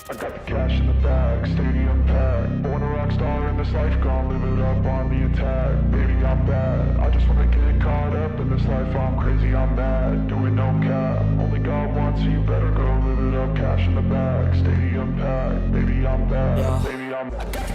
I got the cash in the bag, stadium packed. Born a rock star in this life, gon' live it up on the attack. Baby, I'm bad, I just wanna get caught up in this life. I'm crazy, I'm mad, doing no cap. Only God wants you, better go live it up. Cash in the bag, stadium packed. Baby, I'm bad, baby, I'm bad.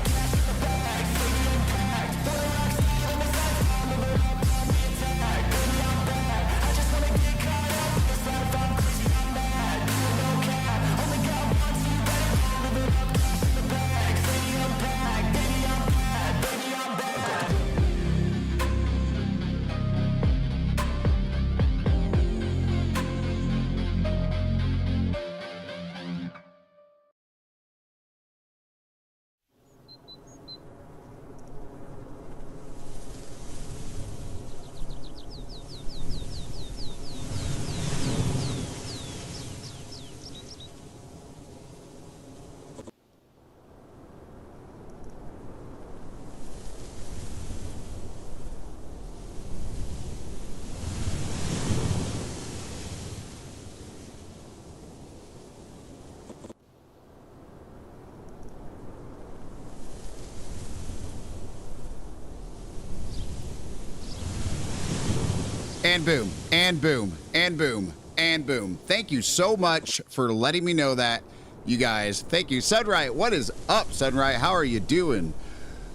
And boom, and boom, and boom, and boom. Thank you so much for letting me know that, you guys. Thank you. Sunright, what is up, Sunright? How are you doing?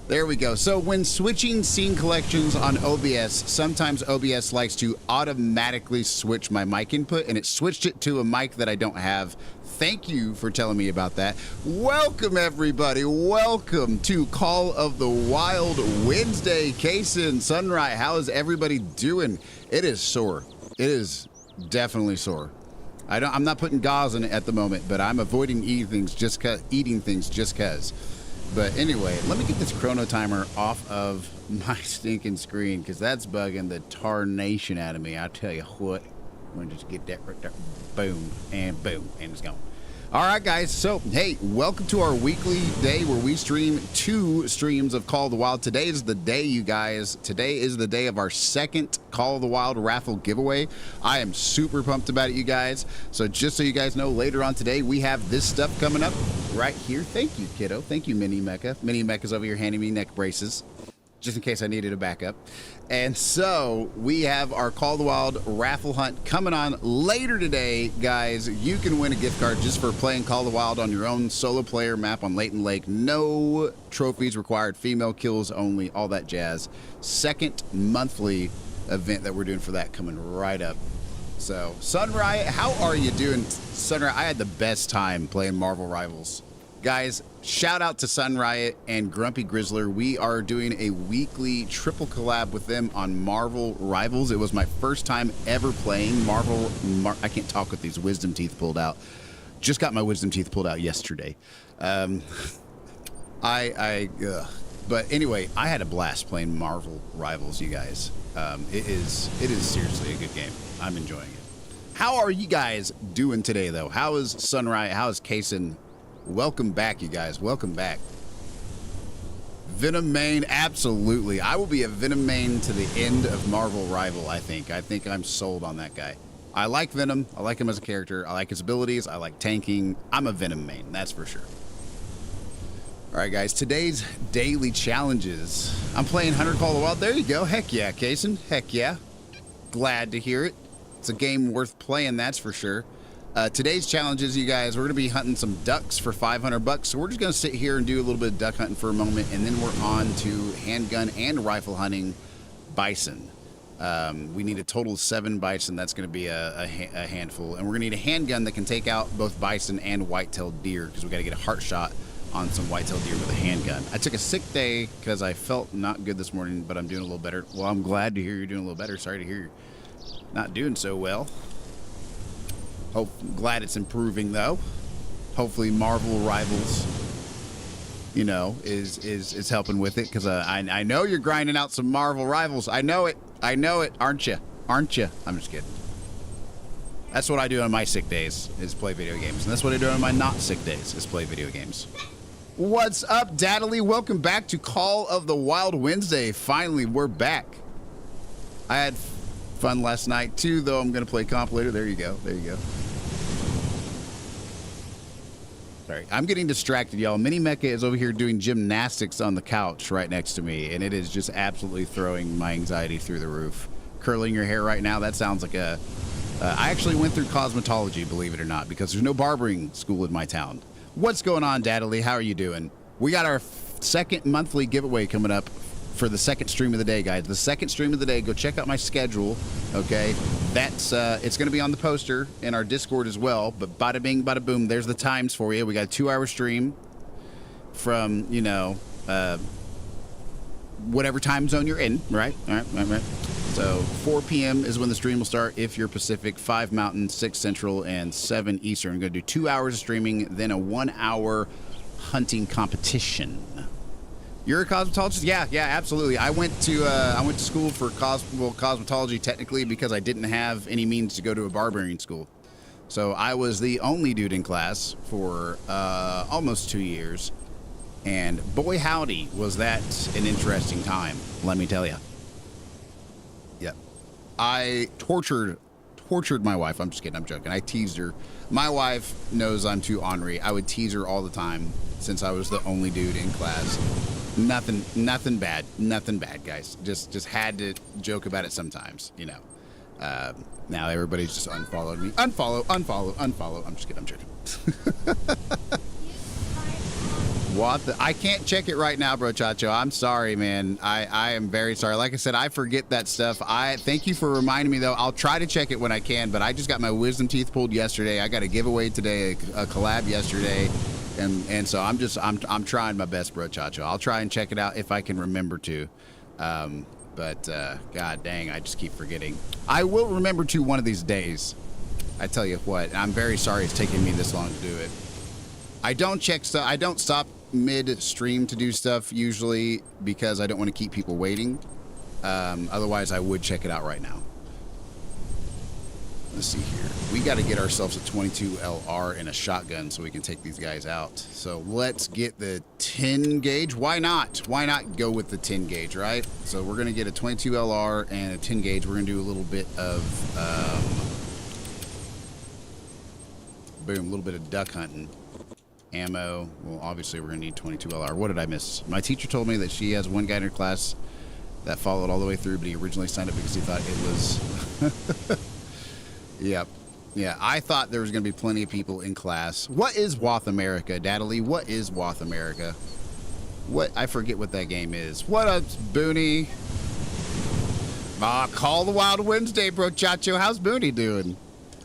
There we go. So when switching scene collections on OBS, sometimes OBS likes to automatically switch my mic input, and it switched it to a mic that I don't have. Thank you for telling me about that. Welcome, everybody. Welcome to Call of the Wild Wednesday. Kaysen, Sunright, how is everybody doing? It is sore. It is definitely sore. I'm not putting gauze in it at the moment, but I'm avoiding eating things just cause. But anyway, let me get this chrono timer off of my stinking screen, because that's bugging the tarnation out of me. I'll tell you what. I'm going to just get that right there. Boom, and it's gone. All right, guys. So, hey, welcome to our weekly day where we stream 2 streams of Call of the Wild. Today is the day, you guys. Today is the day of our second Call of the Wild raffle giveaway. I am super pumped about it, you guys. So just so you guys know, later on today, we have this stuff coming up right here. Thank you, kiddo. Thank you, Mini Mecha. Mini Mecha's over here handing me neck braces, just in case I needed a backup. And so we have our Call of the Wild raffle hunt coming on later today, guys. You can win a gift card just for playing Call of the Wild on your own solo player map on Layton Lake. No trophies required, female kills only, all that jazz. Second monthly event that we're doing for that coming right up. So, Sunright, how are you doing? Sunright, I had the best time playing Marvel Rivals. Guys, shout out to Sunriot and Grumpy Grizzler. We are doing a weekly triple collab with them on Marvel Rivals. It was my first time ever playing Marvel. I can't talk with these wisdom teeth pulled out. Just got my wisdom teeth pulled out yesterday. But anyway, I had a blast playing Marvel Rivals, you guys. It is seriously a good game. I'm enjoying it. How are you guys doing today, though? How is Sunriot? How is Kaysen? Welcome back, you guys. Welcome back. Venom main, absolutely. I will be a Venom main to the end of Marvel Rival, I think. I think I'm sold on that guy. I like Venom. I like him as a character. I like his abilities. I like tanking. I'm a Venom main, that's for sure. All right, guys. Today's daily challenges. I'm playing Hunter Call of the Wild. There you go. Heck yeah, Kaysen. Heck yeah. Glad to hear it. It's a game worth playing, that's for sure. Today's challenges, you guys, we're going to be hunting some ducks for 500 bucks. So we're just going to sit here and do a little bit of duck hunting for a moment, and then we're on to handgun and rifle hunting bison. We need a total of 7 bison. That's going to be a handful. And we're going to need a handgun that can take out both bison and white-tailed deer, because we got to get a heart shot on some white-tailed deer with a handgun. I took a sick day because I felt not good this morning, but I'm doing a little better. Well, I'm glad to hear you're doing a little better. Sorry to hear you're not doing so well. Glad it's improving, though. Hopefully Marvel Rivals, you know, is helping with it, because I know you're grinding out some Marvel Rivals. I know it, aren't you? I'm just kidding. That's what I do on my sick days, is play video games. And that's what I do on my not sick days, is play video games. What's up, Daddley? Welcome back to Call of the Wild Wednesday. Finally, we're back. I had fun last night, too, though. I'm going to play comp later. There you go. There you go. Sorry, I'm getting distracted, y'all. Mini Mecha is over here doing gymnastics on the couch right next to me, and it is just absolutely throwing my anxiety through the roof. Curling your hair right now, that sounds like a... I actually went through cosmetology, believe it or not, because there's no barbering school in my town. What's going on, Daddily? How are you doing? We got our second monthly giveaway coming up for the second stream of the day, guys. The second stream of the day. Go check out my schedule, okay? That's it's going to be on the poster in our Discord as well. But bada bing, bada boom. There's the times for you. We got a 2-hour stream from, you know, whatever time zone you're in, right? All right. So 4 p.m. is when the stream will start if you're Pacific, 5 Mountain, 6 Central, and 7 Eastern. I'm going to do 2 hours of streaming, then a 1-hour hunting competition. You're a cosmetologist? Yeah, absolutely. I went to school for cosmetology technically because I didn't have any means to go to a barbering school. So I was the only dude in class for almost 2 years, and boy howdy was that an interesting time. Let me tell you. Yeah, I tortured my wife. I'm just kidding. I'm joking. I teased her. My wife knows I'm too ornery. I would tease her all the time since I was the only dude in class. Nothing bad, guys. Just had to joke about it sometimes, you know. Now everybody's just unfollowed me. Unfollow. I'm just kidding. I'm joking. What the? I can't check it right now, bro, Chacho. I'm sorry, man. I am very sorry. Like I said, I forget that stuff. Thank you for reminding me, though. I'll try to check it when I can, but I just got my wisdom teeth pulled yesterday. I got a giveaway today, a collab yesterday. And so I'm trying my best, bro, Chacho. I'll try and check it out if I can remember to. But God dang, I just keep forgetting. I will remember to one of these days. I tell you what, I'm very sorry it's taking me this long to do it. I don't check stuff. I don't stop mid-stream to do stuff usually because I don't want to keep people waiting. Otherwise, I would check it out right now. Let's see here. We got to get ourselves a 22 LR and a shotgun so we can take these guys out. So let's get the 10 gauge. Why not? Why not go with the 10 gauge, right? So we're going to get a 22 LR and a 10 gauge. We're going to do a little bit of, boom, a little bit of duck hunting. Ammo. Well, obviously we're going to need 22 LR. What did I miss? My teacher told me that she has one guy in her class that followed all the way through, but he originally signed up because he thought it was... Yep. Yeah, I thought there was going to be plenty of people in class. What is Wath America, Daddily? What is Wath America? What? I forget what that game is. What up, Booney? Call the Wild Wednesday, bro, Chacho. How's Booney doing?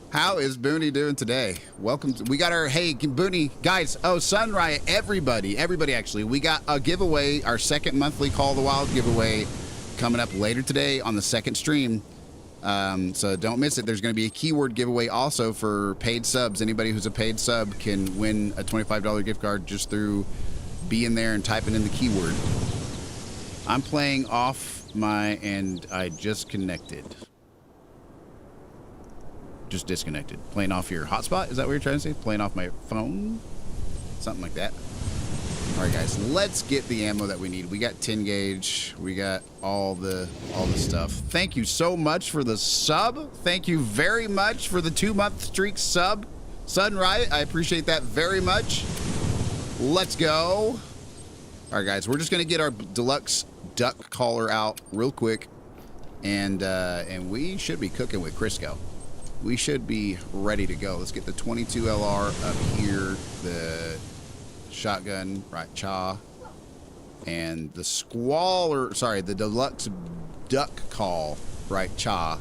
How is Booney doing today? Welcome to, we got our, hey, Booney, guys, Sun Riot, everybody actually. We got a giveaway, our second monthly Call the Wild giveaway coming up later today on the second stream. So don't miss it. There's going to be a keyword giveaway also for paid subs. Anybody who's a paid sub can win a $25 gift card just through being there and typing in the keyword. I'm playing off and I just connected. Just disconnected. Playing off your hotspot? Is that what you're trying to say? Playing off my phone? Something like that. All right, guys, let's get the ammo that we need. We got 10 gauge. We got all the stuff. Thank you so much for the sub. Thank you very much for the 2-month streak sub. Sun Riot, I appreciate that very much. Let's go. All right, guys, we're just going to get our deluxe duck collar out real quick, and we should be cooking with Crisco. We should be ready to go. Let's get the 22 LR up here, the shotgun, right, Cha, and the deluxe duck call, right, Cha.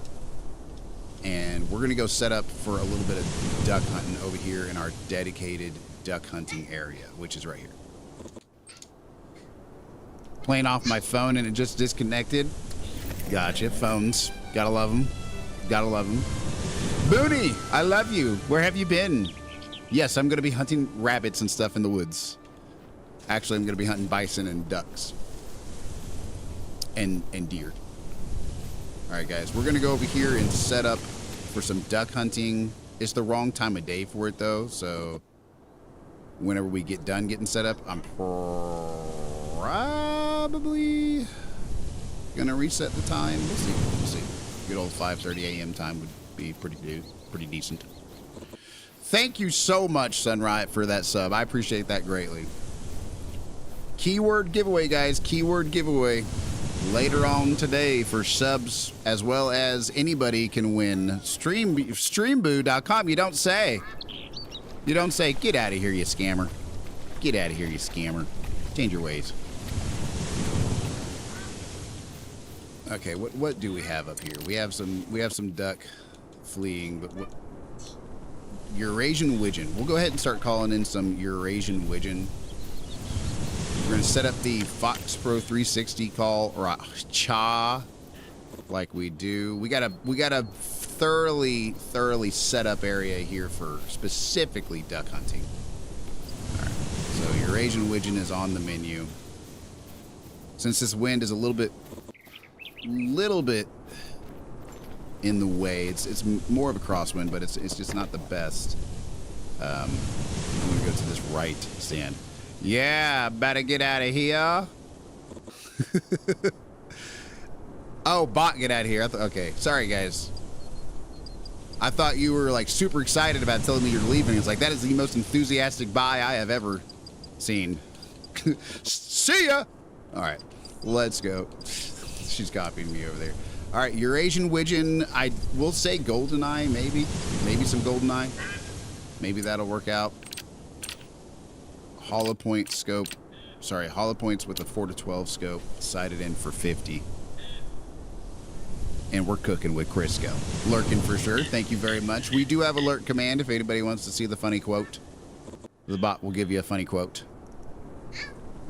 And we're going to go set up for a little bit of duck hunting over here in our dedicated duck hunting area, which is right here. Playing off my phone and it just disconnected. Gotcha. Phones. Gotta love them. Gotta love them. Booney, I love you. Where have you been? Yes, I'm going to be hunting rabbits and stuff in the woods. Actually, I'm going to be hunting bison and ducks. And deer. All right, guys. We're going to go over here and set up for some duck hunting. It's the wrong time of day for it, though. So whenever we get done getting set up, I'm probably going to reset the time. We'll see. We'll see. Good old 5:30 a.m. time would be pretty decent. Thank you so much, Sunriot, for that sub. I appreciate that greatly. Keyword giveaway, guys. Keyword giveaway. Later on today for subs, as well as anybody can win. Streamboo.com. You don't say. You don't say. Get out of here, you scammer. Get out of here, you scammer. Change your ways. Okay, what do we have up here? We have some duck fleeing, but what? Eurasian Widgeon. We'll go ahead and start calling in some Eurasian Widgeon. We're going to set up the Fox Pro 360 call, or cha, like we do. We got a thoroughly set up area here for specifically duck hunting. All right, so Eurasian Widgeon is on the menu. Since this wind is a little bit in the way, it's more of a crosswind, but it's just not the best. I'm going to go to this right stand. Yeah, better get out of here. Oh, bot, get out of here. Okay, sorry, guys. I thought you were, like, super excited about telling me you're leaving. It's like, that is the most enthusiastic buy I have ever seen. See ya! All right, let's go. She's copying me over there. All right, Eurasian Widgeon. I will say GoldenEye, maybe. Maybe some GoldenEye. Maybe that'll work out. Hollow point scope. Sorry, hollow points with a 4-12 scope. Sighted in for 50. And we're cooking with Crisco. Lurking for sure. Thank you very much. We do have a lurk command if anybody wants to see the funny quote. The bot will give you a funny quote.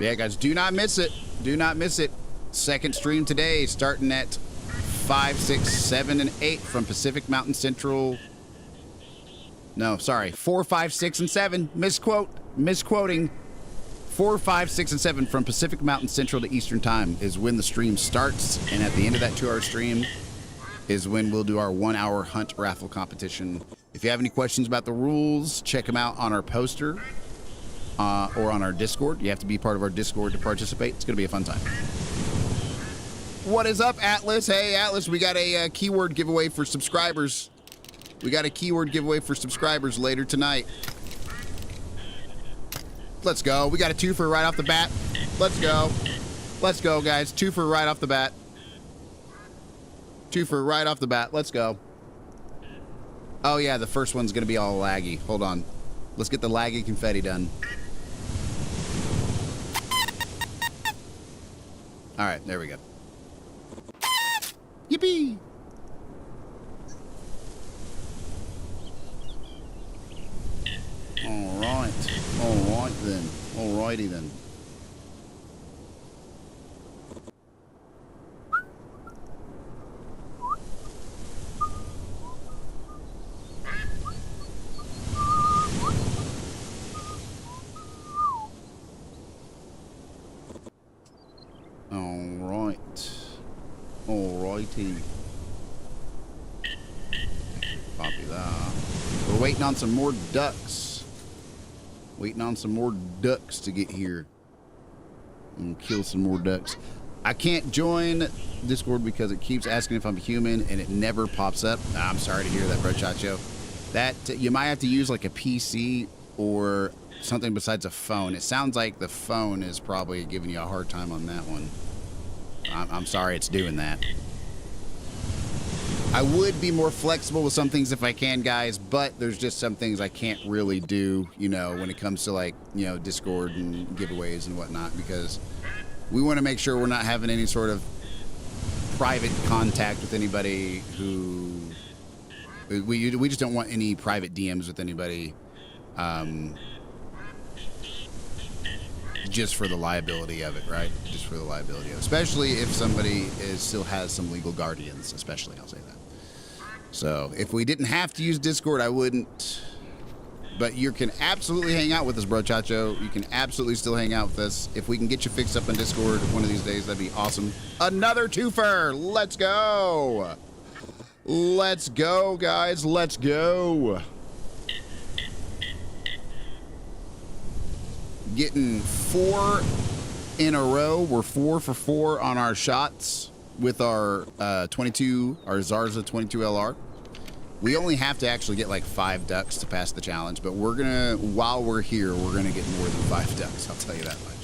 Yeah, guys, do not miss it. Do not miss it. Second stream today, starting at 5, 6, 7, and 8 from Pacific Mountain Central. No, sorry, 4, 5, 6, and 7. Misquoting. 4, 5, 6, and 7 from Pacific Mountain Central to Eastern Time is when the stream starts, and at the end of that 2-hour stream is when we'll do our 1-hour hunt raffle competition. If you have any questions about the rules, check them out on our poster or on our Discord. You have to be part of our Discord to participate. It's going to be a fun time. What is up, Atlas? Hey, Atlas, we got a keyword giveaway for subscribers. We got a keyword giveaway for subscribers later tonight. Let's go. We got a 2-for right off the bat. Let's go. Let's go, guys. 2-for right off the bat. 2-for right off the bat. Let's go. Oh, yeah, the first one's going to be all laggy. Hold on. Let's get the laggy confetti done. All right, there we go. Yippee! All right. All right, then. All righty, then. All right. All righty. Copy that. We're waiting on some more ducks. Waiting on some more ducks to get here. And kill some more ducks. I can't join Discord because it keeps asking if I'm human and it never pops up. I'm sorry to hear that, bro, Chacho. That you might have to use like a PC or something besides a phone. It sounds like the phone is probably giving you a hard time on that one. I'm sorry it's doing that. I would be more flexible with some things if I can, guys, but there's just some things I can't really do, you know, when it comes to, like, you know, Discord and giveaways and whatnot, because we want to make sure we're not having any sort of private contact with anybody who... We just don't want any private DMs with anybody, just for the liability of it, right? Just for the liability of it. Especially if somebody still has some legal guardians, especially, I'll say that. So, if we didn't have to use Discord, I wouldn't. But you can absolutely hang out with us, bro, Chacho. You can absolutely still hang out with us. If we can get you fixed up on Discord one of these days, that'd be awesome. Another 2-fer! Let's go! Let's go, guys. Let's go. Getting 4 in a row. We're 4 for 4 on our shots with our 22, our Zarza 22 LR. We only have to actually get like 5 ducks to pass the challenge, but we're gonna, while we're here, we're gonna get more than 5 ducks. I'll tell you that much.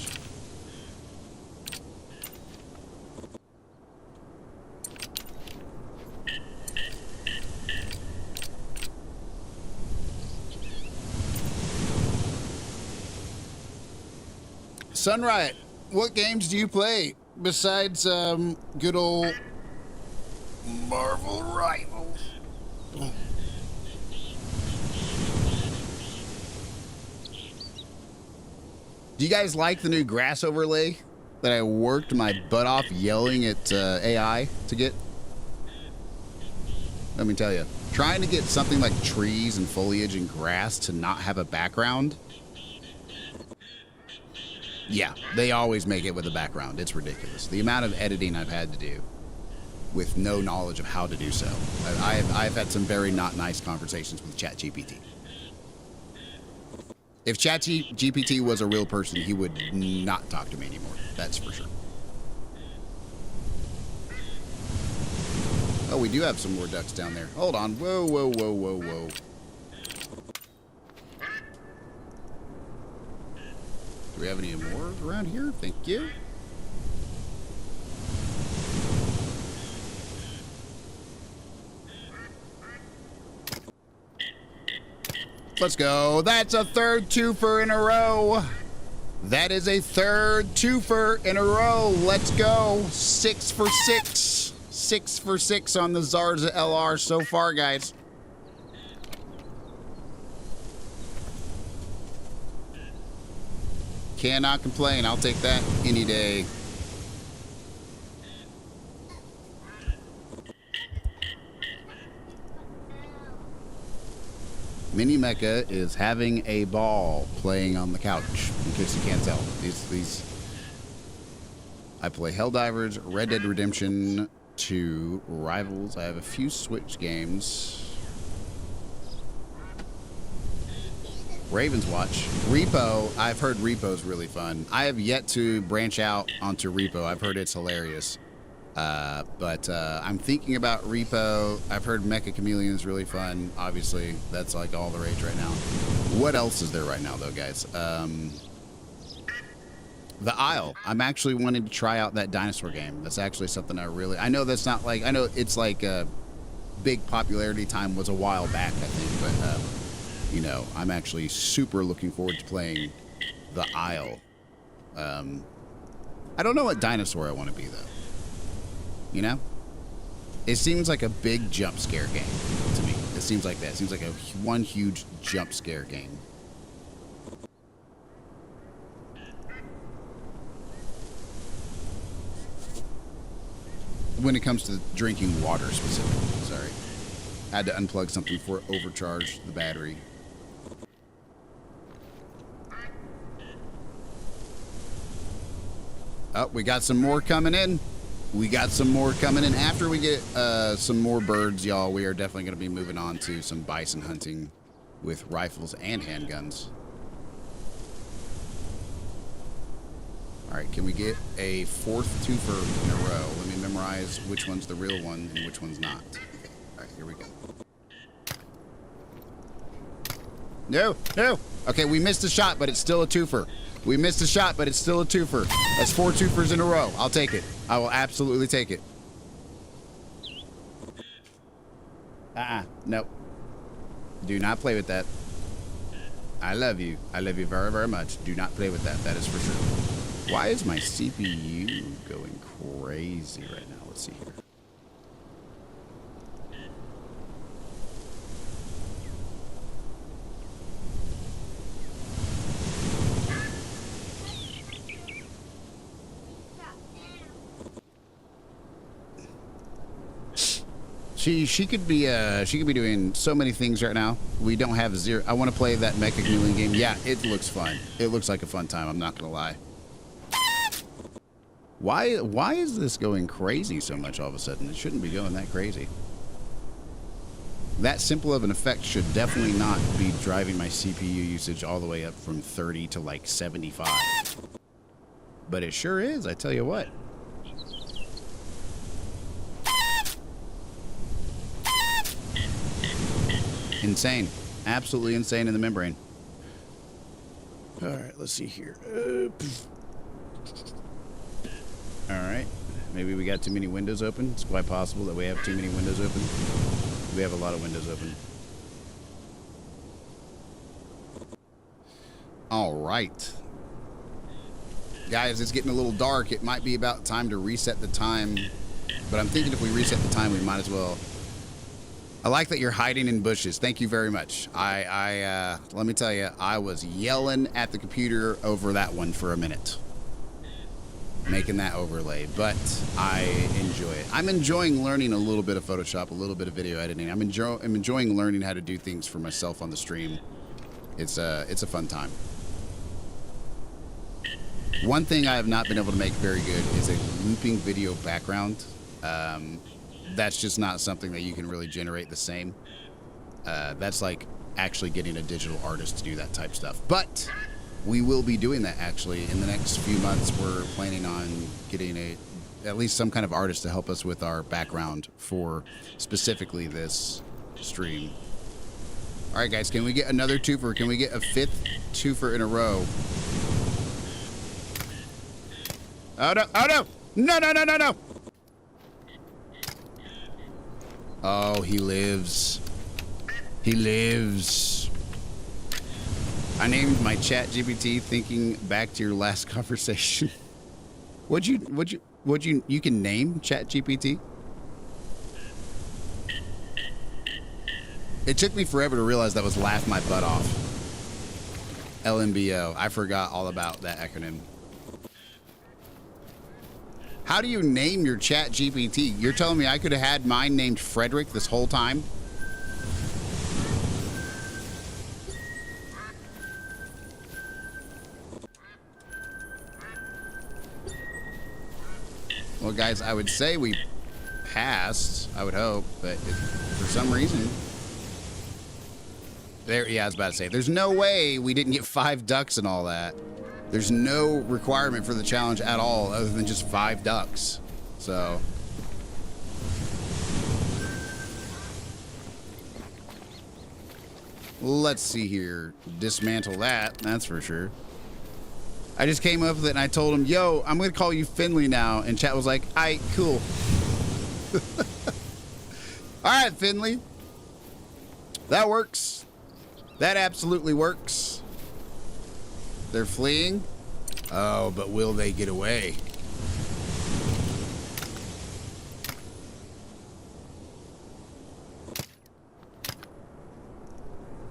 Sunriot, what games do you play besides good old Marvel Rivals? Do you guys like the new grass overlay that I worked my butt off yelling at AI to get? Let me tell you, trying to get something like trees and foliage and grass to not have a background. Yeah, they always make it with a background. It's ridiculous. The amount of editing I've had to do with no knowledge of how to do so. I've had some very not nice conversations with ChatGPT. If ChatGPT was a real person, he would not talk to me anymore. That's for sure. Oh, we do have some more ducks down there. Hold on. Whoa, whoa, whoa, whoa, whoa. Do we have any more around here? Thank you. Let's go. That's a third twofer in a row. That is a third twofer in a row. Let's go. 6 for 6. 6 for 6 on the Zarza LR so far, guys. Cannot complain. I'll take that any day. Mini Mecha is having a ball playing on the couch, in case you can't tell. I play Helldivers, Red Dead Redemption 2, Rivals. I have a few Switch games. Ravens Watch. Repo, I've heard Repo's really fun. I have yet to branch out onto Repo. I've heard it's hilarious. But I'm thinking about Repo. I've heard Mecha Chameleon is really fun. Obviously, that's like all the rage right now. What else is there right now, though, guys? The Isle. I'm actually wanting to try out that dinosaur game. That's actually something I know that's not like, I know it's like a big popularity time was a while back, I think, but, you know, I'm actually super looking forward to playing the Isle. I don't know what dinosaur I want to be, though. You know? It seems like a big jump scare game to me. It seems like that. It seems like one huge jump scare game. When it comes to drinking water specifically, sorry. I had to unplug something before it overcharged the battery. Oh, we got some more coming in. We got some more coming in. After we get some more birds, y'all, we are definitely going to be moving on to some bison hunting with rifles and handguns. All right, can we get a 4th twofer in a row? Let me memorize which one's the real one and which one's not. All right, here we go. No, no. Okay, we missed a shot, but it's still a twofer. We missed a shot, but it's still a twofer. That's 4 twofers in a row. I'll take it. I will absolutely take it. Nope. Do not play with that. I love you. I love you very, very much. Do not play with that. That is for sure. Why is my CPU going crazy right now? Let's see here. She could be doing so many things right now. We don't have zero. I want to play that Mecha Chameleon game. Yeah, it looks fun. It looks like a fun time. I'm not gonna lie. Why is this going crazy so much all of a sudden? It shouldn't be going that crazy. That simple of an effect should definitely not be driving my CPU usage all the way up from 30 to like 75. But it sure is, I tell you what. Insane. Absolutely insane in the membrane. All right, let's see here. All right. Maybe we got too many windows open. It's quite possible that we have too many windows open. We have a lot of windows open. All right. Guys, it's getting a little dark. It might be about time to reset the time. But I'm thinking if we reset the time, we might as well. I like that you're hiding in bushes. Thank you very much. Let me tell you, I was yelling at the computer over that one for a minute. Making that overlay, but I enjoy it. I'm enjoying learning a little bit of Photoshop, a little bit of video editing. I'm enjoying learning how to do things for myself on the stream. It's a fun time. One thing I have not been able to make very good is a looping video background. That's just not something that you can really generate the same. That's like actually getting a digital artist to do that type stuff. But we will be doing that actually in the next few months. We're planning on getting at least some kind of artist to help us with our background for specifically this stream. All right, guys, can we get another twofer? Can we get a 5th twofer in a row? Oh, no. Oh, no. No, no, no, no, no. Oh, he lives. He lives. I named my chat GPT thinking back to your last conversation. You can name chat GPT? It took me forever to realize that was laugh my butt off. LMBO. I forgot all about that acronym. How do you name your chat GPT? You're telling me I could have had mine named Frederick this whole time? Well, guys, I would say we passed. I would hope, but for some reason... Yeah, I was about to say, there's no way we didn't get 5 ducks and all that. There's no requirement for the challenge at all other than just 5 ducks. So... let's see here. Dismantle that, that's for sure. I just came up with it and I told him, yo, I'm going to call you Finley now. And chat was like, aight, cool. All right, Finley. That works. That absolutely works. They're fleeing. Oh, but will they get away?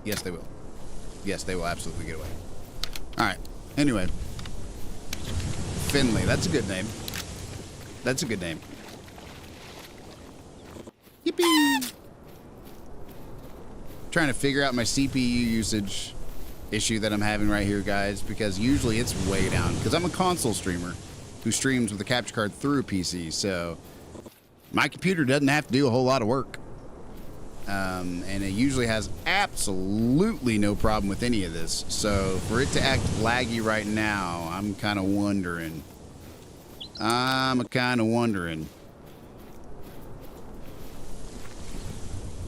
Yes, they will. Yes, they will absolutely get away. All right. Anyway. Finley. That's a good name. That's a good name. Yippee! Trying to figure out my CPU usage issue that I'm having right here, guys, because usually it's way down. Because I'm a console streamer who streams with a capture card through a PC, so my computer doesn't have to do a whole lot of work. And it usually has absolutely no problem with any of this. So for it to act laggy right now, I'm kind of wondering.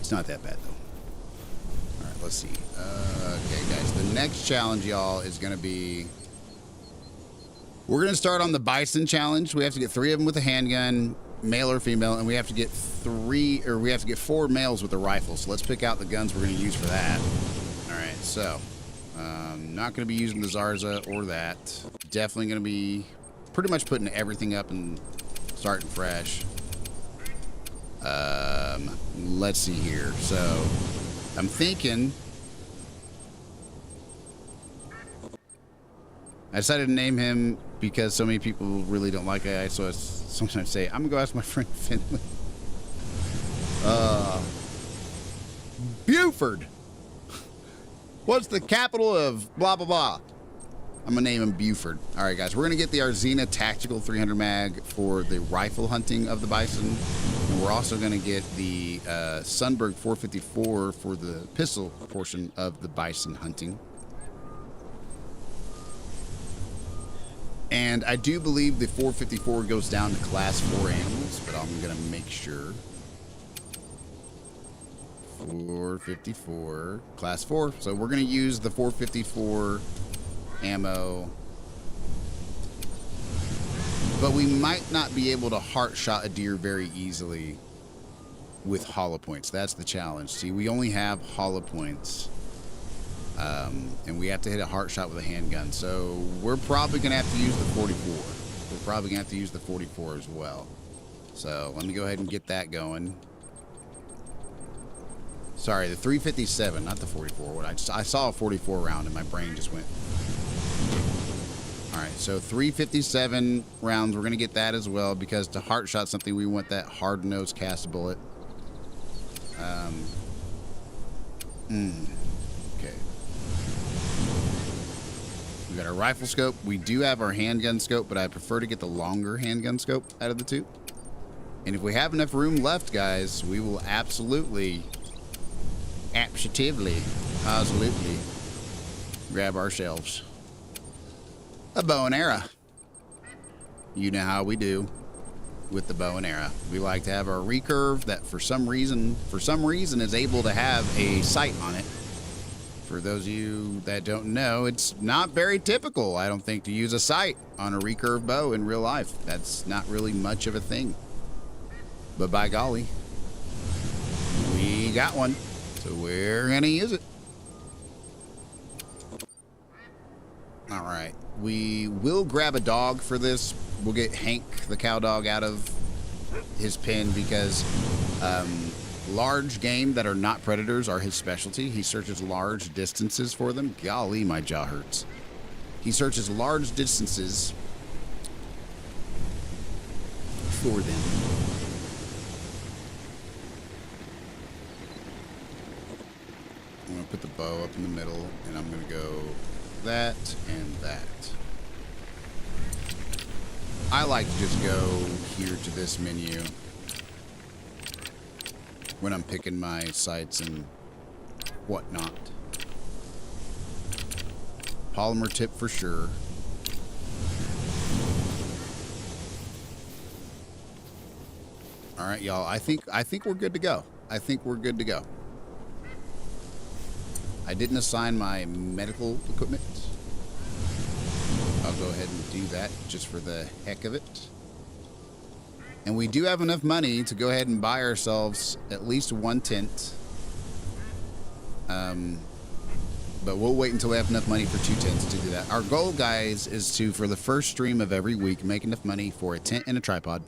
It's not that bad, though. All right, let's see. Okay, guys, the next challenge, y'all, is going to be... we're going to start on the Bison challenge. We have to get 3 of them with a handgun, male or female, and we have to get 4 males with a rifle. So let's pick out the guns we're going to use for that. All right, so not going to be using the Zarza or that. Definitely going to be pretty much putting everything up and starting fresh. Let's see here. So I'm thinking I decided to name him because so many people really don't like AI, so I sometimes say, I'm gonna go ask my friend Finley. Buford. What's the capital of blah, blah, blah? I'm gonna name him Buford. All right, guys, we're gonna get the Arzina Tactical 300 mag for the rifle hunting of the Bison. And we're also gonna get the Sunberg 454 for the pistol portion of the Bison hunting. And I do believe the 454 goes down to class 4 animals, but I'm gonna make sure. 454, class 4. So we're going to use the 454 ammo. But we might not be able to heart shot a deer very easily with hollow points. That's the challenge. See, we only have hollow points. And we have to hit a heart shot with a handgun. So we're probably going to have to use the 44. We're probably going to have to use the 44 as well. So let me go ahead and get that going. Sorry, the 357, not the 44. I saw a 44 round and my brain just went. All right, so 357 rounds. We're going to get that as well because to heart shot something, we want that hard-nosed cast bullet. Okay. We got our rifle scope. We do have our handgun scope, but I prefer to get the longer handgun scope out of the two. And if we have enough room left, guys, we will absolutely grab ourselves a bow and arrow. You know how we do with the bow and arrow. We like to have our recurve that for some reason is able to have a sight on it. For those of you that don't know, it's not very typical, I don't think, to use a sight on a recurve bow in real life. That's not really much of a thing. But by golly, we got one. So we're gonna use it. All right, we will grab a dog for this. We'll get Hank, the cow dog, out of his pen because large game that are not predators are his specialty. He searches large distances for them. Golly, my jaw hurts. He searches large distances for them. I'm going to put the bow up in the middle, and I'm going to go that and that. I like to just go here to this menu when I'm picking my sights and whatnot. Polymer tip for sure. All right, y'all. I think we're good to go. I think we're good to go. I didn't assign my medical equipment. I'll go ahead and do that just for the heck of it. And we do have enough money to go ahead and buy ourselves at least one tent. But we'll wait until we have enough money for 2 tents to do that. Our goal, guys, is to, for the first stream of every week, make enough money for a tent and a tripod.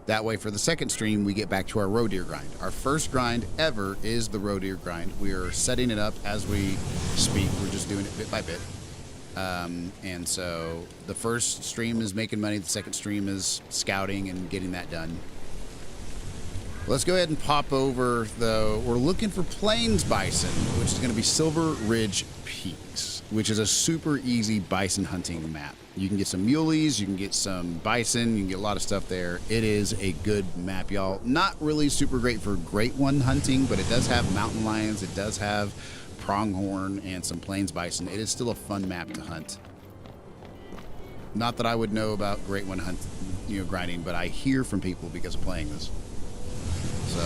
That way, for the second stream, we get back to our roe deer grind. Our first grind ever is the roe deer grind. We are setting it up as we speak. We're just doing it bit by bit. And so the first stream is making money. The second stream is scouting and getting that done. Let's go ahead and pop over, though. We're looking for plains bison, which is going to be Silver Ridge Peaks, which is a super easy bison hunting map. You can get some muleys, you can get some bison, you can get a lot of stuff there. It is a good map, y'all. Not really super great for great one hunting, but it does have mountain lions, it does have pronghorn and some plains bison. It is still a fun map to hunt. Not that I would know about great one hunt, grinding, but I hear from people because of playing this. So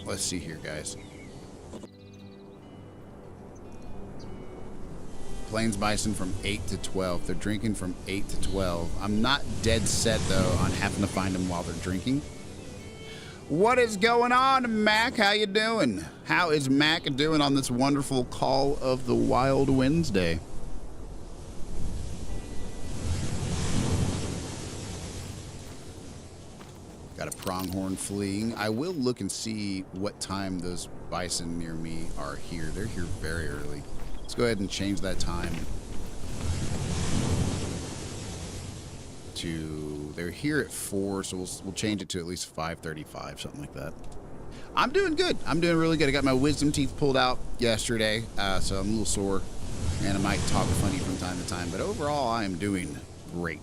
let's see here, guys. Plains bison from 8 to 12. They're drinking from 8 to 12. I'm not dead set, though, on having to find them while they're drinking. What is going on, Mac? How you doing? How is Mac doing on this wonderful Call of the Wild Wednesday? Got a pronghorn fleeing. I will look and see what time those bison near me are here. They're here very early. Let's go ahead and change that time to, they're here at 4, so we'll change it to at least 5:35, something like that. I'm doing good. I'm doing really good. I got my wisdom teeth pulled out yesterday, so I'm a little sore, and I might talk funny from time to time, but overall, I am doing great.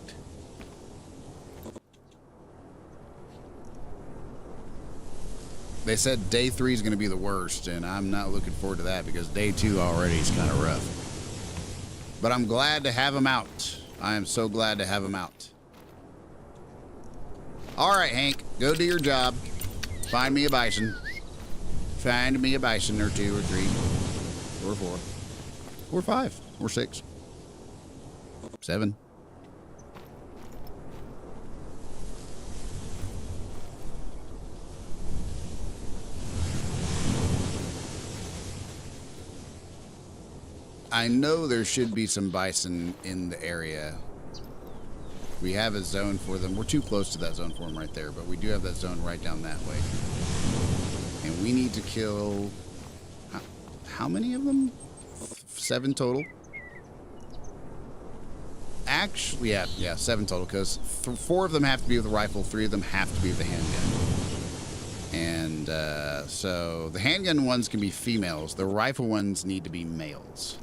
They said day 3 is going to be the worst, and I'm not looking forward to that because day 2 already is kind of rough. But I'm glad to have them out. I am so glad to have them out. All right, Hank, go do your job. Find me a bison. Find me a bison or 2 or 3 or 4 or 5 or 6. 7. I know there should be some bison in the area. We have a zone for them. We're too close to that zone for them right there, but we do have that zone right down that way. And we need to kill... How many of them? 7 total. Actually, yeah, 7 total, because 4 of them have to be with a rifle, 3 of them have to be with a handgun. And so the handgun ones can be females. The rifle ones need to be males.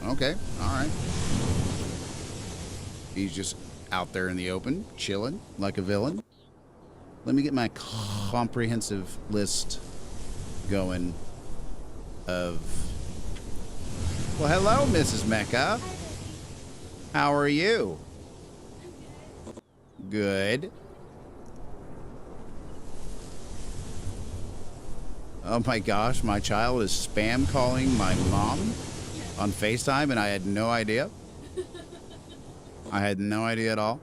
Okay, all right. He's just out there in the open, chilling like a villain. Let me get my comprehensive list going of... Well, hello, Mrs. Mecca. How are you? Good. Oh my gosh, my child is spam calling my mom on FaceTime, and I had no idea. I had no idea at all.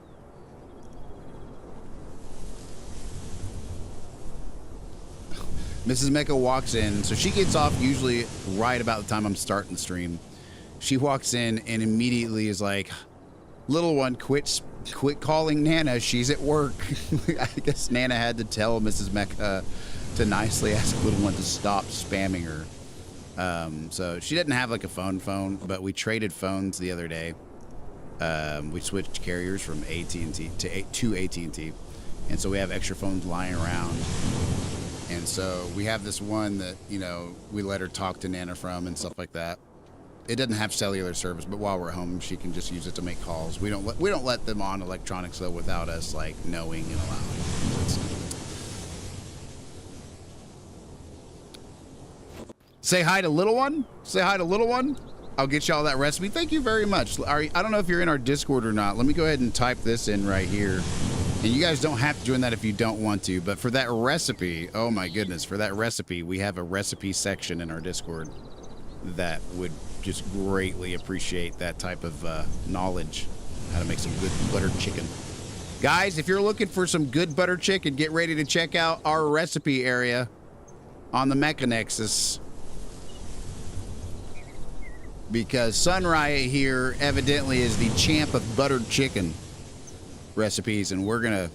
Mrs. Mecca walks in, so she gets off usually right about the time I'm starting the stream. She walks in and immediately is like, "Little one, quit calling Nana. She's at work." I guess Nana had to tell Mrs. Mecca to nicely ask little one to stop spamming her. So she didn't have like a phone, but we traded phones the other day. We switched carriers from AT&T to AT&T, and so we have extra phones lying around. And so we have this one that, you know, we let her talk to Nana from and stuff like that. It doesn't have cellular service, but while we're at home, she can just use it to make calls. We don't let them on electronics though without us like knowing and allowing. Say hi to little one. Say hi to little one. I'll get y'all that recipe. Thank you very much. I don't know if you're in our Discord or not. Let me go ahead and type this in right here. And you guys don't have to join that if you don't want to. But for that recipe, oh my goodness, for that recipe, we have a recipe section in our Discord that would just greatly appreciate that type of knowledge, how to make some good buttered chicken. Guys, if you're looking for some good buttered chicken, get ready to check out our recipe area on the Mecha Nexus. Because Sun Riot here evidently is the champ of buttered chicken recipes, and we're gonna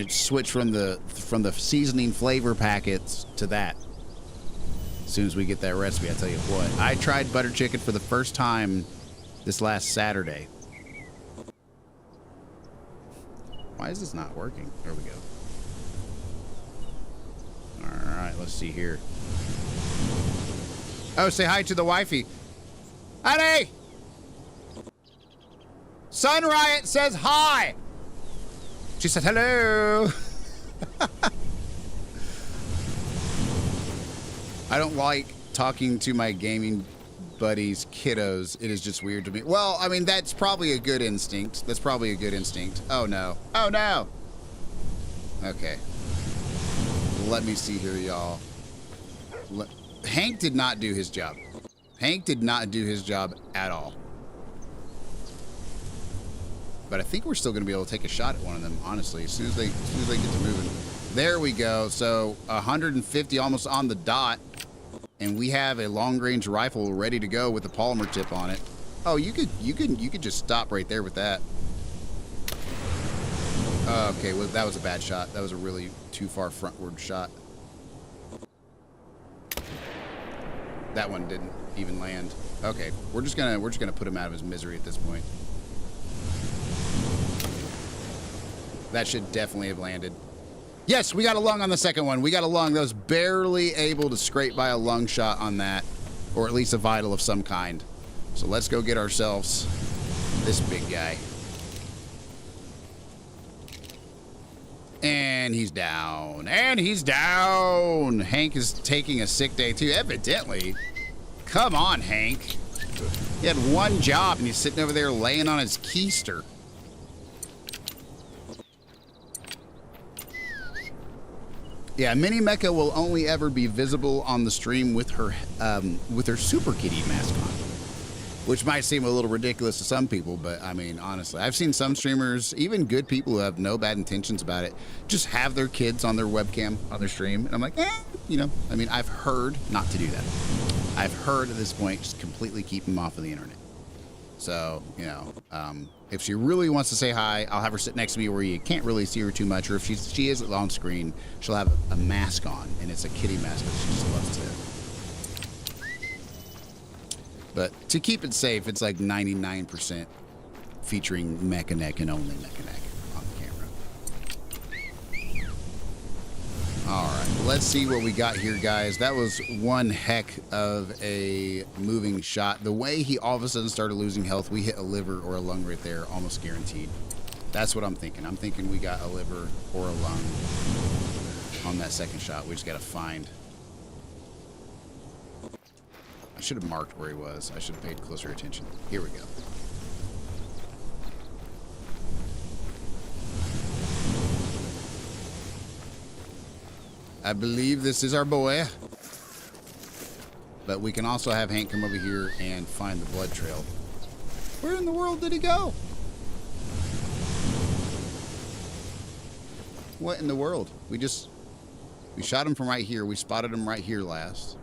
switch from the seasoning flavor packets to that as soon as we get that recipe. I tell you what, I tried butter chicken for the first time this last Saturday. Why is this not working? There we go. All right, let's see here. Oh, say hi to the wifey. Honey! Sun Riot says hi. She said hello. I don't like talking to my gaming buddies' kiddos. It is just weird to me. Well, I mean, that's probably a good instinct. That's probably a good instinct. Oh, no. Oh, no. Okay. Let me see here, y'all. Hank did not do his job. Hank did not do his job at all. But I think we're still going to be able to take a shot at one of them, honestly, as soon as they get to moving. There we go. So 150 almost on the dot. And we have a long-range rifle ready to go with a polymer tip on it. Oh, you could just stop right there with that. Okay, well, that was a bad shot. That was a really too far frontward shot. That one didn't even land. Okay, we're just gonna put him out of his misery at this point. That should definitely have landed. Yes, we got a lung on the second one. We got a lung. That was barely able to scrape by a lung shot on that, or at least a vital of some kind. So let's go get ourselves this big guy. And he's down. And he's down. Hank is taking a sick day too, evidently. Come on, Hank. He had one job, and he's sitting over there laying on his keister. Yeah, Mini Mecha will only ever be visible on the stream with her Super Kitty mask on, which might seem a little ridiculous to some people, but I mean, honestly, I've seen some streamers, even good people who have no bad intentions about it, just have their kids on their webcam on their stream, and I'm like, you know, I mean, I've heard not to do that. I've heard at this point just completely keep them off of the internet. So, you know, if she really wants to say hi, I'll have her sit next to me where you can't really see her too much. Or if she is on screen, she'll have a mask on, and it's a kitty mask that she just loves to. But to keep it safe, it's like 99% featuring Mechaneck and only Mechaneck on the camera. All right, let's see what we got here, guys. That was one heck of a moving shot. The way he all of a sudden started losing health, we hit a liver or a lung right there, almost guaranteed. That's what I'm thinking. I'm thinking we got a liver or a lung on that second shot. We just got to find. I should have marked where he was. I should have paid closer attention. Here we go. I believe this is our boy. But we can also have Hank come over here and find the blood trail. Where in the world did he go? What in the world? We shot him from right here. We spotted him right here last.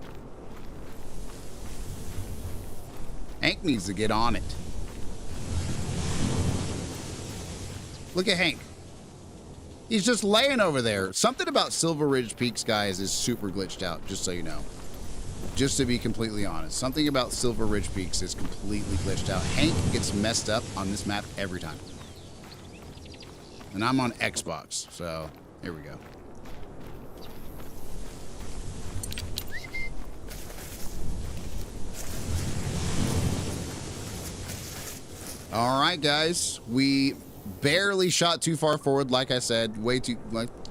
Hank needs to get on it. Look at Hank. He's just laying over there. Something about Silver Ridge Peaks, guys, is super glitched out, just so you know. Just to be completely honest. Something about Silver Ridge Peaks is completely glitched out. Hank gets messed up on this map every time. And I'm on Xbox, so here we go. All right, guys. We barely shot too far forward, like I said.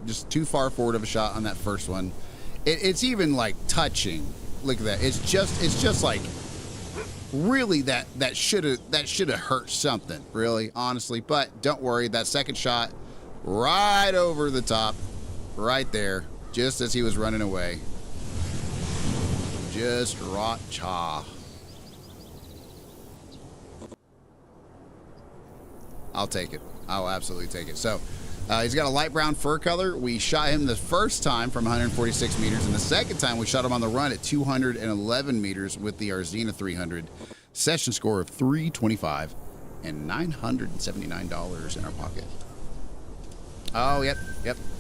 Just too far forward of a shot on that first one. It's even like touching. Look at that. It's just like really that should have hurt something, really, honestly. But don't worry, that second shot right over the top, right there, just as he was running away. Just rot cha. I'll take it. I'll absolutely take it. So, he's got a light brown fur color. We shot him the first time from 146 meters, and the second time we shot him on the run at 211 meters with the Arzina 300. Session score of 325 and $979 in our pocket. Oh, yep.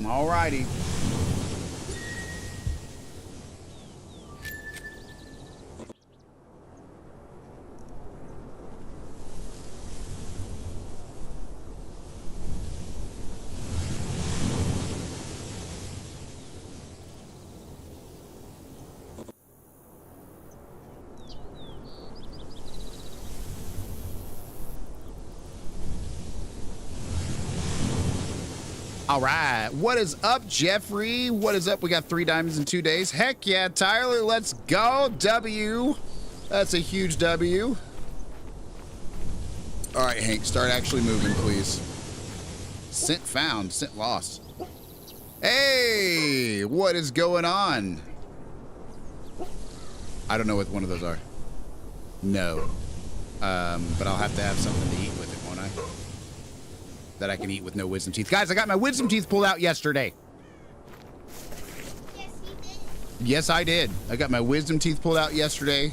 All righty. All right. What is up, Jeffrey? What is up? We got 3 diamonds in 2 days. Heck yeah, Tyler. Let's go. W. That's a huge W. All right, Hank. Start actually moving, please. Scent found. Scent lost. Hey, what is going on? I don't know what one of those are. No. But I'll have to have something to eat with it, won't I? That I can eat with no wisdom teeth. Guys, I got my wisdom teeth pulled out yesterday. Yes, you did. Yes, I did. I got my wisdom teeth pulled out yesterday.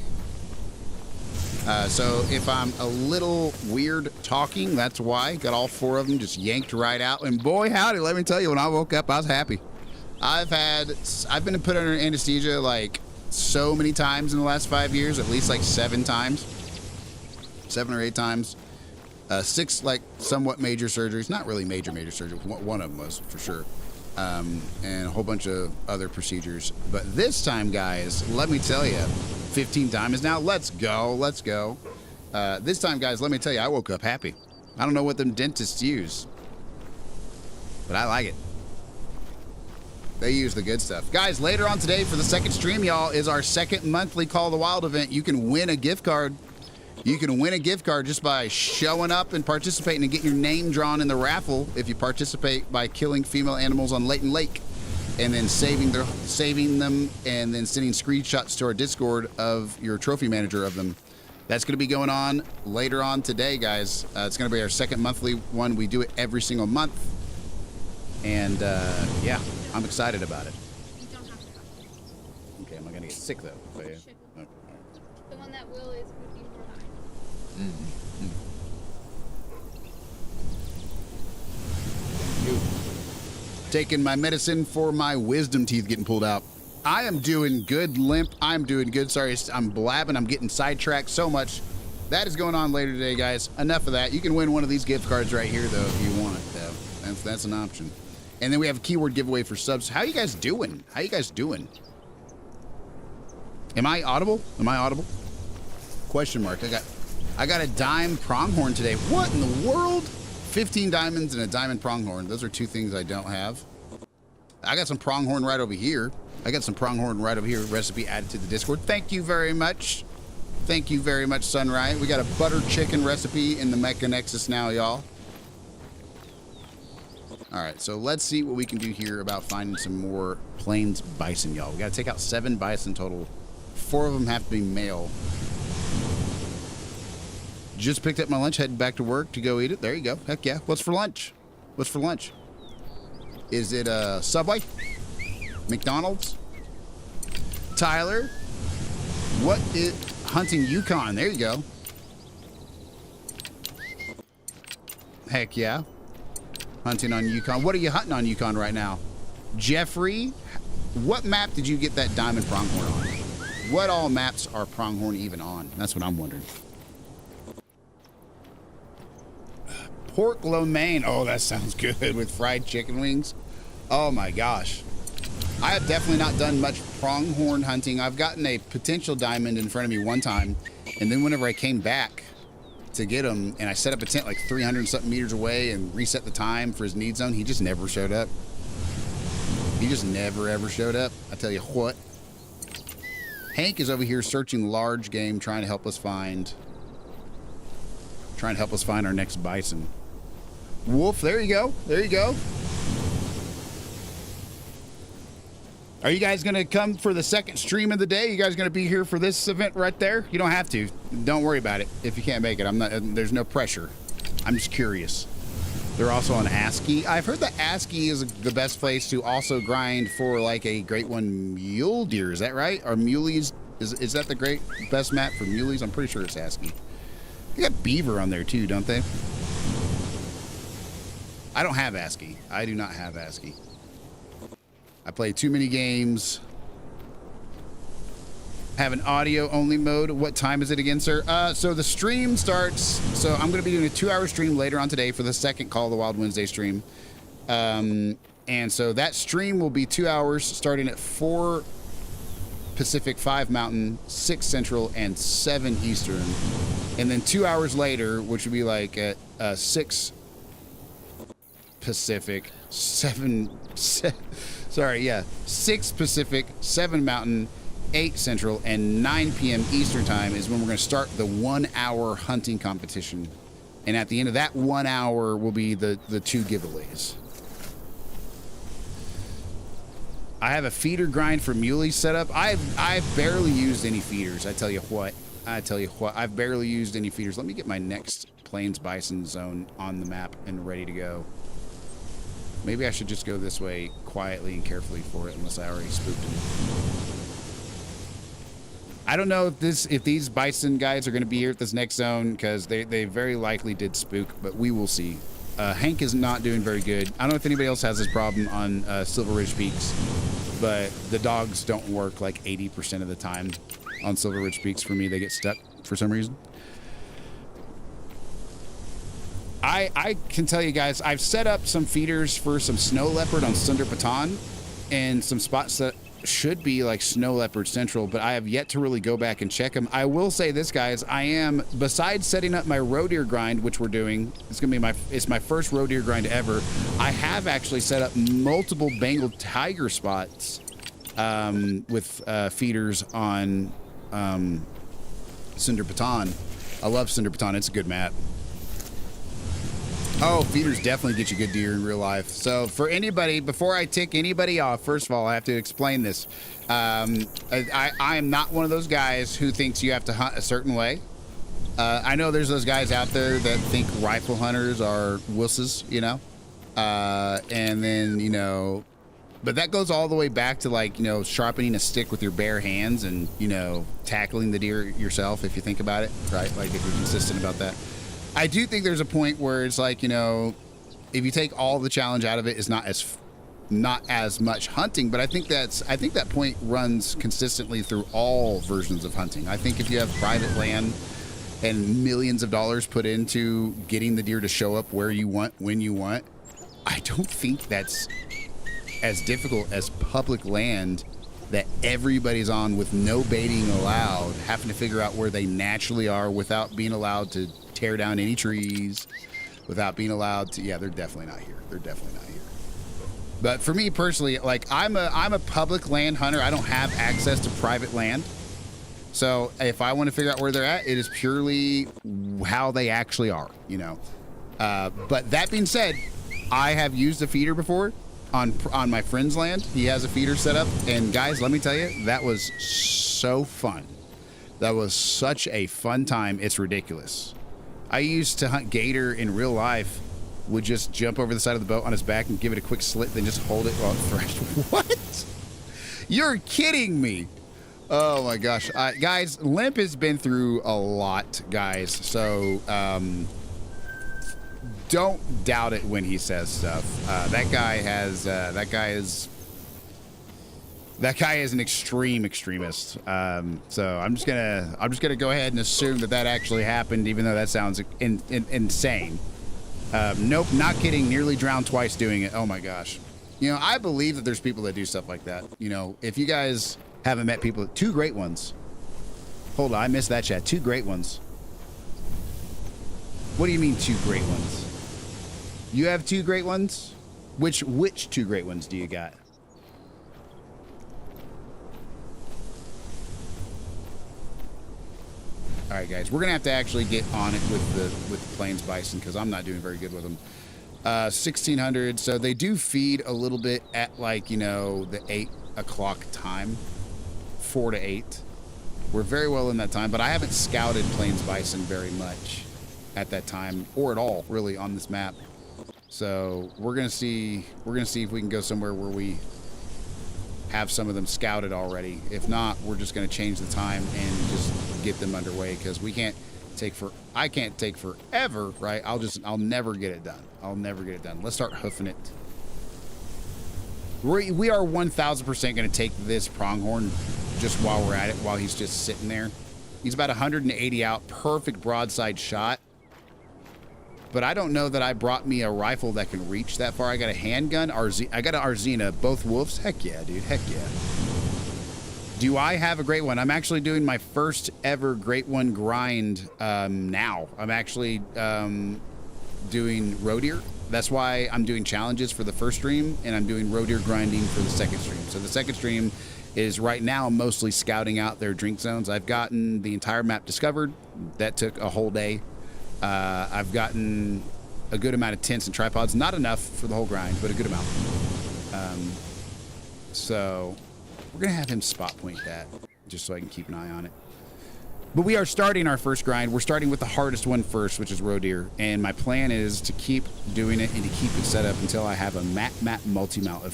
So if I'm a little weird talking, that's why. Got all 4 of them just yanked right out. And boy, howdy, let me tell you, when I woke up, I was happy. I've been put under anesthesia like so many times in the last 5 years, at least like 7 times. 7 or 8 times. 6 like somewhat major surgeries, not really major surgery. One of them was for sure, and a whole bunch of other procedures. But this time, guys, let me tell you, 15 diamonds now. Let's go. This time, guys, let me tell you, I woke up happy. I don't know what them dentists use, but I like it. They use the good stuff. Guys, later on today for the second stream, y'all, is our second monthly Call of the Wild event. You can win a gift card. You can win a gift card just by showing up and participating and getting your name drawn in the raffle if you participate by killing female animals on Layton Lake and then saving them and then sending screenshots to our Discord of your trophy manager of them. That's going to be going on later on today, guys. It's going to be our second monthly one. We do it every single month. And, yeah, I'm excited about it. You don't have to. Okay, am I going to get sick, though? You Okay. should. Okay. The one that will is would be more high. Taking my medicine for my wisdom teeth getting pulled out. I am doing good, Limp. I'm doing good. Sorry, I'm blabbing. I'm getting sidetracked so much. That is going on later today, guys. Enough of that. You can win one of these gift cards right here, though, if you want it, though. That's an option. And then we have a keyword giveaway for subs. How you guys doing? How you guys doing? Am I audible? Am I audible? Question mark. I got a dime pronghorn today. What in the world? 15 diamonds and a diamond pronghorn. Those are two things I don't have. I got some pronghorn right over here. Recipe added to the Discord. Thank you very much. Thank you very much, Sunrise. We got a butter chicken recipe in the Mecha Nexus now, y'all. All right, so let's see what we can do here about finding some more plains bison, y'all. We got to take out 7 bison total. 4 of them have to be male. Just picked up my lunch, heading back to work to go eat it. There you go. Heck yeah. What's for lunch? What's for lunch? Is it Subway? McDonald's? Tyler? What is hunting Yukon? There you go. Heck yeah. Hunting on Yukon. What are you hunting on Yukon right now? Jeffrey? What map did you get that diamond pronghorn on? What all maps are pronghorn even on? That's what I'm wondering. Pork lo mein. Oh, that sounds good with fried chicken wings. Oh my gosh. I have definitely not done much pronghorn hunting. I've gotten a potential diamond in front of me one time, and then whenever I came back to get him and I set up a tent like 300 and something meters away and reset the time for his need zone, he just never showed up. He just never ever showed up. I tell you what. Hank is over here searching large game, trying to help us find our next bison. Wolf, there you go. There you go. Are you guys going to come for the second stream of the day? You guys going to be here for this event right there? You don't have to. Don't worry about it if you can't make it. There's no pressure. I'm just curious. They're also on ASCII. I've heard that ASCII is the best place to also grind for like a great one mule deer. Is that right? Or muleys? Is that the best map for muleys? I'm pretty sure it's ASCII. They got beaver on there too, don't they? I don't have ASCII. I do not have ASCII. I play too many games. Have an audio only mode. What time is it again, sir? So the stream starts. So I'm going to be doing a 2-hour stream later on today for the second Call of the Wild Wednesday stream. And so that stream will be 2 hours starting at 4 Pacific, 5 Mountain, 6 Central, and 7 Eastern. And then 2 hours later, which would be like at 6 Pacific, 6 Pacific, 7 Mountain, 8 Central, and 9 p.m. Eastern time is when we're going to start the 1-hour hunting competition. And at the end of that 1 hour will be the 2 giveaways. I have a feeder grind for muleys set up. I've barely used any feeders. I tell you what, I've barely used any feeders. Let me get my next plains bison zone on the map and ready to go. Maybe I should just go this way quietly and carefully for it, unless I already spooked him. I don't know if these bison guys are going to be here at this next zone, because they very likely did spook, but we will see. Hank is not doing very good. I don't know if anybody else has this problem on Silver Ridge Peaks, but the dogs don't work like 80% of the time on Silver Ridge Peaks for me. They get stuck for some reason. I can tell you guys, I've set up some feeders for some snow leopard on Sunder Patan and some spots that should be like snow leopard central, but I have yet to really go back and check them. I will say this, guys, I am, besides setting up my roe deer grind, which we're doing, it's gonna be it's my first roe deer grind ever. I have actually set up multiple Bengal tiger spots with feeders on Sunder Patan. I love Cinder Baton. It's a good map. Oh, feeders definitely get you good deer in real life. So for anybody, before I tick anybody off, first of all, I have to explain this. I am not one of those guys who thinks you have to hunt a certain way. I know there's those guys out there that think rifle hunters are wusses, you know? And then, you know, but that goes all the way back to, like, you know, sharpening a stick with your bare hands and, you know, tackling the deer yourself, if you think about it, right? Like, if you're consistent about that. I do think there's a point where it's like, you know, if you take all the challenge out of it, it's not as much hunting, but I think that point runs consistently through all versions of hunting. I think if you have private land and millions of dollars put into getting the deer to show up where you want, when you want, I don't think that's as difficult as public land that everybody's on with no baiting allowed, having to figure out where they naturally are without being allowed to tear down any trees, without being allowed to, yeah, they're definitely not here. They're definitely not here. But for me personally, like, I'm a public land hunter. I don't have access to private land. So if I want to figure out where they're at, it is purely how they actually are, you know. But that being said, I have used a feeder before on my friend's land. He has a feeder set up, and guys, let me tell you, that was so fun. That was such a fun time. It's ridiculous. I used to hunt gator in real life, would just jump over the side of the boat on his back and give it a quick slit, then just hold it while it thrashed. What? You're kidding me. Oh my gosh. Guys, Limp has been through a lot, guys. So, don't doubt it when he says stuff. That guy is an extreme extremist. So I'm just gonna go ahead and assume that actually happened, even though that sounds insane. Nope, not kidding. Nearly drowned twice doing it. Oh my gosh. You know, I believe that there's people that do stuff like that. You know, if you guys haven't met people, two great ones. Hold on, I missed that chat. Two great ones. What do you mean two great ones? You have two great ones? Which two great ones do you got? All right, guys, we're gonna have to actually get on it with the plains bison because I'm not doing very good with them. 1600. So they do feed a little bit at, like, you know, the 8 o'clock time, 4 to 8. We're very well in that time, but I haven't scouted plains bison very much at that time, or at all, really, on this map. So we're gonna see if we can go somewhere where we have some of them scouted already. If not, we're just going to change the time and just get them underway, because I can't take forever, right? I'll never get it done. I'll never get it done. Let's start hoofing it. We are 1000% going to take this pronghorn just while we're at it, while he's just sitting there. He's about 180 out, perfect broadside shot. But I don't know that I brought me a rifle that can reach that far. I got a handgun, I got an Arzina, both wolves. Heck yeah, dude, heck yeah. Do I have a great one? I'm actually doing my first ever great one grind now. I'm actually doing roe deer. That's why I'm doing challenges for the first stream, and I'm doing roe deer grinding for the second stream. So the second stream is right now mostly scouting out their drink zones. I've gotten the entire map discovered. That took a whole day. I've gotten a good amount of tents and tripods. Not enough for the whole grind, but a good amount. So we're going to have him spot point that, just so I can keep an eye on it. But we are starting our first grind. We're starting with the hardest one first, which is roe deer. And my plan is to keep doing it and to keep it set up until I have a map multi-mount of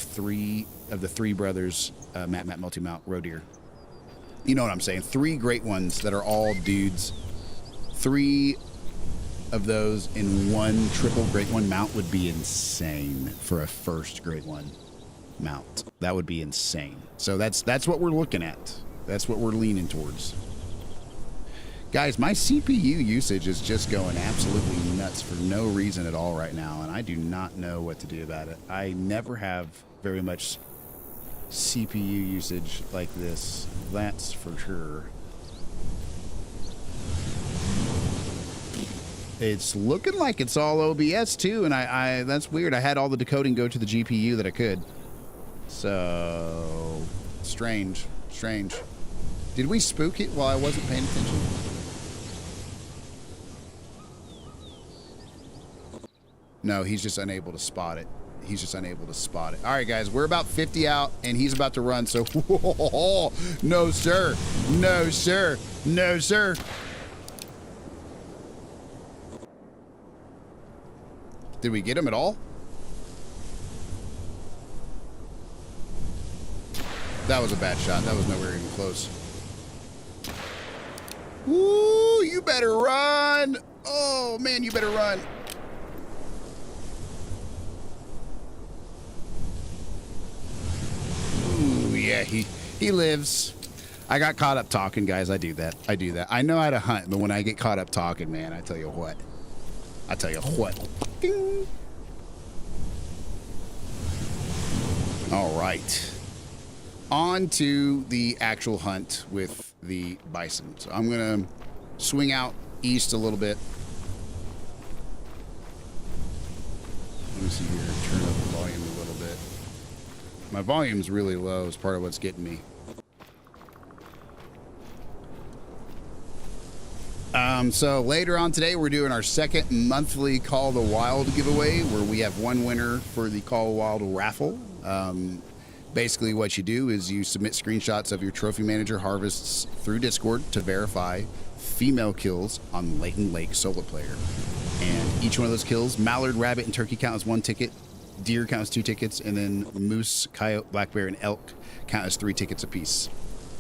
the three brothers, map multi-mount roe deer. You know what I'm saying? 3 great ones that are all dudes. 3 of those in 1 triple great one mount would be insane for a first great one mount. That would be insane. So that's what we're looking at. That's what we're leaning towards. Guys, my CPU usage is just going absolutely nuts for no reason at all right now, and I do not know what to do about it. I never have very much CPU usage like this. That's for sure. It's looking like it's all OBS too, and I that's weird. I had all the decoding go to the GPU that I could. So strange. Did we spook it while I wasn't paying attention? No, he's just unable to spot it. He's just unable to spot it. All right, guys, we're about 50 out, and he's about to run, so no, sir. No, sir. No, sir. Did we get him at all? That was a bad shot. That was nowhere even close. Woo, you better run. Oh, man, you better run. Ooh, yeah, he lives. I got caught up talking, guys. I do that. I do that. I know how to hunt, but when I get caught up talking, man, I tell you what. I tell you what. Ding. All right. On to the actual hunt with the bison. So I'm going to swing out east a little bit. Let me see here. Turn up the volume a little bit. My volume's really low is part of what's getting me. So later on today, we're doing our second monthly Call of the Wild giveaway where we have one winner for the Call of the Wild raffle. Basically what you do is you submit screenshots of your trophy manager harvests through Discord to verify female kills on Layton Lake solo player. And each one of those kills, mallard, rabbit, and turkey count as 1 ticket, deer counts 2 tickets, and then moose, coyote, black bear, and elk count as 3 tickets apiece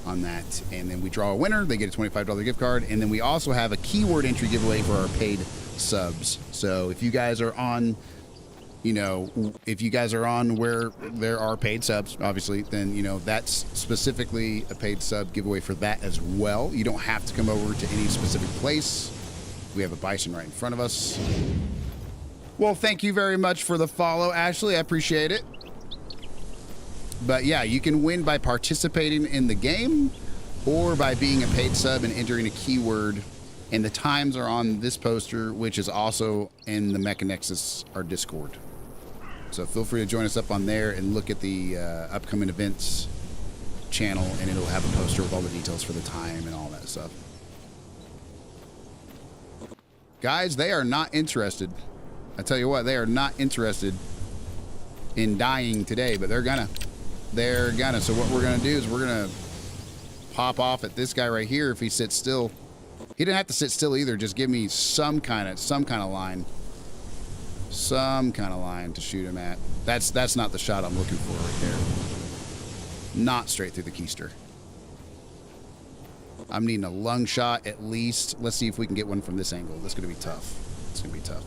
on that. And then we draw a winner. They get a $25 gift card. And then we also have a keyword entry giveaway for our paid subs. So if you guys are on, you know, if you guys are on where there are paid subs, obviously, then, you know, that's specifically a paid sub giveaway for that as well. You don't have to come over to any specific place. We have a bison right in front of us. Well, thank you very much for the follow, Ashley. I appreciate it. But yeah, you can win by participating in the game or by being a paid sub and entering a keyword. And the times are on this poster, which is also in the Mecha Nexus, our Discord. So feel free to join us up on there and look at the upcoming events channel, and it'll have a poster with all the details for the time and all that stuff. Guys, they are not interested. I tell you what, they are not interested in dying today, but they're gonna. They're gonna. So what we're gonna do is we're gonna pop off at this guy right here if he sits still. He didn't have to sit still either. Just give me some kind of line. Some kind of line to shoot him at. That's not the shot I'm looking for right there. Not straight through the keister. I'm needing a lung shot at least. Let's see if we can get one from this angle. That's gonna be tough. It's gonna be tough.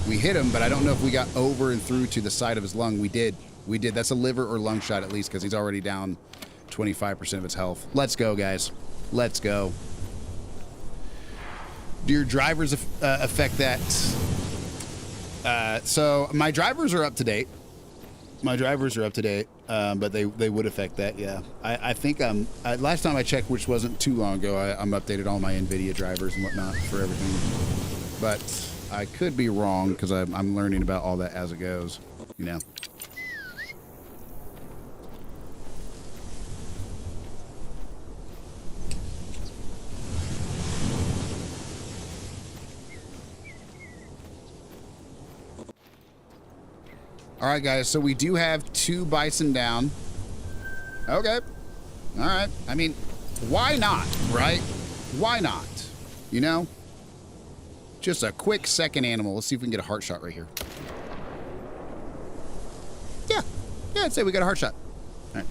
We hit him, but I don't know if we got over and through to the side of his lung. We did. We did. That's a liver or lung shot at least because he's already down 25% of his health. Let's go, guys. Let's go. Do your drivers affect that? So my drivers are up to date. My drivers are up to date, but they would affect that, yeah. I think last time I checked, which wasn't too long ago, I'm updated all my NVIDIA drivers and whatnot for everything. But I could be wrong because I'm learning about all that as it goes, you know. All right, guys, so we do have 2 bison down. Okay. All right. I mean, why not, right? Why not? You know? Just a quick second animal. Let's see if we can get a heart shot right here. Yeah. Yeah, I'd say we got a heart shot. All right.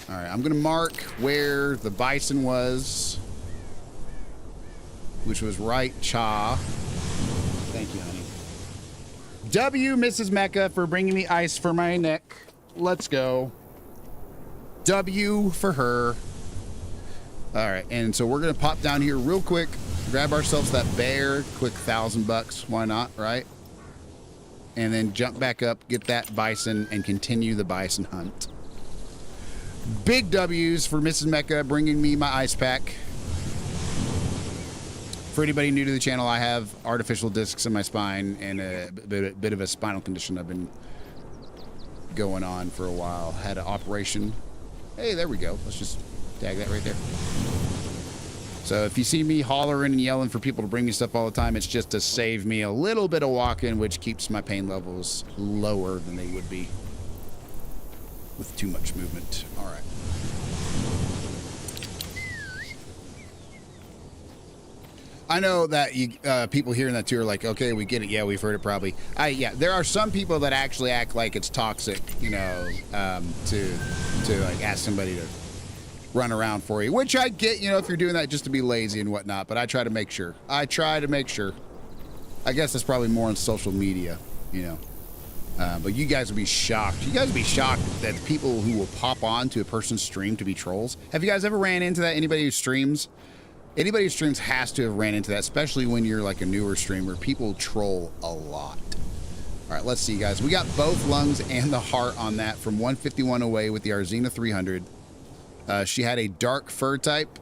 All right, I'm going to mark where the bison was, which was right cha. Thank you, honey. W, Mrs. Mecca, for bringing me ice for my neck. Let's go. W for her. All right, and so we're gonna pop down here real quick, grab ourselves that bear, quick $1,000. Why not, right? And then jump back up, get that bison, and continue the bison hunt. Big W's for Mrs. Mecca bringing me my ice pack. For anybody new to the channel, I have artificial discs in my spine and a bit of a spinal condition I've been going on for a while. Had an operation Hey, there we go. Let's just tag that right there. So if you see me hollering and yelling for people to bring me stuff all the time, it's just to save me a little bit of walking, which keeps my pain levels lower than they would be with too much movement. All right. I know that you people hearing that too are like, okay, we get it. Yeah, we've heard it probably. Yeah, there are some people that actually act like it's toxic, you know, to like ask somebody to run around for you, which I get, you know, if you're doing that just to be lazy and whatnot, but I try to make sure. I guess that's probably more on social media, you know. But you guys would be shocked. You guys would be shocked that the people who will pop on to a person's stream to be trolls. Have you guys ever ran into that? Anybody who streams? Anybody who streams has to have ran into that, especially when you're like a newer streamer. People troll a lot. All right, let's see, guys. We got both lungs and the heart on that from 151 away with the Arzina 300. She had a dark fur type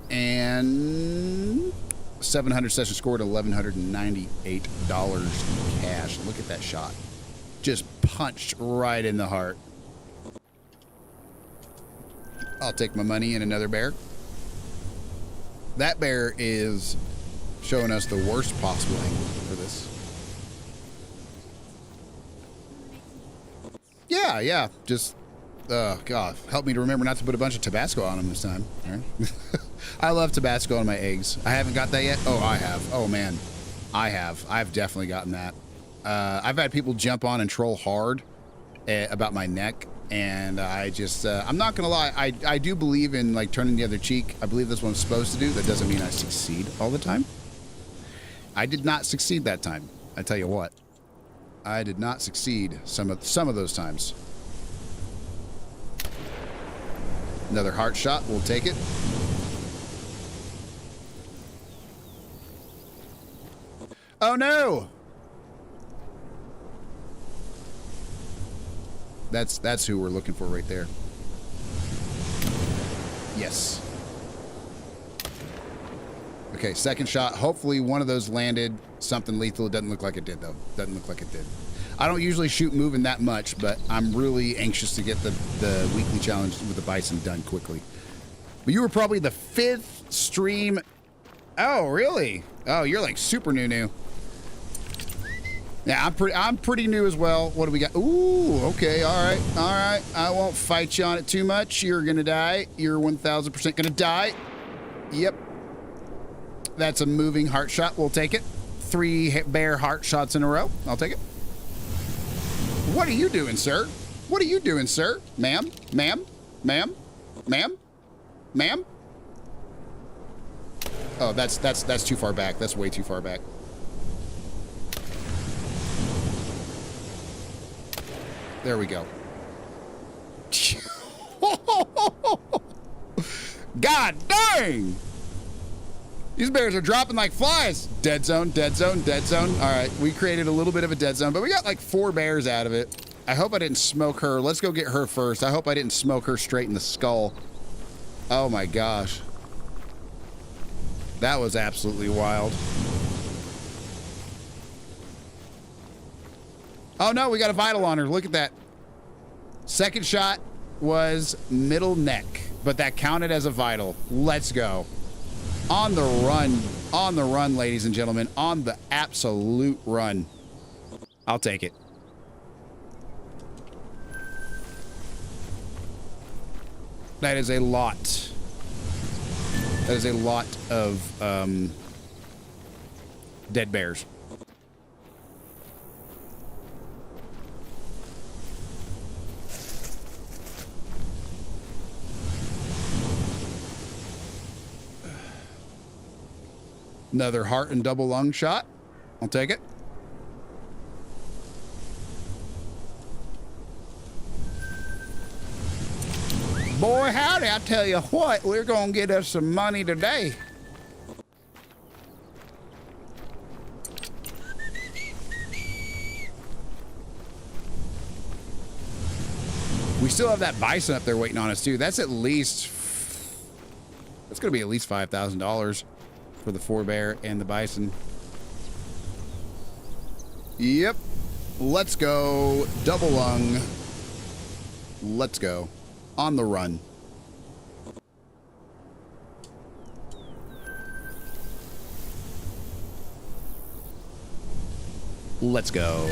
and 700 session scored $1,198 cash. Look at that shot. Just punched right in the heart. I'll take my money in another bear. That bear is showing us the worst possible angle for this. Yeah. Just, God, help me to remember not to put a bunch of Tabasco on them this time. All right. I love Tabasco on my eggs. I haven't got that yet. Oh, I have. Oh, man. I have. I've definitely gotten that. I've had people jump on and troll hard about my neck. And I just, I'm not going to lie. I do believe in like turning the other cheek. I believe that's what I'm supposed to do. That doesn't mean I succeed all the time. I did not succeed that time. I tell you what, I did not succeed some of those times. Another heart shot. We'll take it. Oh no. That's who we're looking for right there. Yes. Okay, second shot. Hopefully one of those landed something lethal. It doesn't look like it did, though. Doesn't look like it did. I don't usually shoot moving that much, but I'm really anxious to get the weekly challenge with the bison done quickly. But you were probably the 5th stream. Oh, really? Oh, you're like super new. Yeah, I'm pretty new as well. What do we got? Ooh, okay, all right. I won't fight you on it too much. You're gonna die. You're 1,000% gonna die. Yep. That's a moving heart shot. We'll take it. 3 bear heart shots in a row. I'll take it. What are you doing, sir? What are you doing, sir? Ma'am? Oh, that's too far back. That's way too far back. There we go. God dang! These bears are dropping like flies. Dead zone. All right, we created a little bit of a dead zone, but we got like 4 bears out of it. I hope I didn't smoke her. Let's go get her first. I hope I didn't smoke her straight in the skull. Oh my gosh. That was absolutely wild. Oh no, we got a vital on her. Look at that. Second shot was middle neck, but that counted as a vital. Let's go. On the run, ladies and gentlemen. On the absolute run. I'll take it. That is a lot. That is a lot of dead bears. Another heart and double lung shot. I'll take it. Boy, howdy, I tell you what, we're going to get us some money today. We still have that bison up there waiting on us, too. That's at least... That's going to be at least $5,000 for the 4 bear and the bison. Yep. Let's go. Double lung. Let's go. on the run. Let's go.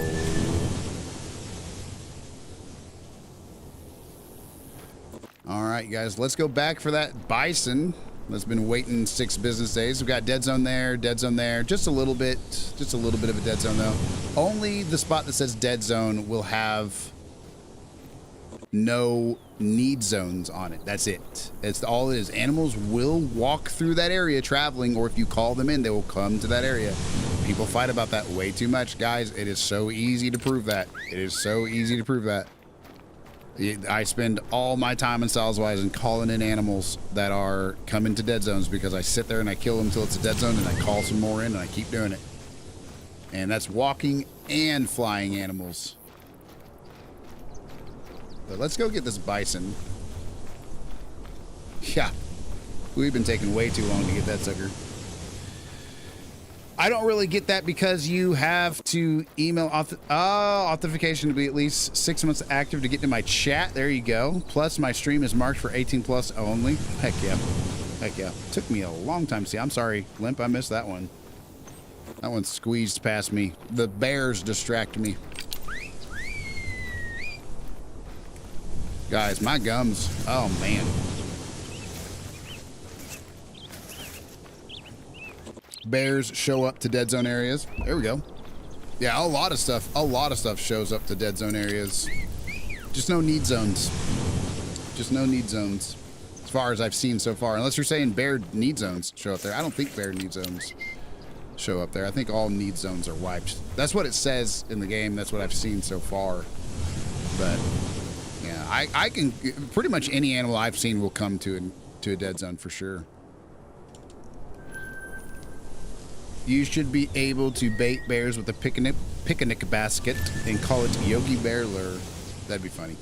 All right, guys, let's go back for that bison that's been waiting 6 business days. We've got dead zone there, just a little bit of a dead zone though. Only the spot that says dead zone will have no need zones on it. That's it. It's all it is. Animals will walk through that area traveling, or if you call them in, they will come to that area. People fight about that way too much, guys. It is so easy to prove that. It is so easy to prove that. I spend all my time in Salswise and calling in animals that are coming to dead zones because I sit there and I kill them until it's a dead zone and I call some more in and I keep doing it. And that's walking and flying animals. But let's go get this bison. Yeah, we've been taking way too long to get that sucker. I don't really get that because you have to email authentication to be at least 6 months active to get to my chat. There you go. Plus, my stream is marked for 18 plus only. Heck yeah. Heck yeah. Took me a long time to see. I'm sorry, Limp. I missed that one. That one squeezed past me. The bears distract me. Guys, my gums. Oh, man. Bears show up to dead zone areas. There we go. Yeah, a lot of stuff shows up to dead zone areas. Just no need zones. Just no need zones. As far as I've seen so far. Unless you're saying bear need zones show up there. I don't think bear need zones show up there. I think all need zones are wiped. That's what it says in the game. That's what I've seen so far. But yeah, I can pretty much any animal I've seen will come to a dead zone for sure. You should be able to bait bears with a picnic basket and call it Yogi Bear Lure. That'd be funny.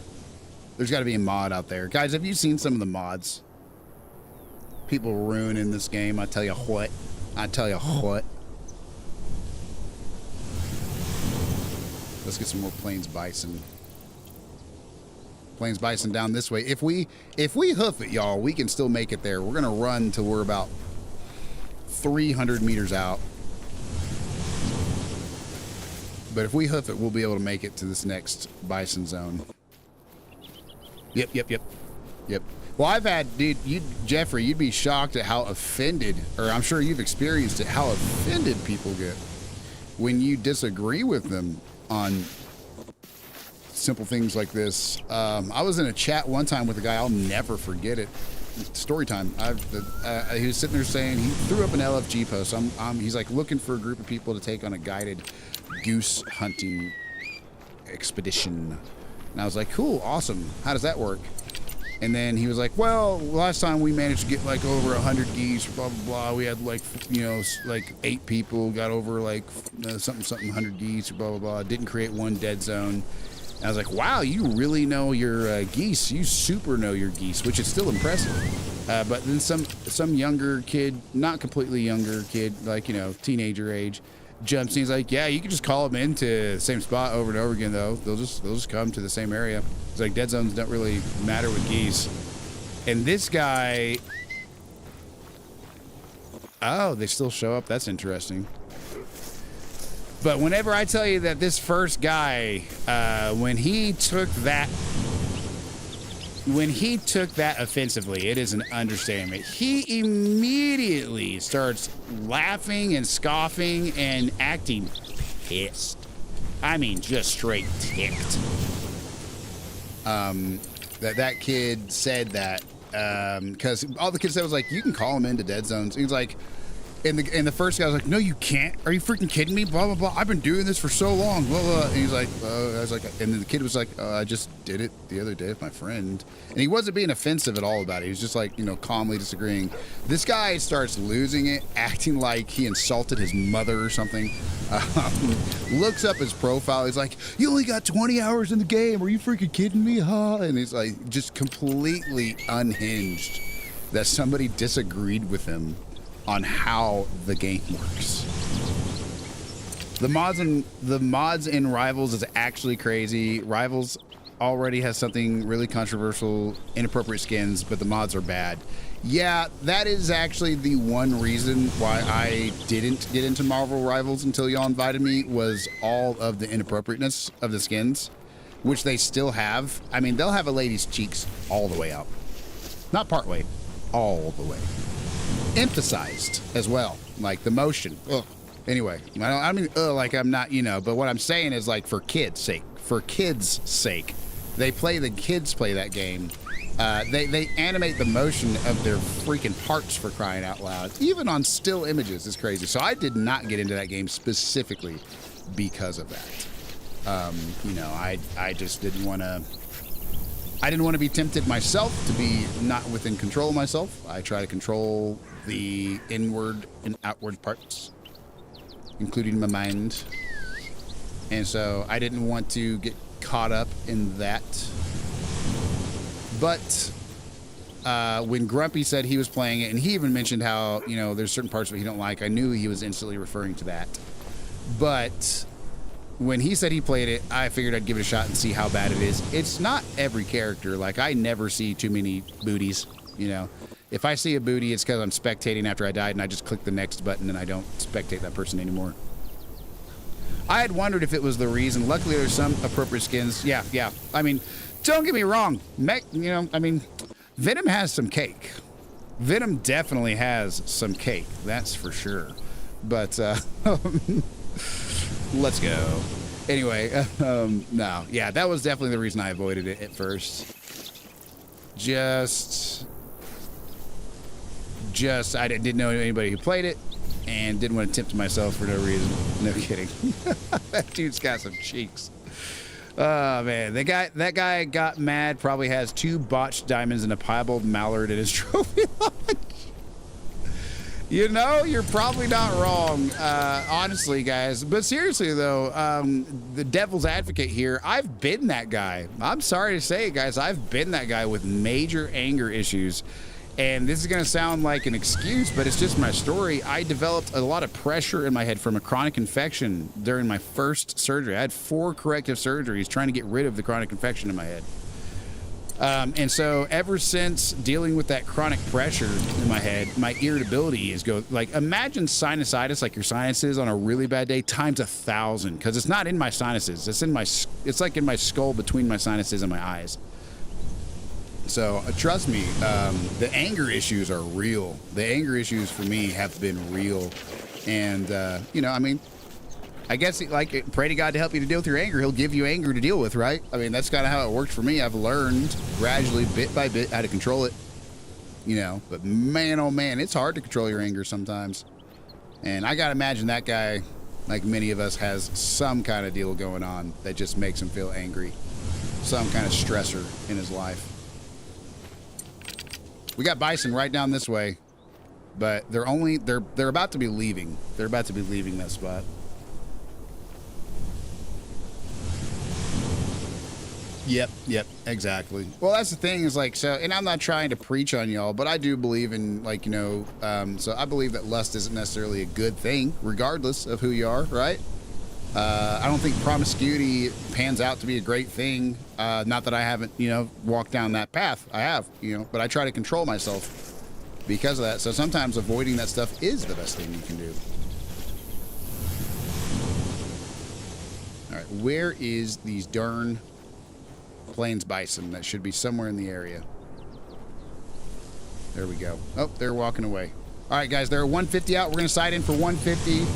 There's got to be a mod out there. Guys, have you seen some of the mods? People ruining this game. I tell you what. I tell you what. Let's get some more Plains Bison. Plains Bison down this way. If we hoof it, y'all, we can still make it there. We're going to run till we're about 300 meters out. But if we hoof it, we'll be able to make it to this next bison zone. Yep. Well, I've had, dude, Jeffrey, you'd be shocked at how offended, or I'm sure you've experienced it, how offended people get when you disagree with them on simple things like this. I was in a chat one time with a guy, I'll never forget it. Story time. He was sitting there saying, he threw up an LFG post. He's like looking for a group of people to take on a guided goose hunting expedition. And I was like, cool, awesome. How does that work? And then he was like, well, last time we managed to get like over 100 geese, blah, blah, blah. We had like, like 8 people, got over like something, 100 geese, blah, blah, blah. Didn't create one dead zone. And I was like, wow, you really know your geese. You super know your geese, which is still impressive. But then some younger kid, not completely younger kid, like, teenager age, jumps in. He's like, yeah, you can just call them into the same spot over and over again, though. They'll just come to the same area. It's like dead zones don't really matter with geese. And this guy, oh, they still show up. That's interesting. But whenever I tell you that this first guy, when he took that offensively, it is an understatement. He immediately starts laughing and scoffing and acting pissed. I mean, just straight ticked. That kid said that because all the kid said was like, you can call him into dead zones. He was like, and the first guy was like, no, you can't. Are you freaking kidding me? Blah, blah, blah. I've been doing this for so long. Blah, blah. And he's like, I was like, and then the kid was like, I just did it the other day with my friend. And he wasn't being offensive at all about it. He was just like, calmly disagreeing. This guy starts losing it, acting like he insulted his mother or something. Looks up his profile. He's like, you only got 20 hours in the game. Are you freaking kidding me? Huh? And he's like, just completely unhinged that somebody disagreed with him on how the game works. The mods in Rivals is actually crazy. Rivals already has something really controversial, inappropriate skins, but the mods are bad. Yeah, that is actually the one reason why I didn't get into Marvel Rivals until y'all invited me, was all of the inappropriateness of the skins, which they still have. I mean, they'll have a lady's cheeks all the way up. Not part way, all the way. Emphasized as well, like the motion. Ugh. Anyway, I mean, like I'm not, but what I'm saying is, like, for kids' sake, the kids play that game. They animate the motion of their freaking parts, for crying out loud. Even on still images is crazy. So I did not get into that game specifically because of that. I just didn't want to. I didn't want to be tempted myself to be not within control of myself. I try to control the inward and outward parts, including my mind. And so I didn't want to get caught up in that. But when Grumpy said he was playing it, and he even mentioned how, there's certain parts that he don't like, I knew he was instantly referring to that. But when he said he played it, I figured I'd give it a shot and see how bad it is. It's not every character. Like, I never see too many booties, If I see a booty, it's because I'm spectating after I died, and I just click the next button and I don't spectate that person anymore. I had wondered if it was the reason. Luckily, there's some appropriate skins. Yeah. I mean, don't get me wrong. Venom has some cake. Venom definitely has some cake. That's for sure. But, let's go. Anyway, no. Yeah, that was definitely the reason I avoided it at first. I didn't know anybody who played it, and didn't want to tempt myself for no reason. No kidding. That dude's got some cheeks. Oh, man. That guy got mad, probably has 2 botched diamonds and a piebald mallard in his trophy lodge. You're probably not wrong, honestly, guys. But seriously, though, the devil's advocate here, I've been that guy. I'm sorry to say it, guys. I've been that guy with major anger issues. And this is going to sound like an excuse, but it's just my story. I developed a lot of pressure in my head from a chronic infection during my first surgery. I had 4 corrective surgeries trying to get rid of the chronic infection in my head. And so ever since dealing with that chronic pressure in my head, my irritability is imagine sinusitis, like your sinuses on a really bad day, times 1,000, because it's not in my sinuses. It's like in my skull between my sinuses and my eyes. So trust me, the anger issues are real. The anger issues for me have been real. And, I guess, pray to God to help you to deal with your anger. He'll give you anger to deal with, right? I mean, that's kind of how it worked for me. I've learned gradually, bit by bit, how to control it. But man, oh man, it's hard to control your anger sometimes. And I got to imagine that guy, like many of us, has some kind of deal going on that just makes him feel angry. Some kind of stressor in his life. We got bison right down this way, but they're about to be leaving. They're about to be leaving that spot. Yep, exactly. Well, that's the thing is and I'm not trying to preach on y'all, but I do believe in so I believe that lust isn't necessarily a good thing, regardless of who you are, right? I don't think promiscuity pans out to be a great thing. Not that I haven't, walked down that path. I have, but I try to control myself because of that. So sometimes avoiding that stuff is the best thing you can do. All right, where is these darn plains bison? That should be somewhere in the area. There we go. Oh, they're walking away. All right, guys, they're 150 out. We're going to side in for 150.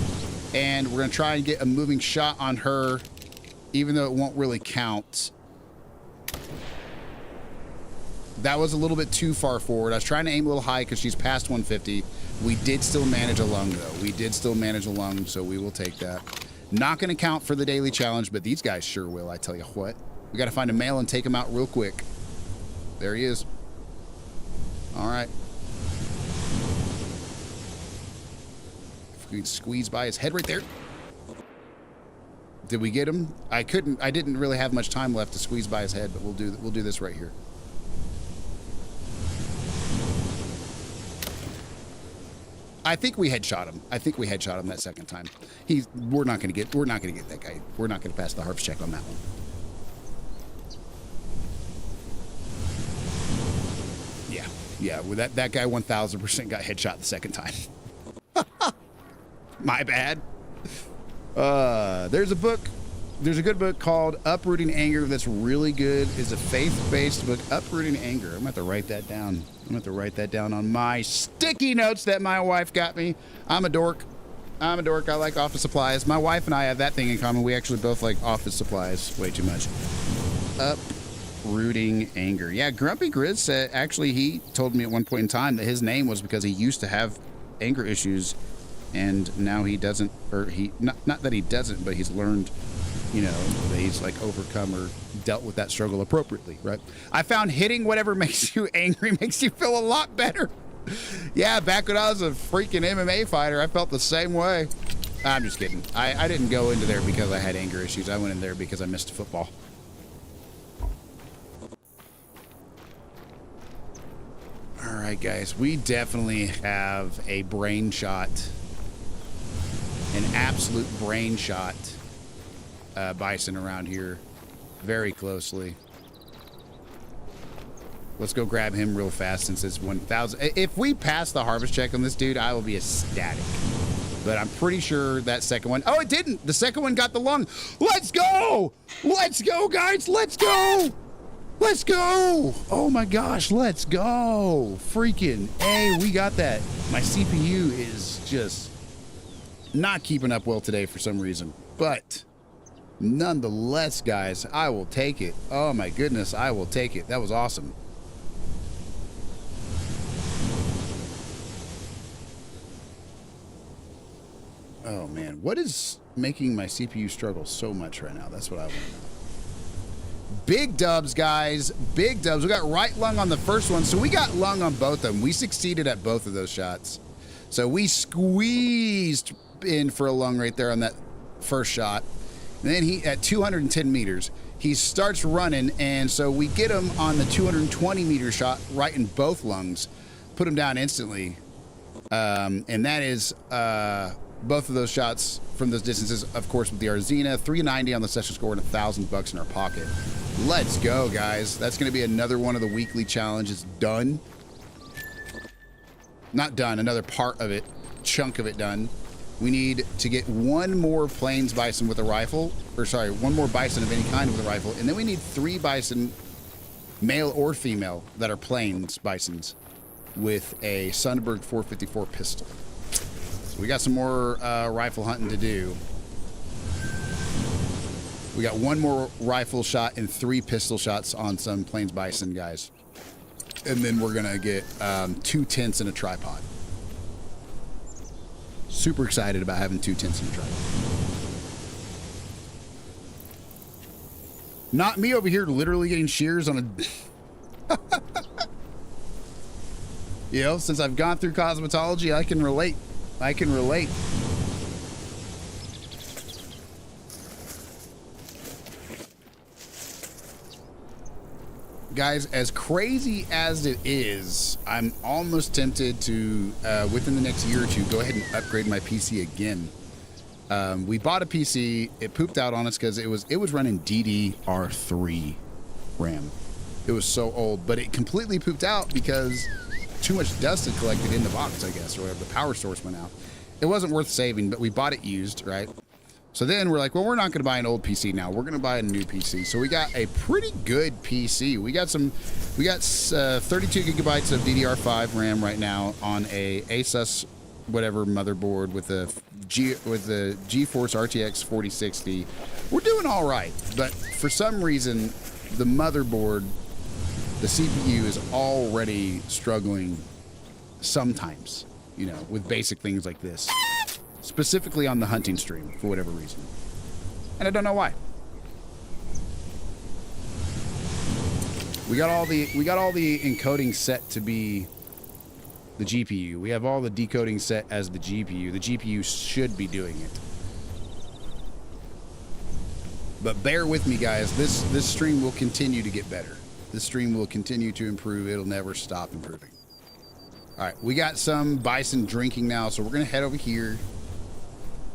And we're going to try and get a moving shot on her, even though it won't really count. That was a little bit too far forward. I was trying to aim a little high because she's past 150. We did still manage a lung, though. We did still manage a lung, so we will take that. Not going to count for the daily challenge, but these guys sure will, I tell you what. We got to find a male and take him out real quick. There he is. All right. We can squeeze by his head right there. Did we get him? I didn't really have much time left to squeeze by his head, but we'll do this right here. I think we headshot him. That second time. We're not gonna get that guy. We're not gonna pass the harps check on that one. Yeah, well, that guy 1000% got headshot the second time. My bad. There's a book. There's a good book called Uprooting Anger that's really good. It's a faith-based book, Uprooting Anger. I'm going to have to write that down. I'm going to have to write that down on my sticky notes that my wife got me. I'm a dork. I'm a dork. I like office supplies. My wife and I have that thing in common. We actually both like office supplies way too much. Uprooting Anger. Yeah, Grumpy Grizz said, actually, he told me at one point in time that his name was because he used to have anger issues, and now he doesn't, or he, not that he doesn't, but he's learned, you know, that he's like overcome or dealt with that struggle appropriately, right? I found hitting whatever makes you angry makes you feel a lot better. Yeah, back when I was a freaking MMA fighter, I felt the same way. I'm just kidding. I didn't go into there because I had anger issues. I went in there because I missed football. All right, guys, we definitely have a brain shot, an absolute brain shot bison around here very closely. Let's go grab him real fast since it's 1,000. If we pass the harvest check on this dude, I will be ecstatic. But I'm pretty sure that second one, oh, it didn't. The second one got the lung. Let's go. Let's go, guys. Let's go. Let's go! Oh my gosh, let's go! Freaking A, we got that. My CPU is just not keeping up well today for some reason. But nonetheless, guys, I will take it. Oh my goodness, I will take it. That was awesome. Oh man, what is making my CPU struggle so much right now? That's what I want to know. Big dubs, guys. Big dubs. We got right lung on the first one, so we got lung on both of them. We succeeded at both of those shots. So we squeezed in for a lung right there on that first shot. And then he, at 210 meters, he starts running, and so we get him on the 220 meter shot right in both lungs, put him down instantly. And that is both of those shots from those distances, of course, with the Arzina, 390 on the session score and $1,000 in our pocket. Let's go, guys. That's going to be another one of the weekly challenges done. Not done, another part of it, chunk of it done. We need to get one more plains bison with a rifle, or sorry, one more bison of any kind with a rifle, and then we need 3 bison, male or female, that are plains bisons with a Sundberg 454 pistol. So we got some more rifle hunting to do. We got 1 more rifle shot and 3 pistol shots on some plains bison, guys. And then we're gonna get 2 tents and a tripod. Super excited about having 2 tents and a tripod. Not me over here literally getting shears on a... You know, since I've gone through cosmetology, I can relate. I can relate. Guys, as crazy as it is, I'm almost tempted to, within the next year or two, go ahead and upgrade my PC again. We bought a PC. It pooped out on us because it was running DDR3 RAM. It was so old, but it completely pooped out because too much dust had collected in the box, I guess, or whatever. The power source went out. It wasn't worth saving, but we bought it used, right? So then we're like, well, we're not going to buy an old PC now. We're going to buy a new PC. So we got a pretty good PC. We got 32 gigabytes of DDR5 RAM right now on a Asus whatever motherboard with the GeForce RTX 4060. We're doing all right, but for some reason, the motherboard, the CPU is already struggling sometimes, you know, with basic things like this. Specifically on the hunting stream, for whatever reason. And I don't know why. We got all the encoding set to be the GPU. We have all the decoding set as the GPU. The GPU should be doing it. But bear with me, guys. This stream will continue to get better. This stream will continue to improve. It'll never stop improving. All right, we got some bison drinking now, so we're gonna head over here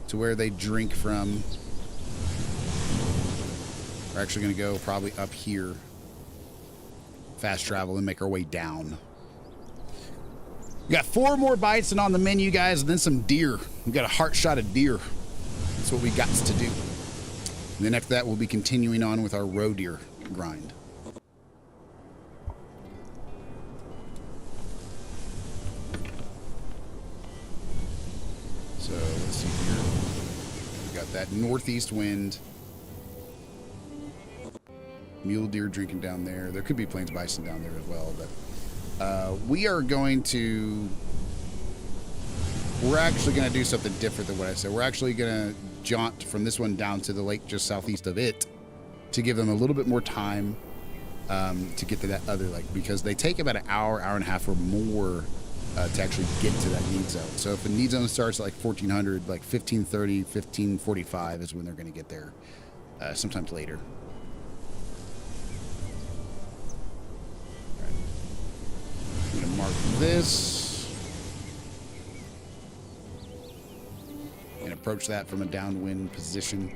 to where they drink from. We're actually going to go probably up here, fast travel, and make our way down. We got 4 more bison on the menu, guys, and then some deer. We got a heart shot of deer. That's what we got to do. And then after that, we'll be continuing on with our roe deer grind. So let's see here. We got that northeast wind. Mule deer drinking down there. There could be plains bison down there as well, but we are going to... We're actually going to do something different than what I said. We're actually going to jaunt from this one down to the lake just southeast of it to give them a little bit more time to get to that other lake, because they take about an hour, hour and a half or more to actually get to that need zone. So if the need zone starts at like 1400, like 1530, 1545 is when they're going to get there, sometimes later. All right. I'm going to mark this and approach that from a downwind position.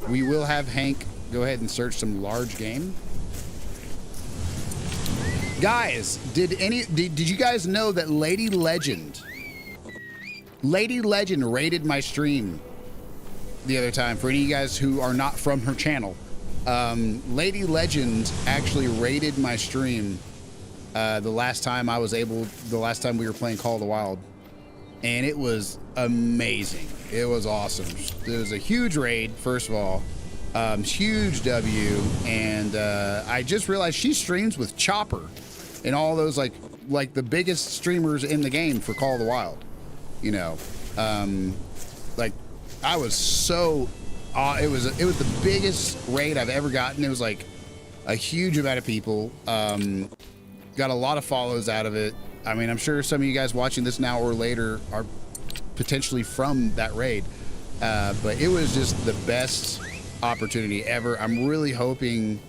We will have Hank go ahead and search some large game. Guys, did you guys know that Lady Legend raided my stream the other time? For any of you guys who are not from her channel, Lady Legend actually raided my stream the last time we were playing Call of the Wild, and it was amazing. It was awesome. It was a huge raid, first of all. Huge W, and I just realized she streams with Chopper and all those like the biggest streamers in the game for Call of the Wild. You know, like I was so it was the biggest raid I've ever gotten. It was like a huge amount of people. Got a lot of follows out of it. I mean, I'm sure some of you guys watching this now or later are potentially from that raid, but it was just the best opportunity ever. I'm really hoping,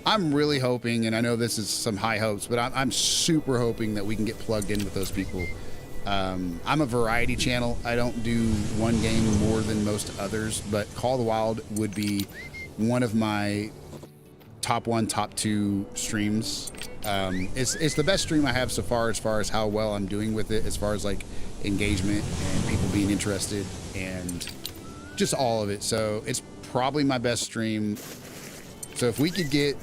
and I know this is some high hopes, but I'm super hoping that we can get plugged in with those people. I'm a variety channel. I don't do one game more than most others, but Call of the Wild would be one of my top 1, top 2 streams. It's the best stream I have so far, as far as how well I'm doing with it, as far as like engagement and people being interested and just all of it. So it's probably my best stream. So if we could get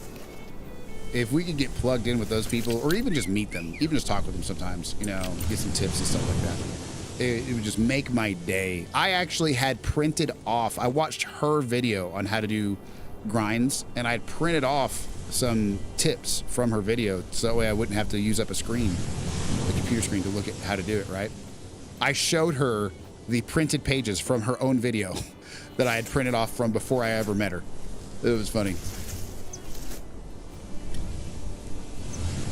plugged in with those people, or even just meet them, even just talk with them sometimes, you know, get some tips and stuff like that, it would just make my day. I actually had printed off, I watched her video on how to do grinds, and I'd printed off some tips from her video, so that way I wouldn't have to use up a screen, the computer screen, to look at how to do it, right? I showed her the printed pages from her own video that I had printed off from before I ever met her. It was funny.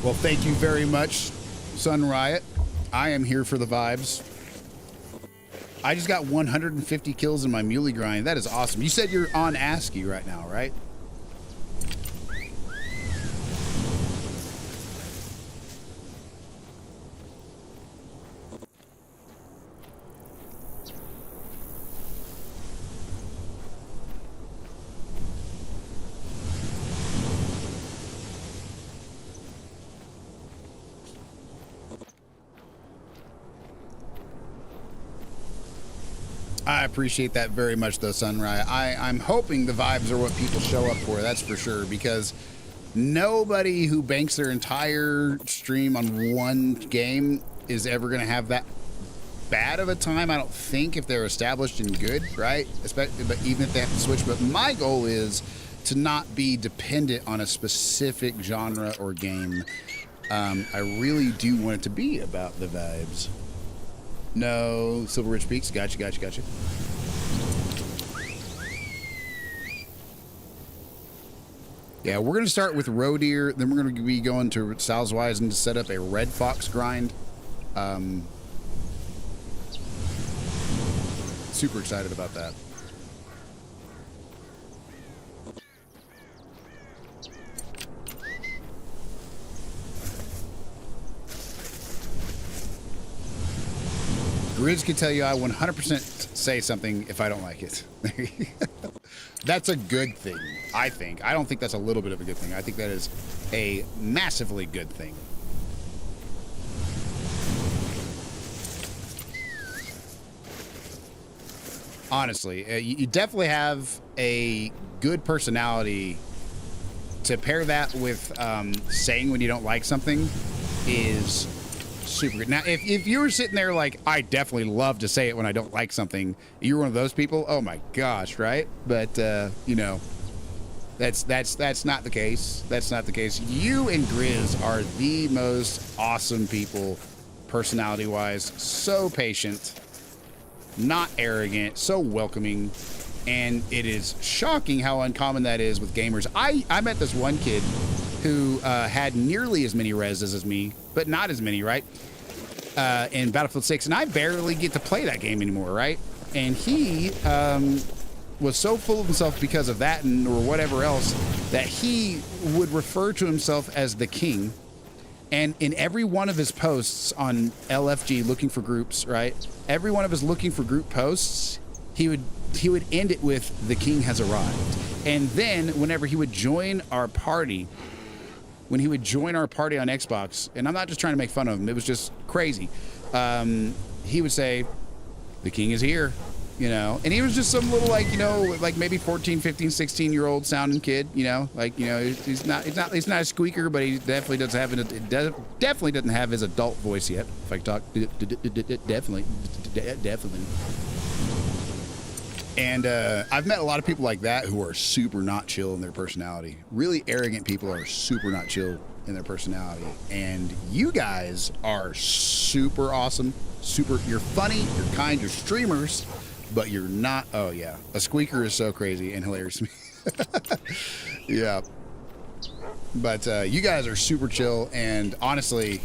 Well, thank you very much, Sun Riot. I am here for the vibes. I just got 150 kills in my muley grind. That is awesome. You said you're on ASCII right now, right? I appreciate that very much, though, Sunrise. I'm hoping the vibes are what people show up for, that's for sure, because nobody who banks their entire stream on one game is ever going to have that bad of a time, I don't think, if they're established and good, right? Especially, but even if they have to switch. But my goal is to not be dependent on a specific genre or game. I really do want it to be about the vibes. No, Silver Ridge Peaks. Gotcha. Yeah, we're going to start with roe deer. Then we're going to be going to Salzweisen to set up a red fox grind. Super excited about that. Grizz can tell you I 100% say something if I don't like it. That's a good thing, I think. I don't think that's a little bit of a good thing. I think that is a massively good thing. Honestly, you definitely have a good personality. To pair that with saying when you don't like something is super good. Now, if you were sitting there like, I definitely love to say it when I don't like something, you're one of those people, oh my gosh, right? But, you know, that's not the case. That's not the case. You and Grizz are the most awesome people, personality-wise. So patient, not arrogant, so welcoming. And it is shocking how uncommon that is with gamers. I met this one kid who had nearly as many reses as me, but not as many, right? In Battlefield 6, and I barely get to play that game anymore, right? And he was so full of himself because of that and or whatever else that he would refer to himself as the king. And in every one of his posts on LFG looking for groups, right? Every one of his looking for group posts, he would end it with, the king has arrived. And then whenever he would join our party, on Xbox, and I'm not just trying to make fun of him, it was just crazy. He would say, the king is here, you know? And he was just some little, like, you know, like maybe 14, 15, 16-year-old sounding kid, you know? Like, you know, he's not a squeaker, but he definitely doesn't have his adult voice yet. If I talk, definitely. And I've met a lot of people like that who are super not chill in their personality. Really arrogant people are super not chill in their personality. And you guys are super awesome. You're funny, you're kind, you're streamers, but you're not, oh yeah. A squeaker is so crazy and hilarious to me. Yeah. But you guys are super chill and honestly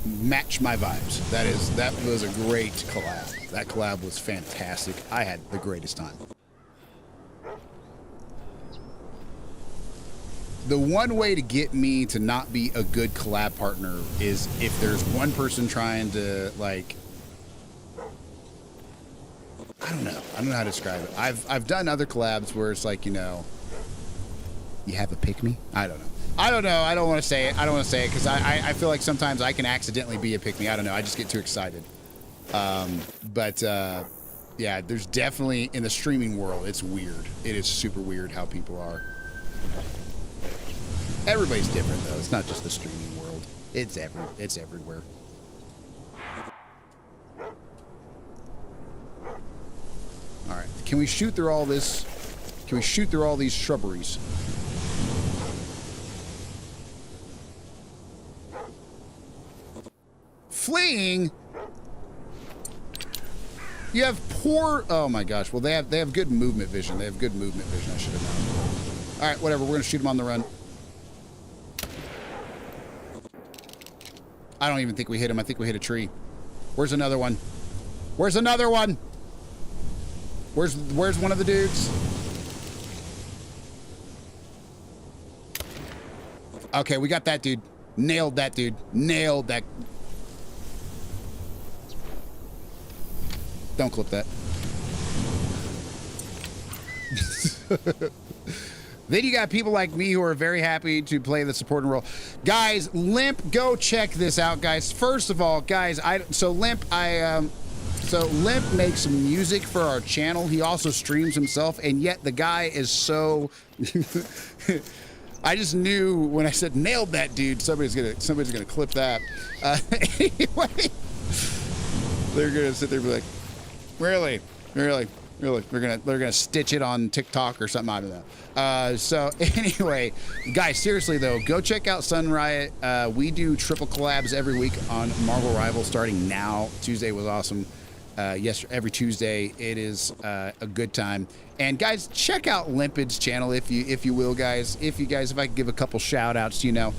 match my vibes. That was a great collab. That collab was fantastic. I had the greatest time. The one way to get me to not be a good collab partner is if there's one person trying to, like, I don't know how to describe it. I've done other collabs where it's like, you know, you have a pick me? I don't know. I don't want to say it. Because I feel like sometimes I can accidentally be a pick me. I don't know. I just get too excited. Yeah, there's definitely, in the streaming world, it's weird. It is super weird how people are. Everybody's different, though. It's not just the streaming world. It's everywhere. All right. Can we shoot through all this? Can we shoot through all these shrubberies? Fleeing? You have poor, oh my gosh. Well, they have good movement vision. I should have known. All right, whatever. We're gonna shoot them on the run. I don't even think we hit him. I think we hit a tree. Where's another one? Where's one of the dudes? Okay, we got that dude. Nailed that dude. Nailed that. Don't clip that. Then you got people like me who are very happy to play the supporting role. Guys, Limp, go check this out, guys. First of all, guys, Limp makes music for our channel. He also streams himself, and yet the guy is so I just knew when I said nailed that dude, somebody's gonna clip that. Anyway, they're gonna sit there and be like, really? They're gonna stitch it on TikTok or something. I don't know. So anyway, guys, seriously though, go check out Sun Riot. We do triple collabs every week on Marvel Rivals starting now. Tuesday was awesome. Yes, every Tuesday it is a good time. And guys, check out Limpid's channel if you will, guys. If I could give a couple shout outs, you know,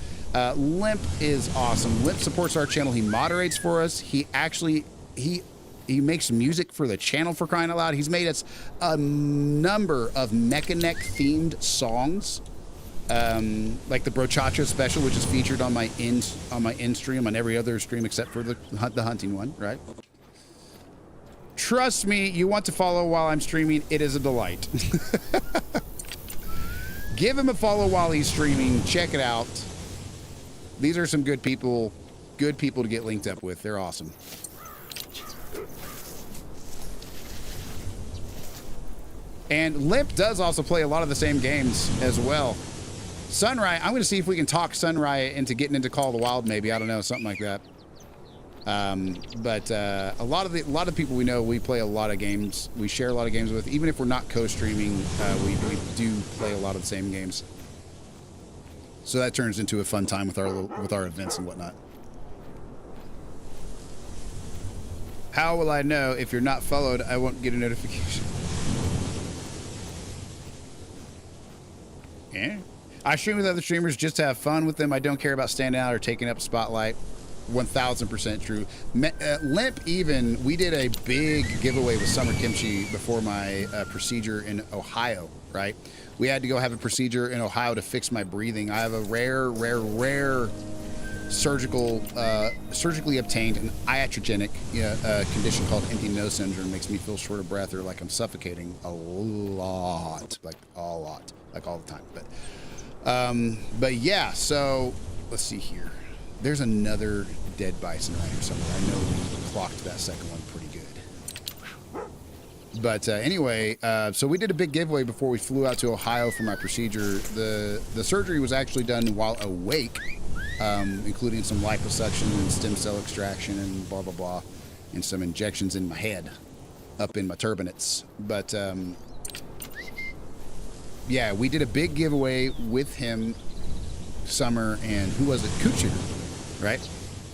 Limp is awesome. Limp supports our channel. He moderates for us. He makes music for the channel, for crying out loud. He's made us a number of Mechanic themed songs, like the Brochacho special, which is featured on my end stream, on every other stream except for the hunting one, right? trust me, you want to follow while I'm streaming. It is a delight. Give him a follow while he's streaming. Check it out. These are some good people to get linked up with. They're awesome. And Limp does also play a lot of the same games as well. Sunriot, I'm going to see if we can talk Sunriot into getting into Call of the Wild, maybe. I don't know, something like that. But a lot of people we know, we play a lot of games. We share a lot of games with. Even if we're not co-streaming, we do play a lot of the same games. So that turns into a fun time with our events and whatnot. How will I know if you're not followed? I won't get a notification. Yeah. I stream with other streamers just to have fun with them. I don't care about standing out or taking up a spotlight. 1000% true. Limp, even, we did a big giveaway with Summer Kimchi before my procedure in Ohio, right? We had to go have a procedure in Ohio to fix my breathing. I have a rare surgically obtained an iatrogenic condition called empty nose syndrome. It makes me feel short of breath or like I'm suffocating a lot, like all the time. But yeah, so let's see here. There's another dead bison right here somewhere. I know we clocked that second one pretty good. But anyway, so we did a big giveaway before we flew out to Ohio for my procedure. The surgery was actually done while awake, including some liposuction and stem cell extraction and blah, blah, blah, and some injections in my head, up in my turbinates. But yeah, we did a big giveaway with him, Summer, and who was it? Kuchar, right?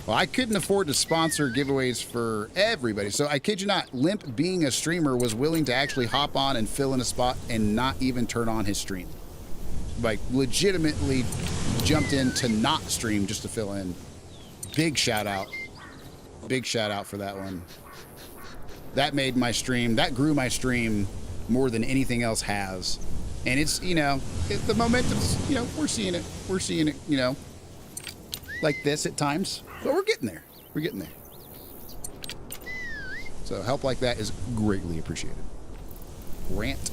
Well, I couldn't afford to sponsor giveaways for everybody. So I kid you not, Limp, being a streamer, was willing to actually hop on and fill in a spot and not even turn on his stream. Like, legitimately jumped in to not stream just to fill in. Big shout out. Big shout out for that one. That made my stream, that grew my stream more than anything else has. And it's, the momentum's, we're seeing it, like this at times. But we're getting there. We're getting there. So help like that is greatly appreciated. Rant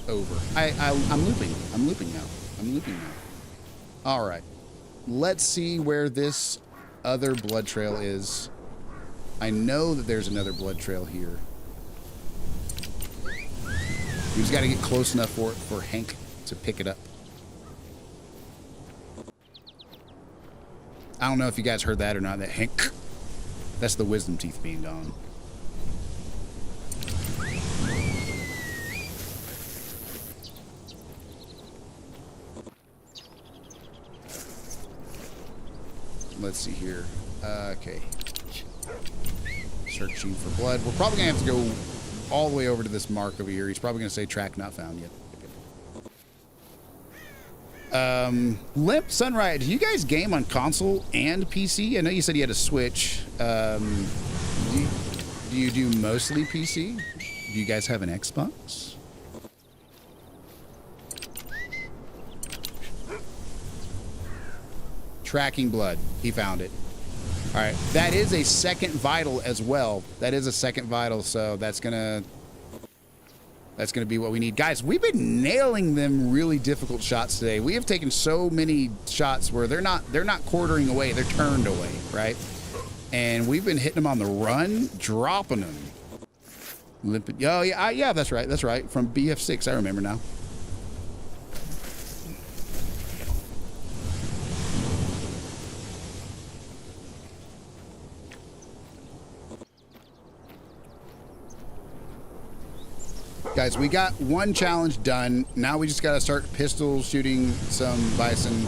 over. I'm looping. I'm looping now. All right. Let's see where this other blood trail is. I know that there's another blood trail here. We just got to get close enough for Hank to pick it up. I don't know if you guys heard that or not. That Hank, that's the wisdom teeth being gone. Let's see here. Okay. Searching for blood. We're probably going to have to go all the way over to this mark over here. He's probably going to say track not found yet. Limp, Sunriot, do you guys game on console and PC? I know you said you had a Switch. Do you do mostly PC? Do you guys have an Xbox? Tracking blood. He found it. All right. That is a second vital as well. That is a second vital, so that's gonna be what we need. Guys, we've been nailing them really difficult shots today. We have taken so many shots where they're not quartering away, they're turned away, right? And we've been hitting them on the run, dropping them. Oh yeah, that's right. From BF6, I remember now. Guys, we got one challenge done. Now we just got to start pistol shooting some bison.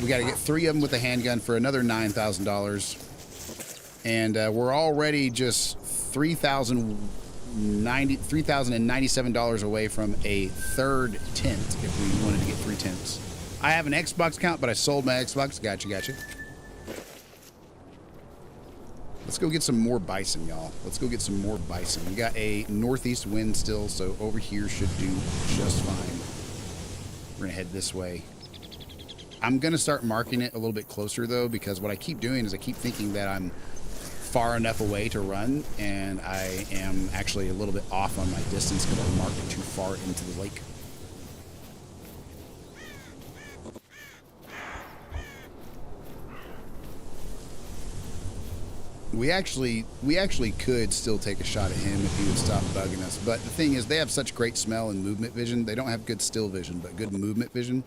We got to get 3 of them with a handgun for another $9,000. And we're already just $3,097 away from a third tent if we wanted to get 3 tents. I have an Xbox account, but I sold my Xbox. Gotcha. Let's go get some more bison, y'all. Let's go get some more bison. We got a northeast wind still, so over here should do just fine. We're gonna head this way. I'm gonna start marking it a little bit closer though, because what I keep doing is I keep thinking that I'm far enough away to run, and I am actually a little bit off on my distance because I marked too far into the lake. We actually could still take a shot at him if he would stop bugging us. But the thing is, they have such great smell and movement vision. They don't have good still vision, but good movement vision.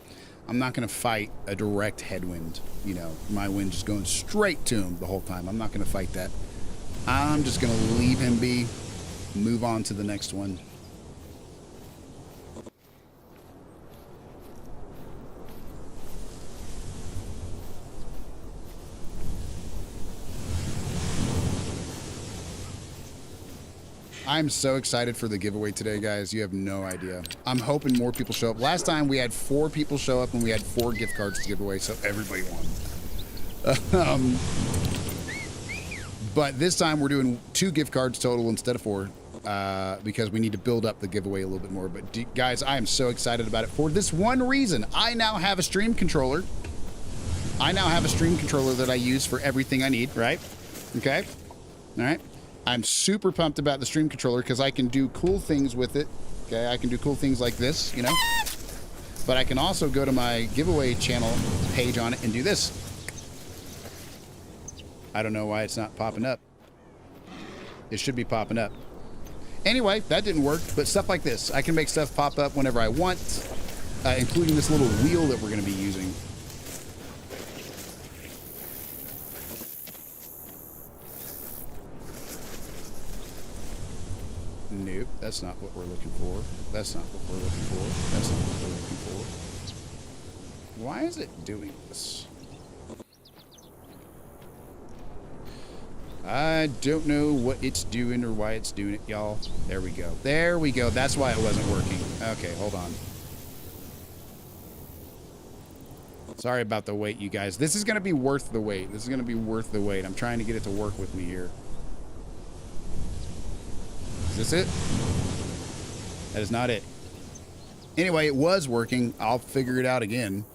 I'm not going to fight a direct headwind. You know, my wind just going straight to him the whole time. I'm not going to fight that. I'm just going to leave him be, move on to the next one. I'm so excited for the giveaway today, guys. You have no idea. I'm hoping more people show up. Last time we had 4 people show up and we had 4 gift cards to give away, so everybody won. But this time we're doing 2 gift cards total instead of 4 because we need to build up the giveaway a little bit more. But guys, I am so excited about it for this one reason. I now have a stream controller. I now have a stream controller that I use for everything I need, right? Okay. All right. I'm super pumped about the stream controller because I can do cool things with it. Okay, I can do cool things like this, you know. But I can also go to my giveaway channel page on it and do this. I don't know why it's not popping up. It should be popping up. Anyway, that didn't work, but stuff like this. I can make stuff pop up whenever I want, including this little wheel that we're going to be using. Nope, that's not what we're looking for. That's not what we're looking for. That's not what we're looking for. Why is it doing this? I don't know what it's doing or why it's doing it, y'all. There we go. There we go. That's why it wasn't working. Okay, hold on. Sorry about the wait, you guys. This is going to be worth the wait. This is going to be worth the wait. I'm trying to get it to work with me here. Is this it? That is not it. Anyway, it was working. I'll figure it out again.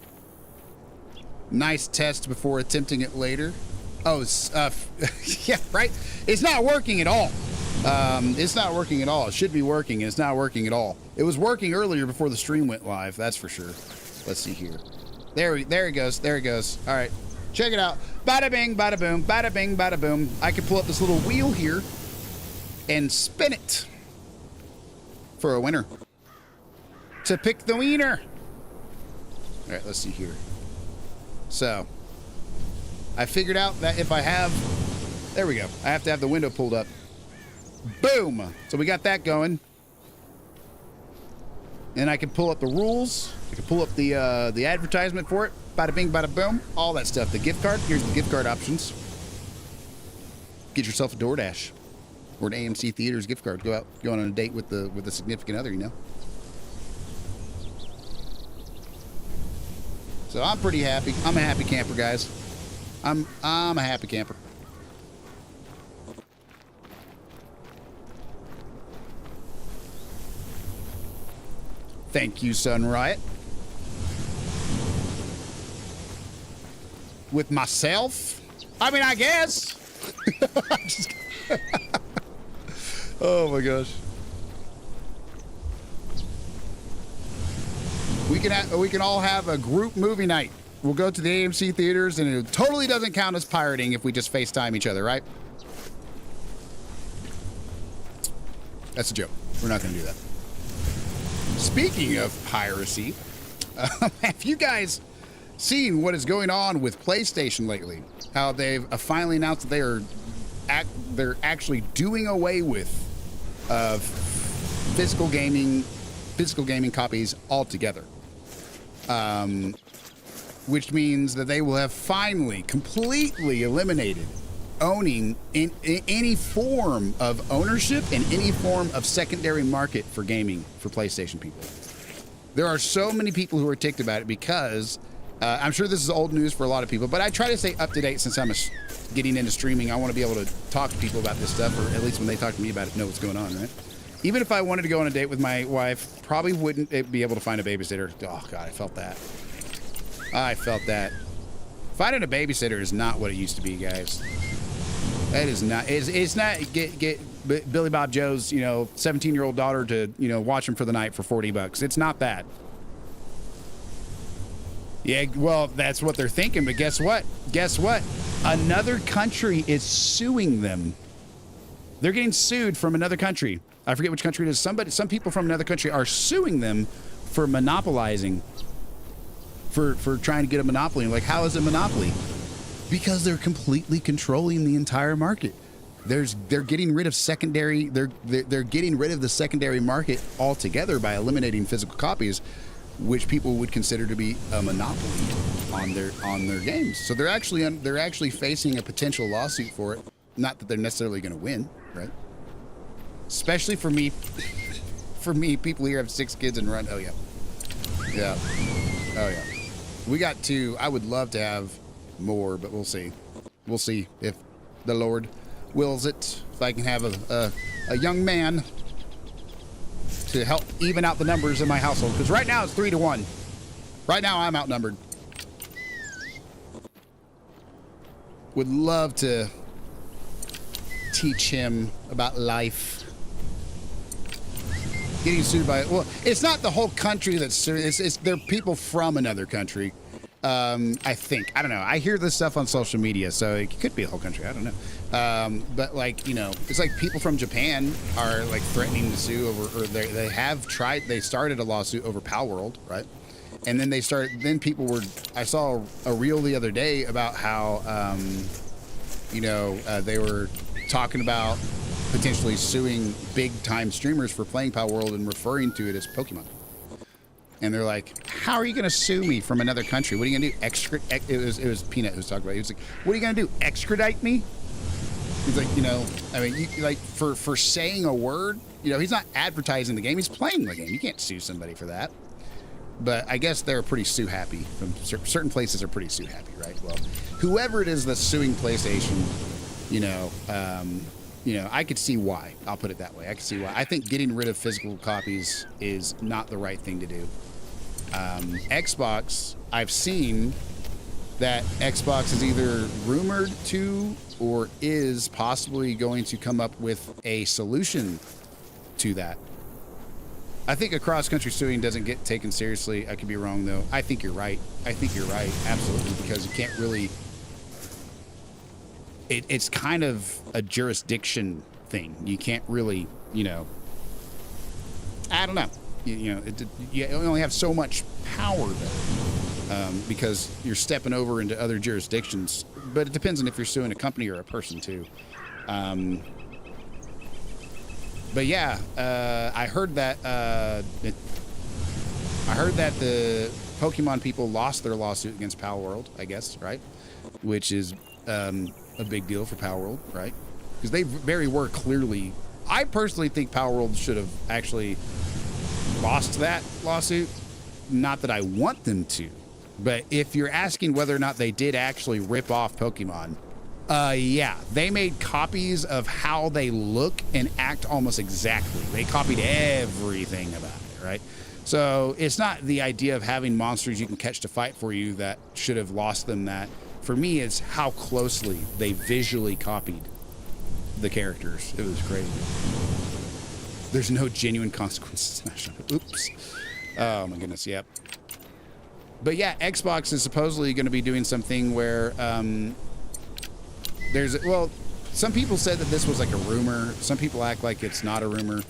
Nice test before attempting it later. Oh, yeah, right? It's not working at all. It's not working at all. It should be working, and it's not working at all. It was working earlier before the stream went live, that's for sure. Let's see here. There it goes. There it goes. All right. Check it out. Bada bing, bada boom, bada bing, bada boom. I can pull up this little wheel here and spin it for a winner to pick the wiener. All right, let's see here. So I figured out that if I have, there we go. I have to have the window pulled up. Boom. So we got that going. And I can pull up the rules. I can pull up the advertisement for it. Bada bing, bada boom. All that stuff. The gift card. Here's the gift card options. Get yourself a DoorDash or an AMC Theaters gift card. Go on a date with the significant other, you know. So I'm pretty happy. I'm a happy camper, guys. I'm a happy camper. Thank you, Sun Riot. With myself? I mean, I guess. Oh my gosh. We can all have a group movie night. We'll go to the AMC theaters, and it totally doesn't count as pirating if we just FaceTime each other, right? That's a joke. We're not going to do that. Speaking of piracy, have you guys seen what is going on with PlayStation lately? How they've finally announced that they're actually doing away with physical gaming copies altogether. Which means that they will have finally completely eliminated owning in any form of ownership and any form of secondary market for gaming for PlayStation people. There are so many people who are ticked about it because I'm sure this is old news for a lot of people, but I try to stay up to date since I'm getting into streaming. I want to be able to talk to people about this stuff, or at least when they talk to me about it, know what's going on, right? Even if I wanted to go on a date with my wife, probably wouldn't be able to find a babysitter. Oh God, I felt that. I felt that. Finding a babysitter is not what it used to be, guys. That is not. It's not get Billy Bob Joe's 17-year-old daughter to watch him for the night for $40. It's not that. Yeah, well, that's what they're thinking. But guess what? Guess what? Another country is suing them. They're getting sued from another country. I forget which country it is. Some people from another country are suing them for monopolizing. For trying to get a monopoly. Like, how is it monopoly? Because they're completely controlling the entire market. They're getting rid of secondary. They're getting rid of the secondary market altogether by eliminating physical copies, which people would consider to be a monopoly on their games. So they're actually facing a potential lawsuit for it. Not that they're necessarily going to win, right? Especially for me. For me, people here have 6 kids and run. Oh yeah, yeah, oh yeah. We got 2. I would love to have more, but we'll see. We'll see if the Lord wills it. If I can have a young man to help even out the numbers in my household, because right now it's 3-1. Right now I'm outnumbered. Would love to teach him about life. Getting sued by, well, it's not the whole country that's sued. It's they're people from another country. I think. I don't know. I hear this stuff on social media, so it could be a whole country. I don't know. But like, it's like people from Japan are like threatening to sue over, or they have tried. They started a lawsuit over Pal World, right? And then then people were. I saw a reel the other day about how, they were talking about potentially suing big-time streamers for playing Pal World and referring to it as Pokemon. And they're like, how are you going to sue me from another country? What are you going to do? It was Peanut who was talking about it. He was like, what are you going to do? Extradite me? He's like, for saying a word, he's not advertising the game. He's playing the game. You can't sue somebody for that. But I guess they're pretty sue happy. Certain places are pretty sue happy, right? Well, whoever it is that's suing PlayStation, I could see why. I'll put it that way. I could see why. I think getting rid of physical copies is not the right thing to do. Xbox, I've seen that Xbox is either rumored to or is possibly going to come up with a solution to that. I think a cross-country suing doesn't get taken seriously. I could be wrong, though. I think you're right. Absolutely, because you can't really... It's kind of a jurisdiction thing. You can't really, I don't know. You only have so much power there because you're stepping over into other jurisdictions. But it depends on if you're suing a company or a person too. But yeah, I heard that the Pokemon people lost their lawsuit against Pal World, I guess, right? Which is a big deal for Pal World, right? Because they were clearly. I personally think Pal World should have actually lost that lawsuit. Not that I want them to, but if you're asking whether or not they did actually rip off Pokemon, yeah, they made copies of how they look and act almost exactly. They copied everything about it, right? So it's not the idea of having monsters you can catch to fight for you that should have lost them that. For me, it's how closely they visually copied the characters. It was crazy. There's no genuine consequences. Oops. Oh my goodness, yep. But yeah, Xbox is supposedly going to be doing something where some people said that this was like a rumor. Some people act like it's not a rumor.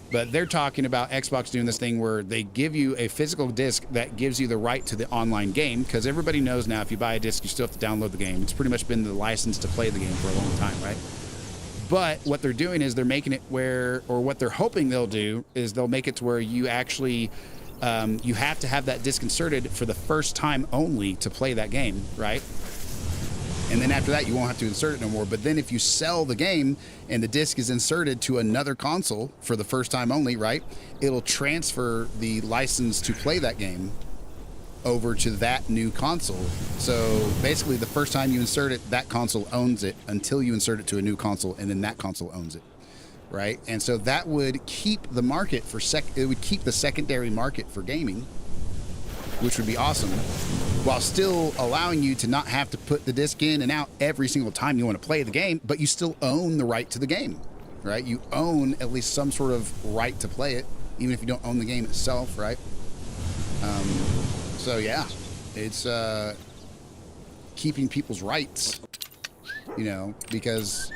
But they're talking about Xbox doing this thing where they give you a physical disc that gives you the right to the online game, because everybody knows now if you buy a disc, you still have to download the game. It's pretty much been the license to play the game for a long time, right? But what they're doing is they're making it what they're hoping they'll do is they'll make it to where you actually, you have to have that disc inserted for the first time only to play that game, right? And then after that, you won't have to insert it no more. But then if you sell the game and the disc is inserted to another console for the first time only, right, it'll transfer the license to play that game over to that new console. So basically, the first time you insert it, that console owns it until you insert it to a new console, and then that console owns it, right? And so that would keep the market it would keep the secondary market for gaming which would be awesome, while still allowing you to not have to put the disc in and out every single time you want to play the game, but you still own the right to the game, right? You own at least some sort of right to play it, even if you don't own the game itself, right? So yeah, it's keeping people's rights, you know, because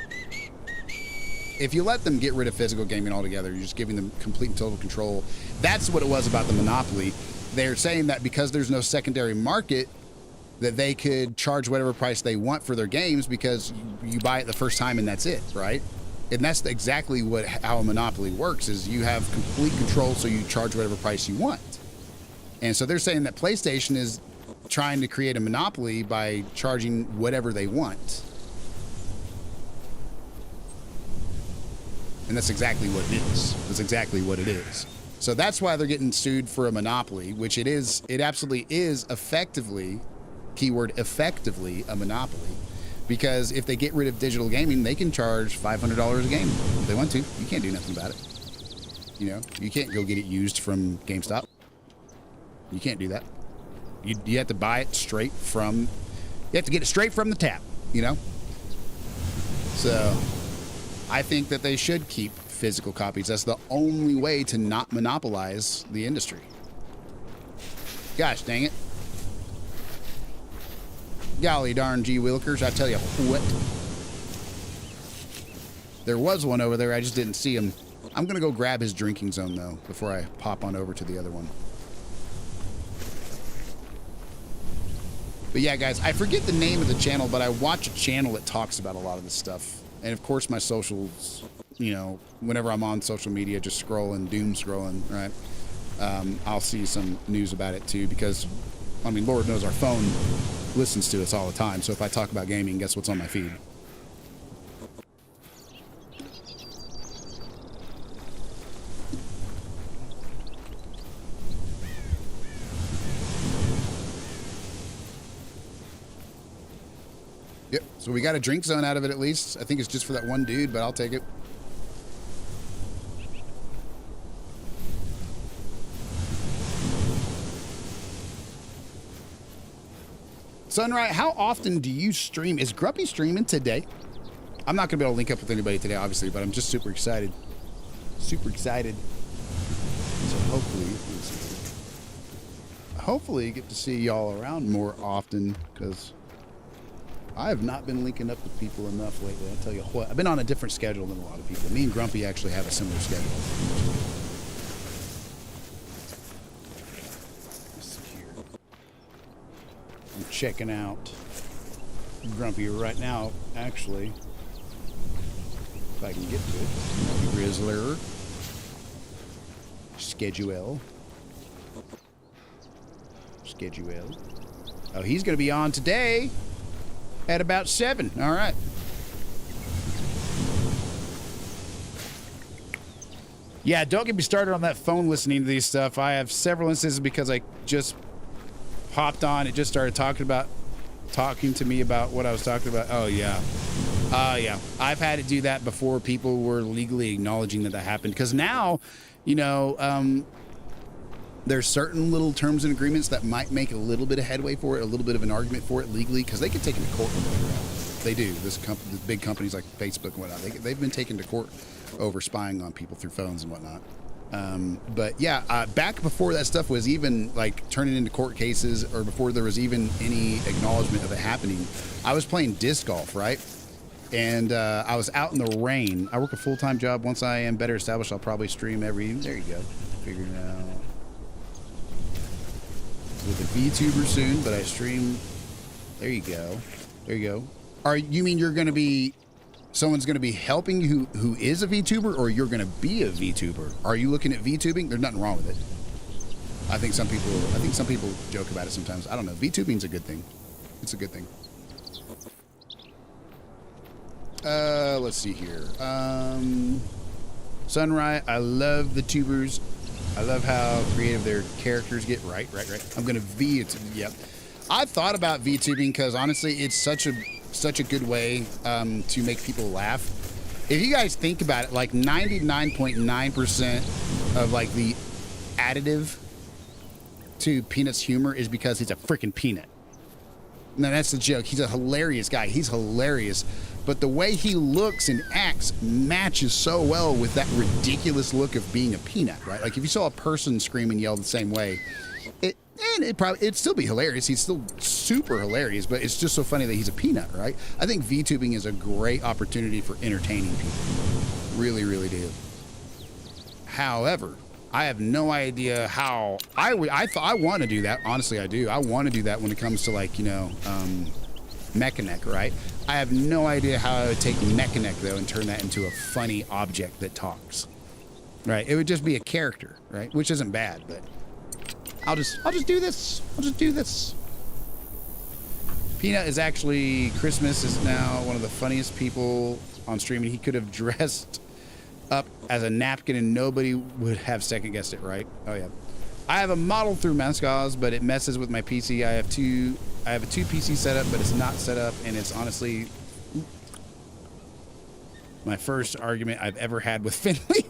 if you let them get rid of physical gaming altogether, you're just giving them complete and total control. That's what it was about the monopoly. They're saying that because there's no secondary market, that they could charge whatever price they want for their games because you buy it the first time and that's it, right? And that's exactly how a monopoly works, is you have complete control, so you charge whatever price you want. And so they're saying that PlayStation is trying to create a monopoly by charging whatever they want. And that's exactly what it is. That's exactly what it is. So that's why they're getting sued for a monopoly, which it is. It absolutely is effectively, keyword effectively, a monopoly. Because if they get rid of digital gaming, they can charge $500 a game if they want to. You can't do nothing about it. You know, you can't go get it used from GameStop. You can't do that. You have to buy it straight from, you have to get it straight from the tap, you know? So I think that they should keep physical copies. That's the only way to not monopolize the industry. Gosh dang it. Golly darn gee willikers, I tell you what. There was one over there, I just didn't see him. I'm gonna go grab his drinking zone though, before I pop on over to the other one. But yeah, guys, I forget the name of the channel, but I watch a channel that talks about a lot of this stuff. And of course, my socials, you know, whenever I'm on social media, just scrolling, doom scrolling, right? I'll see some news about it too, because, I mean, Lord knows our phone listens to us all the time. So if I talk about gaming, guess what's on my feed? Yep, so we got a drink zone out of it at least. I think it's just for that one dude, but I'll take it. Sunrise, how often do you stream? Is Grumpy streaming today? I'm not going to be able to link up with anybody today, obviously, but I'm just super excited. Super excited. So hopefully get to see y'all around more often, because I have not been linking up with people enough lately. I'll tell you what, I've been on a different schedule than a lot of people. Me and Grumpy actually have a similar schedule. Let's see here. I'm checking out Grumpy right now, actually. If I can get to it. Grizzler. Schedule. Oh, he's going to be on today. At about 7. All right. Yeah, don't get me started on that phone listening to these stuff. I have several instances because I just popped on. It just started talking to me about what I was talking about. Oh, yeah. Yeah. I've had to do that before people were legally acknowledging that happened. Because now, you know, there's certain little terms and agreements that might make a little bit of headway for it, a little bit of an argument for it legally, because they can take it to court. They do. The big companies like Facebook and whatnot, they've been taken to court over spying on people through phones and whatnot. But yeah, back before that stuff was even like turning into court cases, or before there was even any acknowledgement of it happening, I was playing disc golf, right? And I was out in the rain. I work a full-time job. Once I am better established, I'll probably stream every evening. There you go. Figured it out. With a VTuber soon, but I stream. There you go. There you go. You mean you're going to be, someone's going to be helping you who is a VTuber, or you're going to be a VTuber? Are you looking at VTubing? There's nothing wrong with it. I think some people joke about it sometimes. I don't know. VTubing's a good thing. It's a good thing. Let's see here. Sunrise, I love the tubers. I love how creative their characters get. Right. I'm gonna yep. I've thought about VTubing because honestly, it's such a good way to make people laugh. If you guys think about it, like 99.9% of like the additive to Peanut's humor is because he's a freaking peanut. No, that's the joke. He's a hilarious guy. He's hilarious. But the way he looks and acts matches so well with that ridiculous look of being a peanut, right? Like if you saw a person scream and yell the same way, it'd still be hilarious. He's still super hilarious, but it's just so funny that he's a peanut, right? I think VTubing is a great opportunity for entertaining people. Really, really do. However, I have no idea how I want to do that. Honestly, I do. I want to do that when it comes to like, you know, Mechanic, right? I have no idea how I would take Mechanic though and turn that into a funny object that talks. Right? It would just be a character, right? Which isn't bad, but I'll just do this. I'll just do this. Peanut is actually, Christmas is now one of the funniest people on streaming. He could have dressed up as a napkin and nobody would have second guessed it, right? Oh yeah. I have a model through Mascaz, but it messes with my PC. I have a 2 PC setup, but it's not set up, and it's honestly my first argument I've ever had with Finley.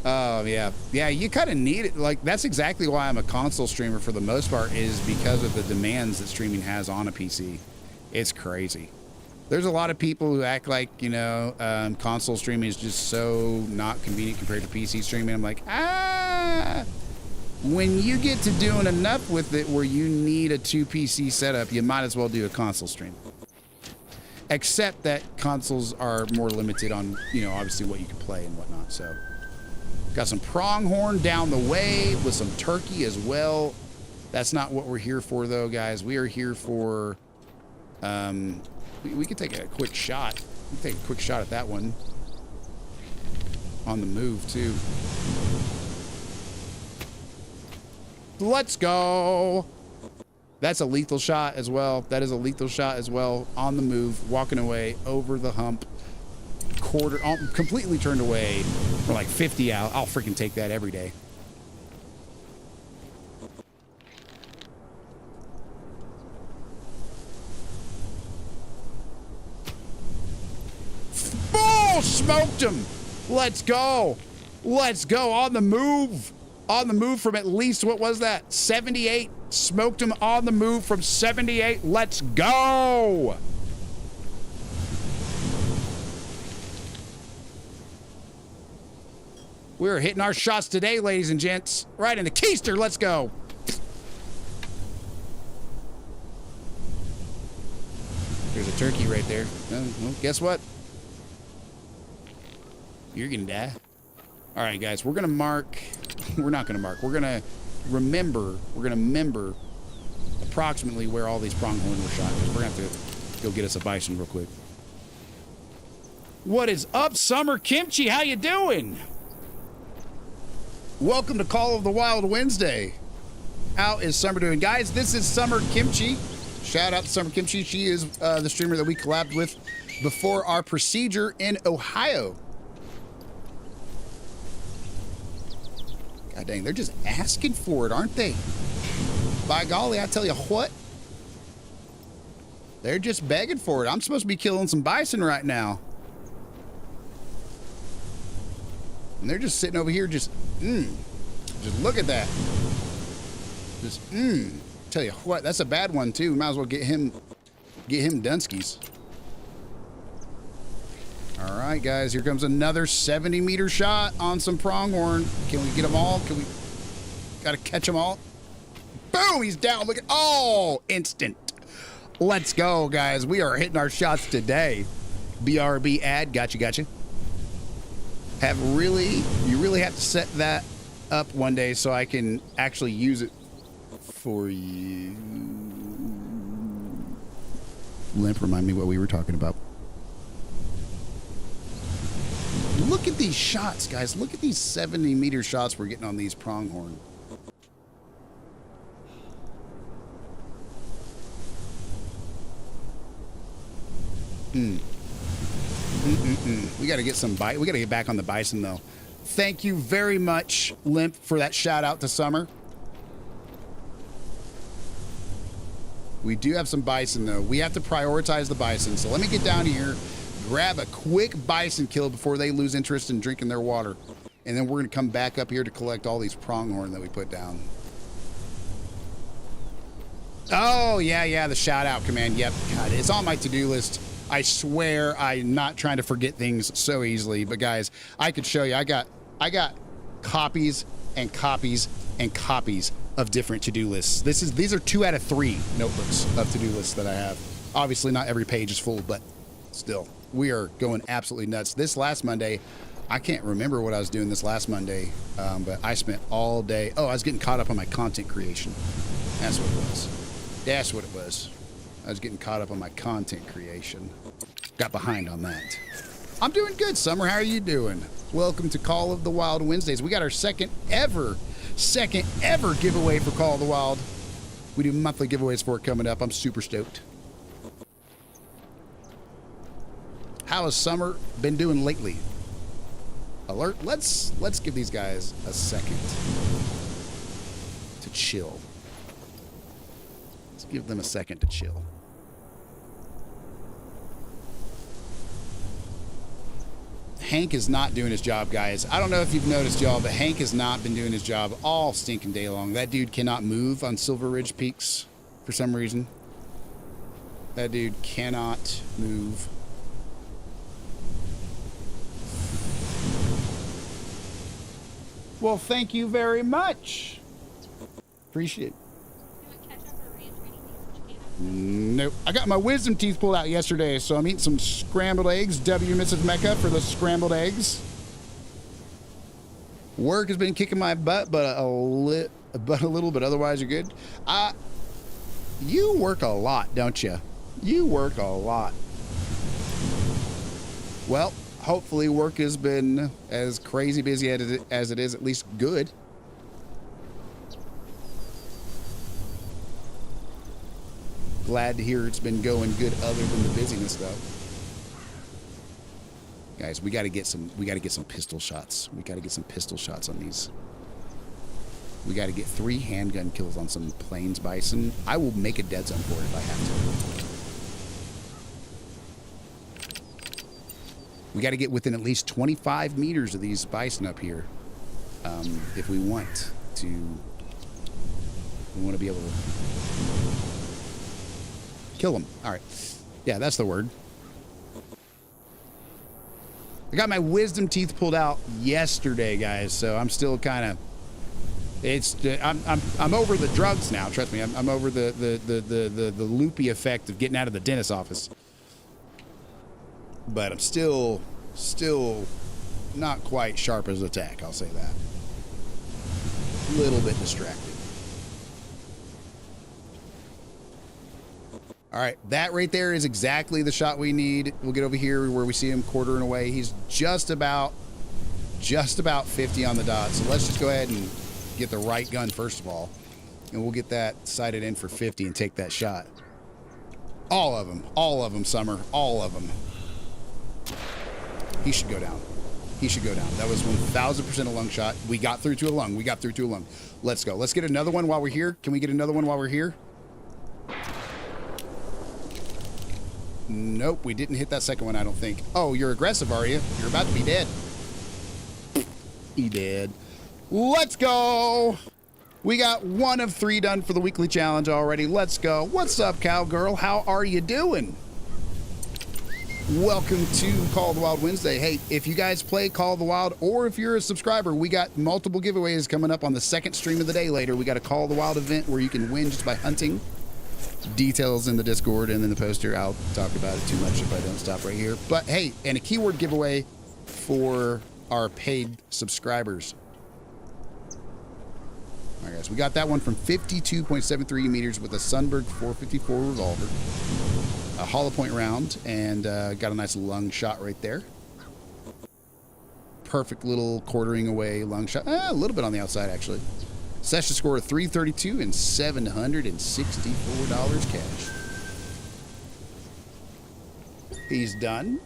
Oh yeah. Yeah, you kind of need it. Like that's exactly why I'm a console streamer for the most part, is because of the demands that streaming has on a PC. It's crazy. There's a lot of people who act like, you know, console streaming is just so not convenient compared to PC streaming. I'm like, when you get to doing enough with it where you need a 2 PC setup, you might as well do a console stream. Except that consoles are more limited on, you know, obviously what you can play and whatnot. So, got some pronghorn down the way with some turkey as well. That's not what we're here for, though, guys. We are here for, we could take a quick shot. We can take a quick shot at that one. On the move, too. Let's go. That's a lethal shot as well. That is a lethal shot as well. On the move, walking away, over the hump. Completely turned away for like 50 out. I'll freaking take that every day. Oh, smoked him. Let's go. Let's go. On the move. On the move from at least, what was that? 78. Smoked him on the move from 78. Let's go. We're hitting our shots today, ladies and gents. Right in the keister. Let's go. There's a turkey right there. Well, guess what? You're gonna die. All right, guys, we're gonna mark. We're not gonna mark. We're gonna remember. We're gonna remember approximately where all these pronghorn were shot. We're gonna have to go get us a bison real quick. What is up, Summer Kimchi? How you doing? Welcome to Call of the Wild Wednesday. How is Summer doing? Guys, this is Summer Kimchi. Shout out to Summer Kimchi. She is the streamer that we collabed with before our procedure in Ohio. God dang, they're just asking for it, aren't they? By golly, I tell you what. They're just begging for it. I'm supposed to be killing some bison right now. And they're just sitting over here just look at that. Just tell you what, that's a bad one too. We might as well get him Dunskies. All right, guys, here comes another 70-meter shot on some pronghorn. Can we get them all? Gotta catch them all. Boom, he's down. Look at, oh, instant. Let's go, guys. We are hitting our shots today. BRB ad, gotcha. You really have to set that up one day so I can actually use it for you. Limp, remind me what we were talking about. Look at these shots, guys. Look at these 70-meter shots we're getting on these pronghorn. We got to get some bite. We got to get back on the bison, though. Thank you very much, Limp, for that shout out to Summer. We do have some bison, though. We have to prioritize the bison. So let me get down here, grab a quick bison kill before they lose interest in drinking their water. And then we're going to come back up here to collect all these pronghorn that we put down. Oh, yeah, the shout-out command. Yep, God, it's on my to-do list. I swear I'm not trying to forget things so easily. But, guys, I could show you. I got copies and copies and copies of different to-do lists. These are 2 out of 3 notebooks of to-do lists that I have. Obviously, not every page is full, but still, we are going absolutely nuts. This last Monday, I can't remember what I was doing this last Monday, but I spent all day. Oh, I was getting caught up on my content creation. That's what it was. That's what it was. I was getting caught up on my content creation. Got behind on that. I'm doing good, Summer. How are you doing? Welcome to Call of the Wild Wednesdays. We got our second ever giveaway for Call of the Wild. We do monthly giveaways for it coming up. I'm super stoked. How has Summer been doing lately? Alert. Let's give these guys a second to chill. Let's give them a second to chill. Hank is not doing his job, guys. I don't know if you've noticed, y'all, but Hank has not been doing his job all stinking day long. That dude cannot move on Silver Ridge Peaks for some reason. That dude cannot move. Well, thank you very much. Appreciate it. You want ketchup or ranch or anything that you can't have? Nope. I got my wisdom teeth pulled out yesterday, so I'm eating some scrambled eggs. W, Mrs. Mecca, for the scrambled eggs. Work has been kicking my butt, but a little, but otherwise you're good. You work a lot, don't you? You work a lot. Well, hopefully work has been as crazy busy as it is, at least good. Glad to hear it's been going good other than the busyness, though. Guys, we got to get some pistol shots. We got to get some pistol shots on these. We got to get 3 handgun kills on some plains bison. I will make a dead zone for it if I have to. We got to get within at least 25 meters of these bison up here, if we want to. We want to be able to kill them. All right. Yeah, that's the word. I got my wisdom teeth pulled out yesterday, guys, so I'm still kind of. I'm over the drugs now. Trust me, I'm over the loopy effect of getting out of the dentist's office. But I'm still not quite sharp as a tack. I'll say that. A little bit distracted. All right, that right there is exactly the shot we need. We'll get over here where we see him quartering away. He's just about 50 on the dot. So let's just go ahead and get the right gun first of all, and we'll get that sighted in for 50 and take that shot. All of them, Summer, all of them. He should go down. He should go down. That was 1,000% a lung shot. We got through to a lung. Let's go. Let's get another one while we're here. Can we get another one while we're here? Nope, we didn't hit that second one, I don't think. Oh, you're aggressive, are you? You're about to be dead. He dead. Let's go. We got 1 of 3 done for the weekly challenge already. Let's go. What's up, cowgirl? How are you doing? Welcome to Call of the Wild Wednesday. Hey, if you guys play Call of the Wild, or if you're a subscriber, we got multiple giveaways coming up on the second stream of the day later. We got a Call of the Wild event where you can win just by hunting. Details in the Discord and in the poster. I'll talk about it too much if I don't stop right here. But hey, and a keyword giveaway for our paid subscribers. All right, guys, we got that one from 52.73 meters with a Sunberg 454 revolver, a hollow point round, and got a nice lung shot right there. Perfect little quartering away lung shot. A little bit on the outside, actually. Session score of 332 and $764 cash. He's done.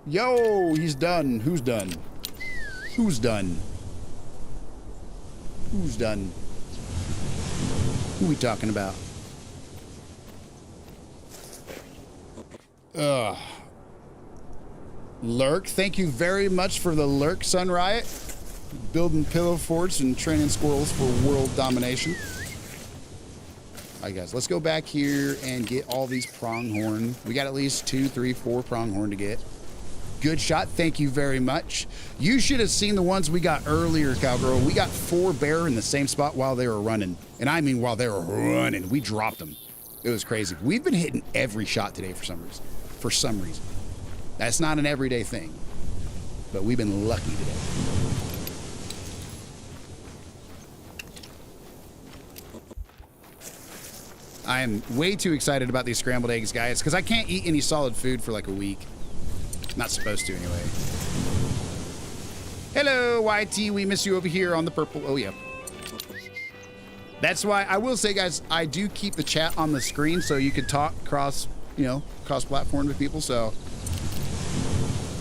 Yo, he's done. Who's done? Who's done? Who's done? Who we talking about? Lurk, thank you very much for the lurk, Sun Riot. Building pillow forts and training squirrels for world domination. All right, guys, let's go back here and get all these pronghorn. We got at least 2, 3, 4 pronghorn to get. Good shot. Thank you very much. You should have seen the ones we got earlier, Cowgirl. We got 4 bear in the same spot while they were running. And I mean while they were running. We dropped them. It was crazy. We've been hitting every shot today for some reason. For some reason. That's not an everyday thing. But we've been lucky today. I am way too excited about these scrambled eggs, guys, because I can't eat any solid food for like a week. Not supposed to, anyway. Hello, YT. We miss you over here on the purple. Oh, yeah. That's why I will say, guys, I do keep the chat on the screen so you can talk cross, you know, cross-platform with people. So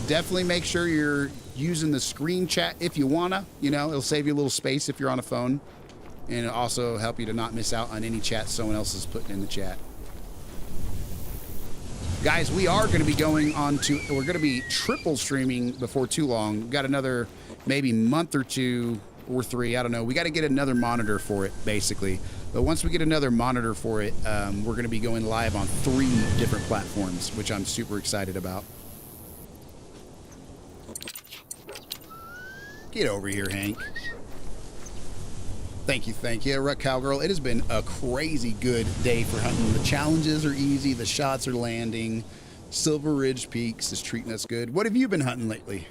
definitely make sure you're using the screen chat if you wanna. You know, it'll save you a little space if you're on a phone. And it'll also help you to not miss out on any chat someone else is putting in the chat. Guys, we are going to be going on to, we're going to be triple streaming before too long. We've got another maybe month or 2 or 3, I don't know. We got to get another monitor for it, basically. But once we get another monitor for it, we're going to be going live on 3 different platforms, which I'm super excited about. Get over here, Hank. Thank you, thank you. Ruck Cowgirl, it has been a crazy good day for hunting. The challenges are easy, the shots are landing. Silver Ridge Peaks is treating us good. What have you been hunting lately?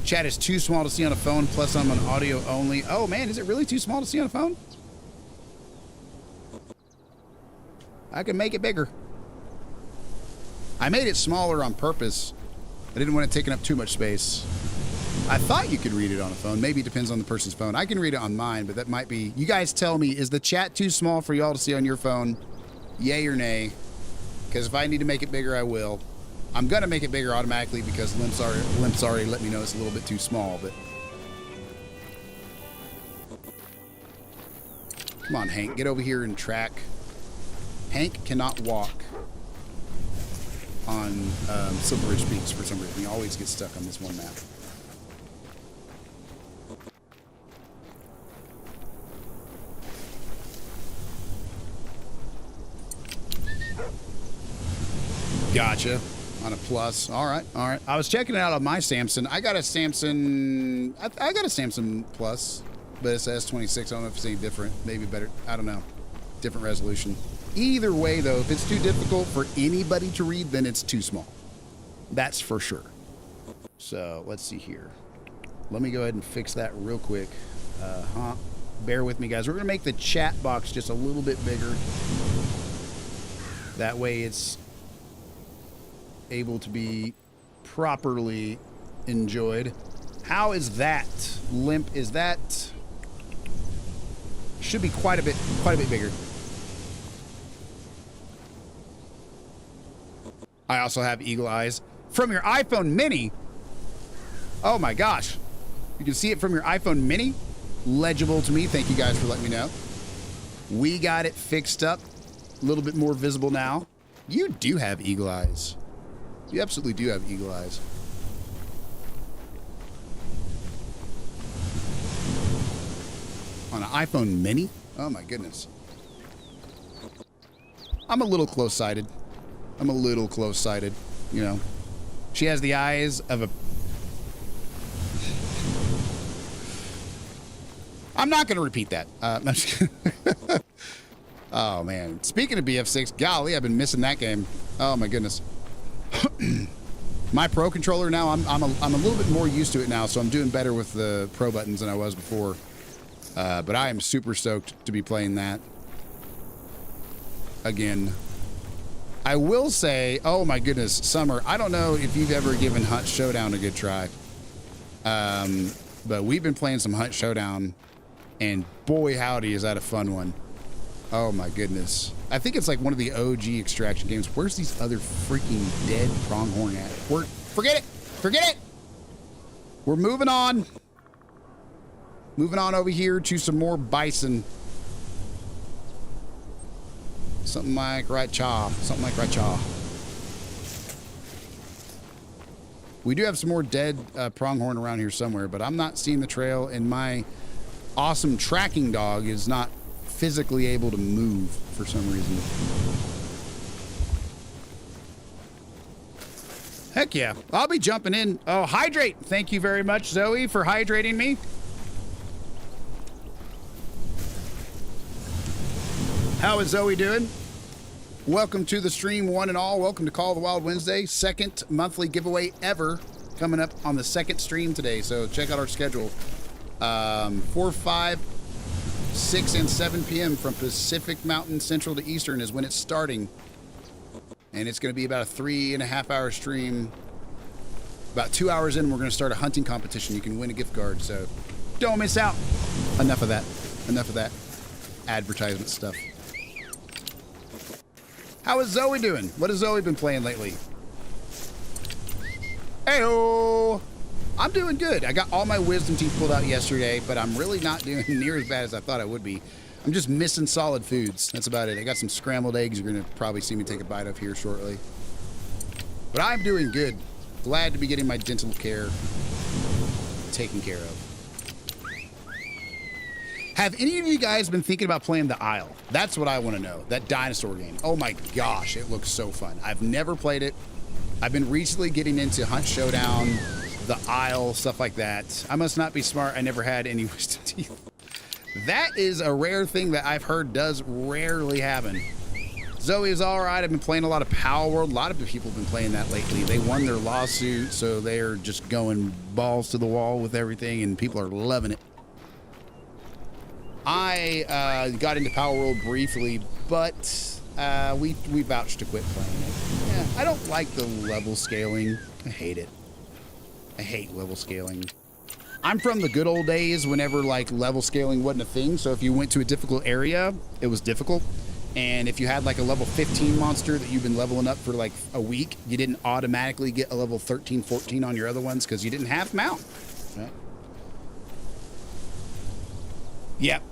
Chat is too small to see on a phone, plus I'm on audio only. Oh man, is it really too small to see on a phone? I can make it bigger. I made it smaller on purpose. I didn't want it taking up too much space. I thought you could read it on a phone. Maybe it depends on the person's phone. I can read it on mine, but that might be... You guys tell me, is the chat too small for y'all to see on your phone? Yay or nay? Because if I need to make it bigger, I will. I'm going to make it bigger automatically because Limp's already let me know it's a little bit too small, but... Come on, Hank. Get over here and track. Hank cannot walk on Silver Ridge Peaks for some reason. He always gets stuck on this one map. Gotcha. On a plus. All right, all right. I was checking it out on my Samsung. I got a Samsung. I got a Samsung Plus, but it's S26. I don't know if it's any different. Maybe better. I don't know. Different resolution. Either way, though, if it's too difficult for anybody to read, then it's too small. That's for sure. So let's see here. Let me go ahead and fix that real quick. Bear with me, guys. We're going to make the chat box just a little bit bigger. That way it's able to be properly enjoyed. How is that? Limp, is that... Should be quite a bit bigger. I also have eagle eyes from your iPhone mini. Oh my gosh. You can see it from your iPhone mini. Legible to me. Thank you guys for letting me know. We got it fixed up. A little bit more visible now. You do have eagle eyes. You absolutely do have eagle eyes. On an iPhone mini? Oh my goodness. I'm a little close-sighted. I'm a little close-sighted, you know. She has the eyes of a... I'm not going to repeat that. I'm just kidding. Oh, man. Speaking of BF6, golly, I've been missing that game. Oh, my goodness. My Pro controller now, I'm a little bit more used to it now, so I'm doing better with the Pro buttons than I was before. But I am super stoked to be playing that again. I will say, oh my goodness, Summer, I don't know if you've ever given Hunt Showdown a good try. But we've been playing some Hunt Showdown, and boy howdy is that a fun one. Oh my goodness. I think it's like one of the OG extraction games. Where's these other freaking dead pronghorn at? Forget it! Forget it! We're moving on. Moving on over here to some more bison. Something like right chaw. Something like right chaw. We do have some more dead pronghorn around here somewhere, but I'm not seeing the trail in my awesome tracking dog is not physically able to move for some reason. Heck yeah. I'll be jumping in. Oh, hydrate. Thank you very much, Zoe, for hydrating me. How is Zoe doing? Welcome to the stream, one and all. Welcome to Call of the Wild Wednesday. Second monthly giveaway ever coming up on the second stream today. So check out our schedule. 4, 5, 6, and 7 p.m. from Pacific Mountain Central to Eastern is when it's starting. And it's going to be about a 3.5 hour stream. About 2 hours in, we're going to start a hunting competition. You can win a gift card, so don't miss out. Enough of that. Enough of that advertisement stuff. How is Zoe doing? What has Zoe been playing lately? Heyo! I'm doing good. I got all my wisdom teeth pulled out yesterday, but I'm really not doing near as bad as I thought I would be. I'm just missing solid foods. That's about it. I got some scrambled eggs you're going to probably see me take a bite of here shortly. But I'm doing good. Glad to be getting my dental care taken care of. Have any of you guys been thinking about playing The Isle? That's what I want to know. That dinosaur game. Oh my gosh, it looks so fun. I've never played it. I've been recently getting into Hunt Showdown, The Isle, stuff like that. I must not be smart. I never had any wisdom teeth. That is a rare thing that I've heard does rarely happen. Zoe is all right. I've been playing a lot of Power World. A lot of people have been playing that lately. They won their lawsuit, so they're just going balls to the wall with everything, and people are loving it. I got into Power World briefly, but we vouched to quit playing it. Yeah, I don't like the level scaling. I hate it. I hate level scaling. I'm from the good old days whenever like level scaling wasn't a thing. So if you went to a difficult area, it was difficult. And if you had like a level 15 monster that you've been leveling up for like a week, you didn't automatically get a level 13, 14 on your other ones because you didn't have mount. Right? Yep.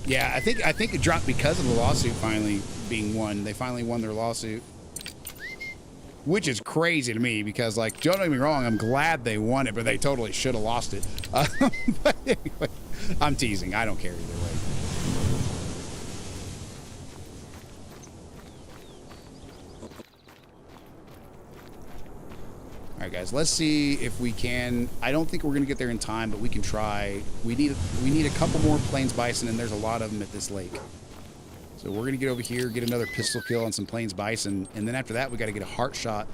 Yeah, I think it dropped because of the lawsuit finally being won. They finally won their lawsuit. Which is crazy to me because, like, don't get me wrong, I'm glad they won it, but they totally should have lost it. But anyway, I'm teasing. I don't care either way. All right, guys, let's see if we can. I don't think we're going to get there in time, but we can try. We need a couple more plains bison, and there's a lot of them at this lake. So we're going to get over here, get another pistol kill on some plains bison, and then after that, we got to get a heart shot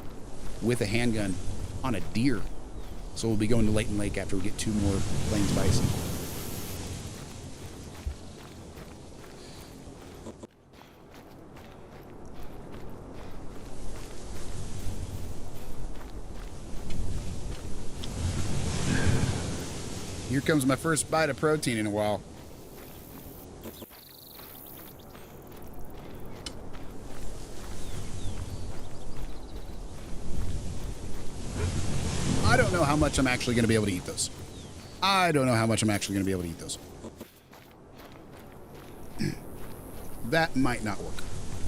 with a handgun on a deer. So we'll be going to Layton Lake after we get 2 more plains bison. Here comes my first bite of protein in a while. I don't know how much I'm actually going to be able to eat those. That might not work.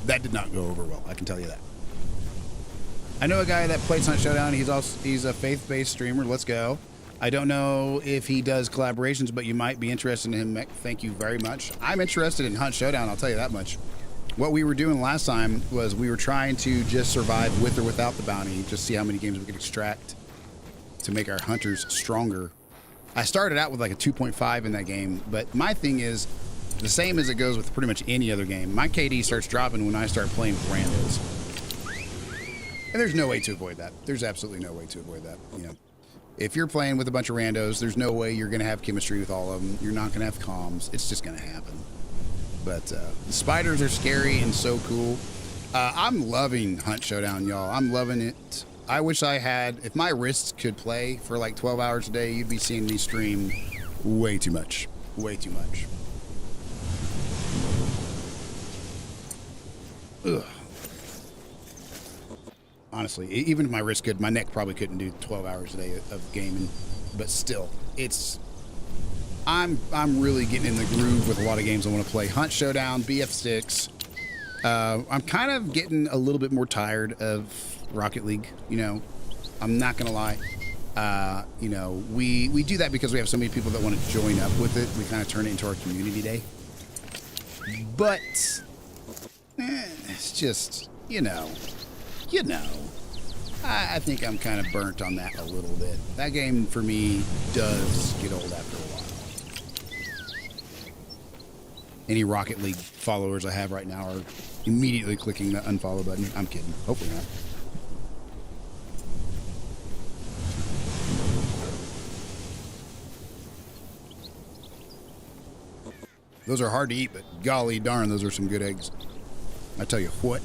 That did not go over well, I can tell you that. I know a guy that plays Hunt Showdown. He's a faith-based streamer. Let's go. I don't know if he does collaborations, but you might be interested in him. Thank you very much. I'm interested in Hunt Showdown, I'll tell you that much. What we were doing last time was we were trying to just survive with or without the bounty, just see how many games we could extract to make our hunters stronger. I started out with like a 2.5 in that game, but my thing is the same as it goes with pretty much any other game. My KD starts dropping when I start playing with randos. And there's no way to avoid that. There's absolutely no way to avoid that, you know. If you're playing with a bunch of randos, there's no way you're going to have chemistry with all of them. You're not going to have comms. It's just going to happen. But the spiders are scary and so cool. I'm loving Hunt Showdown, y'all. I'm loving it. I wish I had, if my wrists could play for like 12 hours a day, you'd be seeing me stream way too much. Way too much. Ugh. Honestly, even if my wrist could, my neck probably couldn't do 12 hours a day of gaming. But still, I'm really getting in the groove with a lot of games I want to play. Hunt Showdown, BF6. I'm kind of getting a little bit more tired of Rocket League, you know. I'm not going to lie. You know, we do that because we have so many people that want to join up with it. We kind of turn it into our community day. But it's just, you know, I think I'm kind of burnt on that a little bit. That game for me does get old after a while. Any Rocket League followers I have right now are immediately clicking the unfollow button. I'm kidding. Hopefully not. Those are hard to eat, but golly darn, those are some good eggs. I tell you what.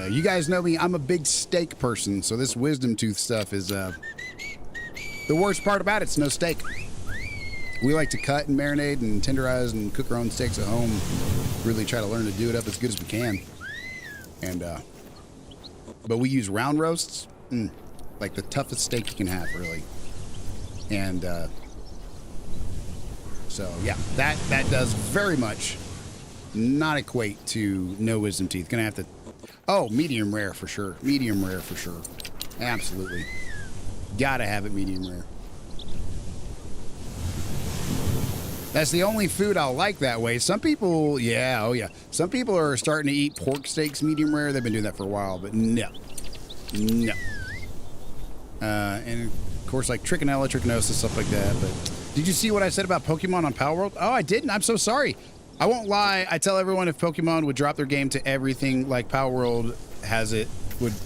You guys know me, I'm a big steak person, so this wisdom tooth stuff is the worst part about it's no steak. We like to cut and marinate and tenderize and cook our own steaks at home. Really try to learn to do it up as good as we can. And but we use round roasts, like the toughest steak you can have, really. And so yeah, that does very much not equate to no wisdom teeth. Gonna have to. Oh, medium rare for sure. Medium rare for sure. Absolutely. Gotta have it medium rare. That's the only food I'll like that way. Some people, yeah, oh yeah. Some people are starting to eat pork steaks medium rare. They've been doing that for a while, but no. No. And of course, like trichinella, trichinosis, stuff like that. But did you see what I said about Pokemon on Power World? Oh, I didn't. I'm so sorry. I won't lie. I tell everyone if Pokemon would drop their game to everything like Power World has it,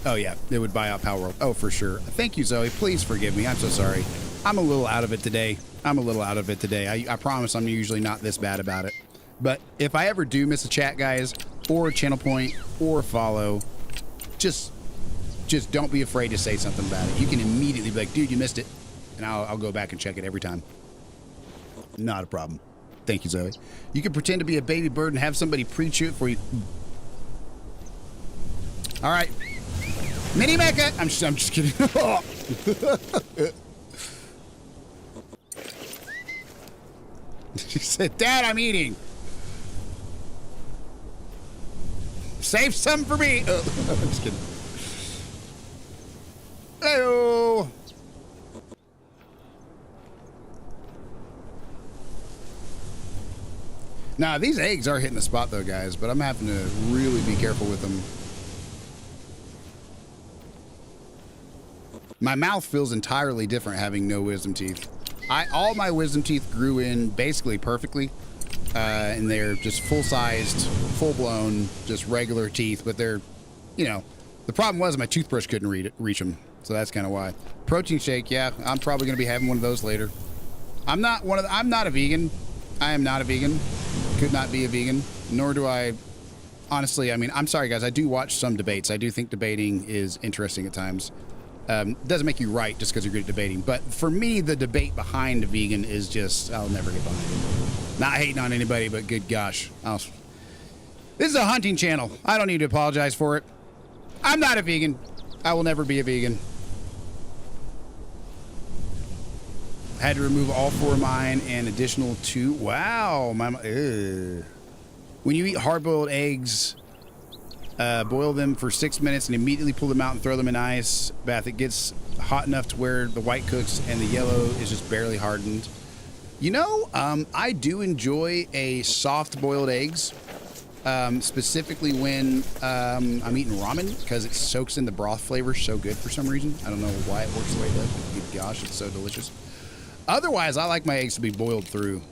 oh yeah, it would buy out Power World. Oh, for sure. Thank you, Zoe. Please forgive me. I'm so sorry. I'm a little out of it today. I promise I'm usually not this bad about it. But if I ever do miss a chat, guys, or a channel point, or a follow, just don't be afraid to say something about it. You can immediately be like, dude, you missed it. And I'll go back and check it every time. Not a problem. Thank you, Zoe. You can pretend to be a baby bird and have somebody pre-chew it for you. All right. Mini Mecha. I'm just kidding. She said, Dad, I'm eating. Save some for me. I'm just kidding. Hey-oh. Now, these eggs are hitting the spot, though, guys, but I'm having to really be careful with them. My mouth feels entirely different having no wisdom teeth. All my wisdom teeth grew in basically perfectly, and they're just full-sized, full-blown, just regular teeth, but they're, you know, the problem was my toothbrush couldn't reach them, so that's kind of why. Protein shake, yeah, I'm probably going to be having one of those later. I'm not a vegan. I am not a vegan. Could not be a vegan, nor do I, honestly, I mean, I'm sorry, guys, I do watch some debates. I do think debating is interesting at times. Doesn't make you right just because you're good at debating. But for me, the debate behind a vegan is just, I'll never get behind it. Not hating on anybody, but good gosh. This is a hunting channel. I don't need to apologize for it. I'm not a vegan. I will never be a vegan. Had to remove all 4 of mine and additional 2. Wow. When you eat hard-boiled eggs, boil them for 6 minutes and immediately pull them out and throw them in ice bath. It gets hot enough to where the white cooks and the yellow is just barely hardened. You know, I do enjoy a soft boiled eggs, specifically when I'm eating ramen because it soaks in the broth flavor so good for some reason. I don't know why it works the way it does, but good gosh, it's so delicious. Otherwise, I like my eggs to be boiled through.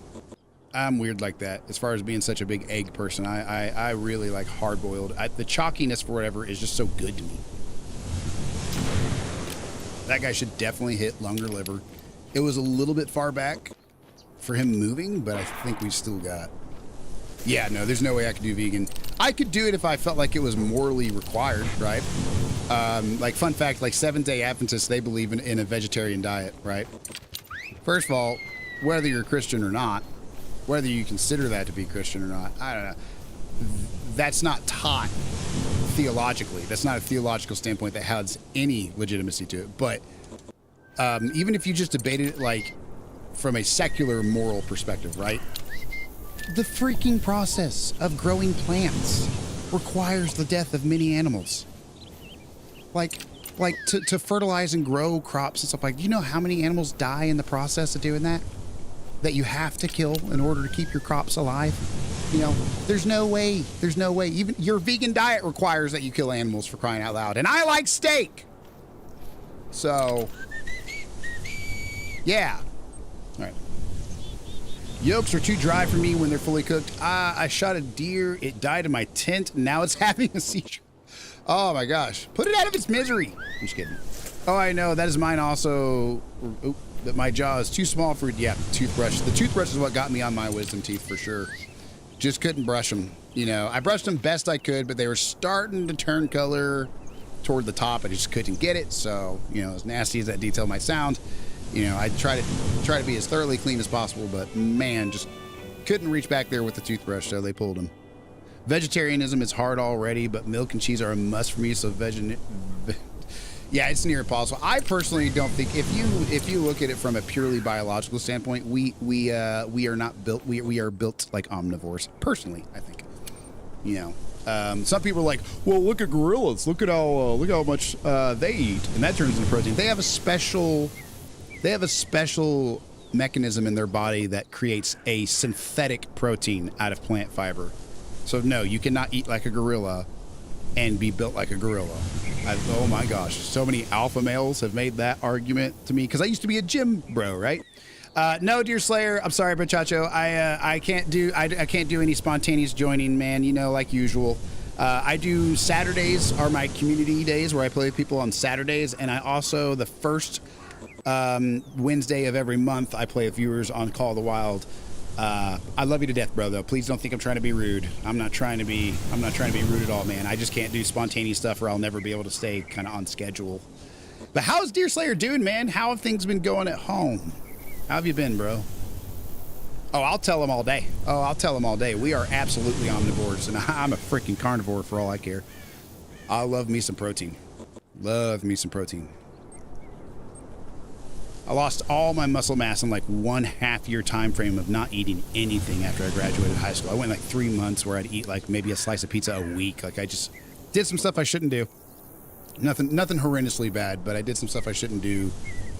I'm weird like that as far as being such a big egg person. I really like hard-boiled. The chalkiness for whatever is just so good to me. That guy should definitely hit lung or liver. It was a little bit far back for him moving, but I think we still got... Yeah, no, there's no way I could do vegan. I could do it if I felt like it was morally required, right? Like, fun fact, like Seventh-day Adventists, they believe in a vegetarian diet, right? First of all, whether you're Christian or not, whether you consider that to be Christian or not, I don't know. That's not taught theologically. That's not a theological standpoint that has any legitimacy to it. But even if you just debated it like from a secular moral perspective, right? The freaking process of growing plants requires the death of many animals. Like to fertilize and grow crops and stuff like, do you know how many animals die in the process of doing that? That you have to kill in order to keep your crops alive? You know, there's no way. There's no way. Even your vegan diet requires that you kill animals, for crying out loud. And I like steak. So, yeah. All right. Yolks are too dry for me when they're fully cooked. I shot a deer. It died in my tent. Now it's having a seizure. Oh my gosh. Put it out of its misery. I'm just kidding. Oh, I know. That is mine also. Oop, that my jaw is too small for, yeah, toothbrush. The toothbrush is what got me on my wisdom teeth for sure. Just couldn't brush them. You know, I brushed them best I could, but they were starting to turn color toward the top. I just couldn't get it. So, you know, as nasty as that detail might sound, you know, I try to be as thoroughly clean as possible, but man, just couldn't reach back there with the toothbrush, so they pulled them. Vegetarianism is hard already, but milk and cheese are a must for me, so yeah, it's near impossible. I personally don't think, if you look at it from a purely biological standpoint, we are not built, we are built like omnivores. Personally, I think. You know, some people are like, well, look at gorillas. Look how much they eat, and that turns into protein. They have a special mechanism in their body that creates a synthetic protein out of plant fiber. So no, you cannot eat like a gorilla and be built like a gorilla. Oh my gosh, so many alpha males have made that argument to me, because I used to be a gym bro, right? No, Deer Slayer, I'm sorry, Bachacho. I can't do any spontaneous joining, man. You know, like usual. I do Saturdays are my community days where I play with people on Saturdays, and I also, the first Wednesday of every month, I play with viewers on Call of the Wild. I love you to death, bro, though. Please don't think I'm trying to be rude. I'm not trying to be rude at all, man. I just can't do spontaneous stuff, or I'll never be able to stay kind of on schedule. But how's Deer Slayer doing, man? How have things been going at home? How have you been, bro? Oh, I'll tell them all day. We are absolutely omnivores, and I'm a freaking carnivore for all I care. I love me some protein. Love me some protein. I lost all my muscle mass in like 1.5 year time frame of not eating anything after I graduated high school. I went like 3 months where I'd eat like maybe a slice of pizza a week. Like I just did some stuff I shouldn't do. Nothing horrendously bad, but I did some stuff I shouldn't do.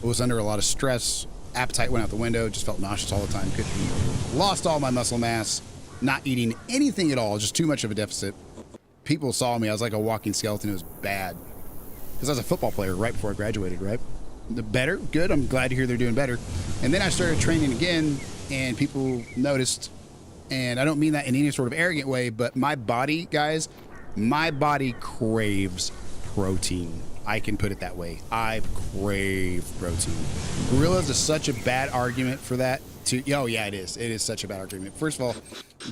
I was under a lot of stress. Appetite went out the window. Just felt nauseous all the time. Couldn't eat. Lost all my muscle mass. Not eating anything at all. Just too much of a deficit. People saw me. I was like a walking skeleton. It was bad. Because I was a football player right before I graduated, right? The better, good. I'm glad to hear they're doing better. And then I started training again, and people noticed. And I don't mean that in any sort of arrogant way, but my body, guys, my body craves protein. I can put it that way. I crave protein. Gorillas is such a bad argument for that. Oh yeah, it is. It is such a bad argument. First of all,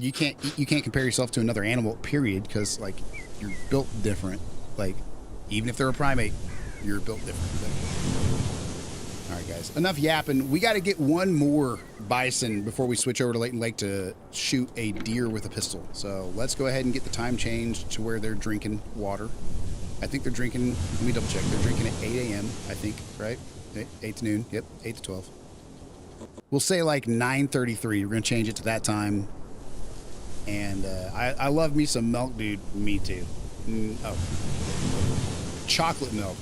you can't compare yourself to another animal, period, because like you're built different. Like even if they're a primate, you're built different. All right, guys, enough yapping. We got to get one more bison before we switch over to Layton Lake to shoot a deer with a pistol. So let's go ahead and get the time changed to where they're drinking water. I think they're drinking, let me double check. They're drinking at 8 a.m., I think, right? 8 to noon. Yep, 8 to 12. We'll say like 9:33. We're going to change it to that time. And I love me some milk, dude. Me too. Chocolate milk.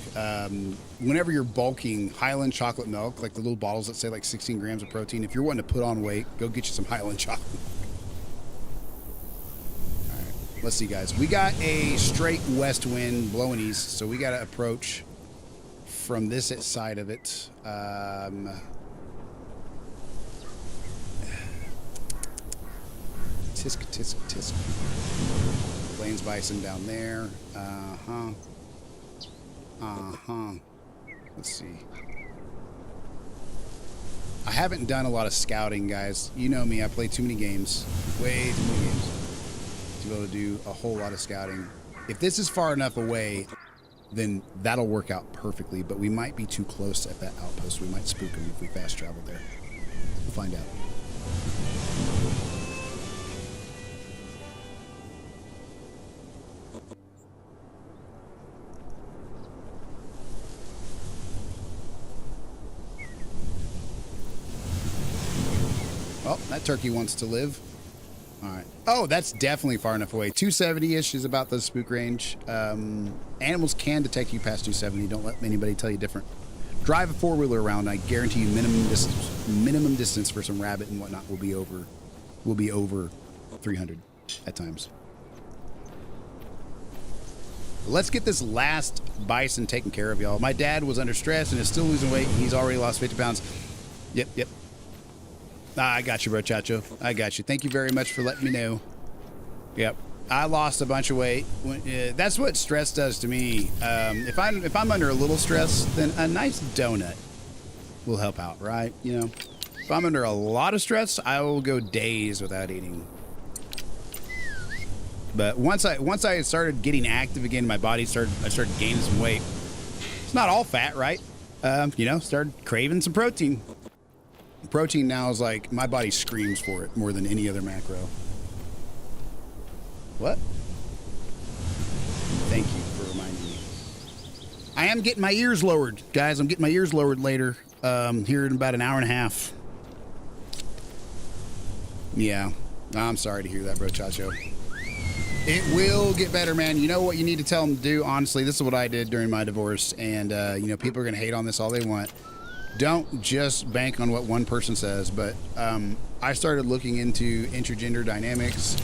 Whenever you're bulking, Highland chocolate milk, like the little bottles that say like 16 grams of protein, if you're wanting to put on weight, go get you some Highland chocolate milk. All right, let's see, guys. We got a straight west wind blowing east, so we got to approach from this side of it. Tisk, tisk, tisk. Plains bison down there. Let's see. I haven't done a lot of scouting, guys. You know me, I play too many games. Way too many games to be able to do a whole lot of scouting. If this is far enough away, then that'll work out perfectly, but we might be too close at that outpost. We might spook them if we fast travel there. We'll find out. Oh, that turkey wants to live. All right. Oh, that's definitely far enough away. 270-ish is about the spook range. Animals can detect you past 270. Don't let anybody tell you different. Drive a four-wheeler around. I guarantee you minimum distance for some rabbit and whatnot will be over 300 at times. Let's get this last bison taken care of, y'all. My dad was under stress and is still losing weight. He's already lost 50 pounds. Yep. I got you, bro, Chacho. I got you. Thank you very much for letting me know. Yep. I lost a bunch of weight. That's what stress does to me. If I'm under a little stress, then a nice donut will help out, right? You know, if I'm under a lot of stress, I will go days without eating. But once I started getting active again, my body I started gaining some weight. It's not all fat, right? You know, started craving some protein. Protein now is like, my body screams for it more than any other macro. What? Thank you for reminding me. I am getting my ears lowered, guys. I'm getting my ears lowered later, here in about an hour and a half. Yeah, I'm sorry to hear that, bro, Chacho. It will get better, man. You know what you need to tell them to do? Honestly, this is what I did during my divorce, and, you know, people are going to hate on this all they want. Don't just bank on what one person says, but I started looking into intergender dynamics.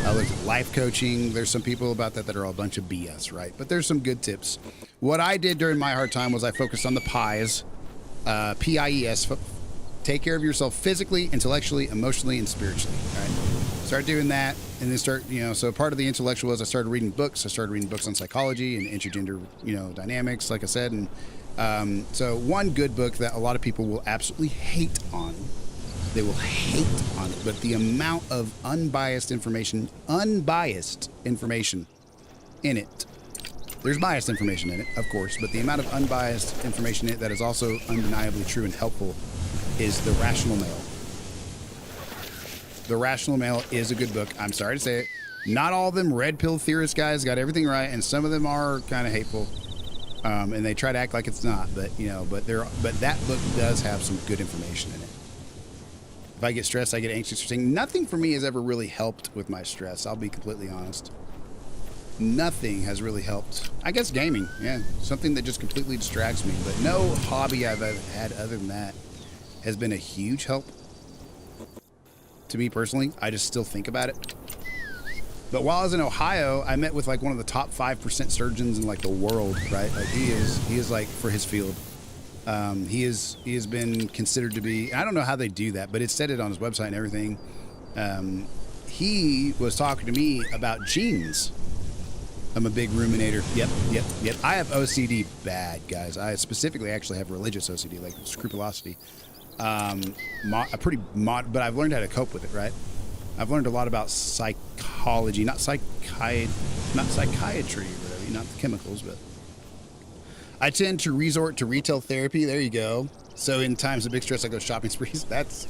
I looked at life coaching. There's some people about that are all a bunch of BS, right? But there's some good tips. What I did during my hard time was I focused on the PIES, P-I-E-S. Take care of yourself physically, intellectually, emotionally, and spiritually, right? Start doing that, and then you know, so part of the intellectual is I started reading books. I started reading books on psychology and intergender, you know, dynamics, like I said, and so one good book that a lot of people will absolutely hate on, they will hate on it, but the amount of unbiased information in it, there's biased information in it, of course, but the amount of unbiased information in it that is also undeniably true and helpful is The Rational Male. The Rational Male is a good book. I'm sorry to say it. Not all of them red pill theorist guys got everything right, and some of them are kind of hateful. And they try to act like it's not, but you know, but that book does have some good information in it. If I get stressed, I get anxious or something. Nothing for me has ever really helped with my stress. I'll be completely honest. Nothing has really helped. I guess gaming, yeah, something that just completely distracts me. But no hobby I've ever had other than that has been a huge help to me personally. I just still think about it. But while I was in Ohio, I met with like one of the top 5% surgeons in like the world, right? Like he is like, for his field. He has been considered to be, I don't know how they do that, but it said it on his website and everything. He was talking to me about genes. I'm a big ruminator. Yep. I have OCD bad, guys. I specifically actually have religious OCD, like scrupulosity. But I've learned how to cope with it, right? I've learned a lot about psychology, not psychiatry or whatever, not the chemicals, but I tend to resort to retail therapy. There you go. So in times of big stress, I go shopping sprees. That's,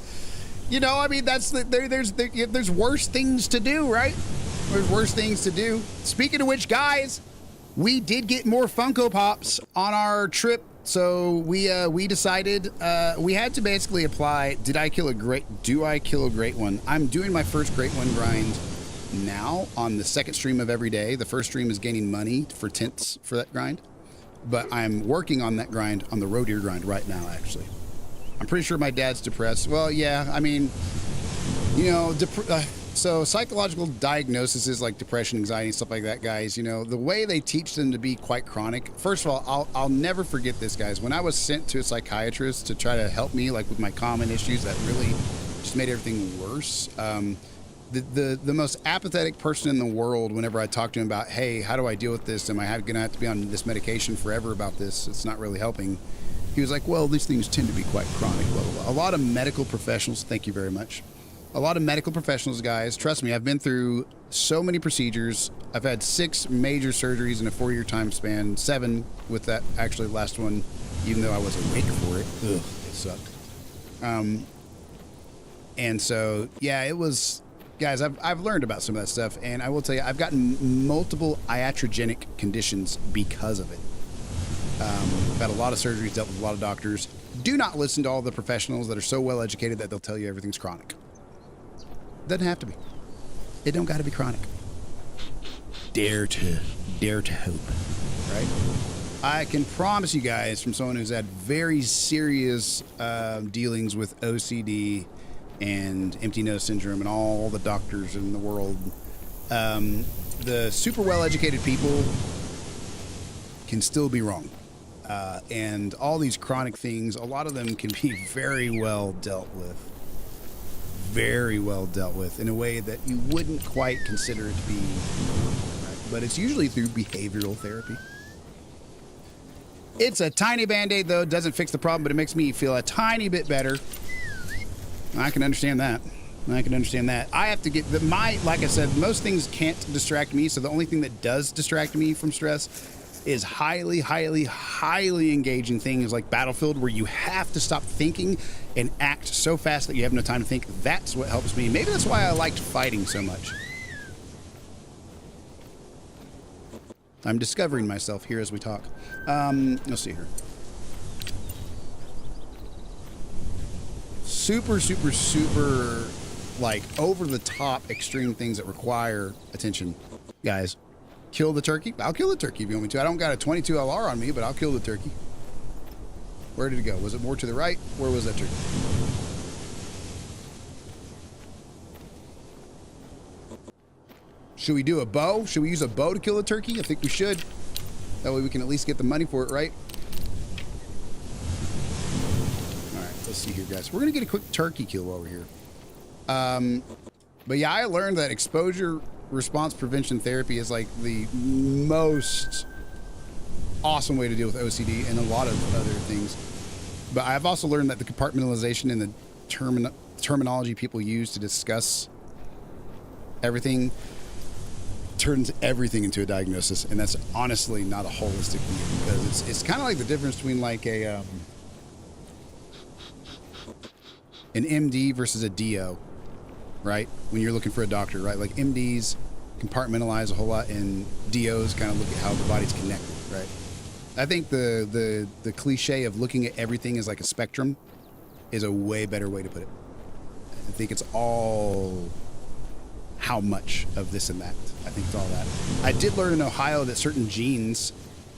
you know, I mean, there's worse things to do, right? There's worse things to do. Speaking of which, guys, we did get more Funko Pops on our trip. So we decided we had to basically apply, do I kill a great one? I'm doing my first great one grind now on the second stream of every day. The first stream is gaining money for tints for that grind. But I'm working on that grind, on the roe deer grind right now, actually. I'm pretty sure my dad's depressed. Well, yeah, I mean, you know, so psychological diagnoses like depression, anxiety, stuff like that, guys, you know, the way they teach them to be quite chronic. First of all, I'll never forget this, guys. When I was sent to a psychiatrist to try to help me, like with my common issues that really just made everything worse, the most apathetic person in the world, whenever I talked to him about, hey, how do I deal with this? Am I going to have to be on this medication forever about this? It's not really helping. He was like, well, these things tend to be quite chronic, blah, blah, blah. A lot of medical professionals, thank you very much. A lot of medical professionals, guys, trust me, I've been through so many procedures. I've had 6 major surgeries in a 4-year time span, 7 with that actually last one, even though I was awake for it. Ugh, it sucked. And so, yeah, it was, guys, I've learned about some of that stuff, and I will tell you, I've gotten multiple iatrogenic conditions because of it. I've had a lot of surgeries, dealt with a lot of doctors. Do not listen to all the professionals that are so well educated that they'll tell you everything's chronic. Doesn't have to be. It don't got to be chronic. Dare to hope, right? I can promise you guys, from someone who's had very serious dealings with OCD and empty nose syndrome and all the doctors in the world, the super well-educated people can still be wrong. And all these chronic things, a lot of them can be very well dealt with. Very well dealt with in a way that you wouldn't quite consider it to be, right? But it's usually through behavioral therapy. It's a tiny Band-Aid, though. It doesn't fix the problem, but it makes me feel a tiny bit better. I can understand that. I can understand that. I have to get like I said, most things can't distract me. So the only thing that does distract me from stress is highly, highly, highly engaging things like Battlefield, where you have to stop thinking and act so fast that you have no time to think. That's what helps me. Maybe that's why I liked fighting so much. I'm discovering myself here as we talk. Let's see here. Super, super, super, like, over-the-top extreme things that require attention. Guys, kill the turkey? I'll kill the turkey if you want me to. I don't got a 22 LR on me, but I'll kill the turkey. Where did it go? Was it more to the right? Where was that turkey? Should we do a bow? Should we use a bow to kill a turkey? I think we should. That way we can at least get the money for it, right? All right, let's see here, guys. We're going to get a quick turkey kill over here. But yeah, I learned that exposure response prevention therapy is like the most awesome way to deal with OCD and a lot of other things. But I've also learned that the compartmentalization and the terminology people use to discuss everything turns everything into a diagnosis, and that's honestly not a holistic view, because it's kind of like the difference between like an MD versus a DO, right? When you're looking for a doctor, right? Like MDs compartmentalize a whole lot, and DOs kind of look at how the body's connected, right? I think the cliche of looking at everything as like a spectrum is a way better way to put it. I think it's all how much of this and that. I think it's all that. I did learn in Ohio that certain genes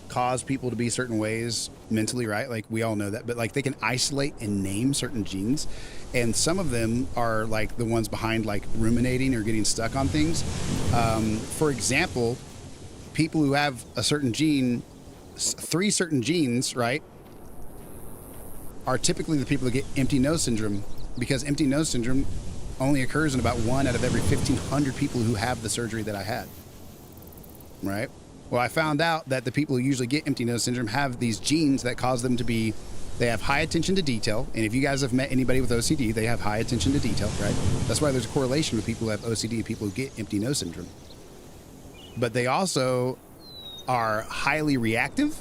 cause people to be certain ways mentally, right? Like we all know that, but like they can isolate and name certain genes, and some of them are like the ones behind like ruminating or getting stuck on things. For example, people who have a certain gene, 3 certain genes, right, are typically the people that get empty nose syndrome, because empty nose syndrome only occurs in about 1 out of every 1,500 people who have the surgery that I had, right? Well, I found out that the people who usually get empty nose syndrome have these genes that cause them to be, they have high attention to detail. And if you guys have met anybody with OCD, they have high attention to detail, right? That's why there's a correlation with people who have OCD and people who get empty nose syndrome. But they also are highly reactive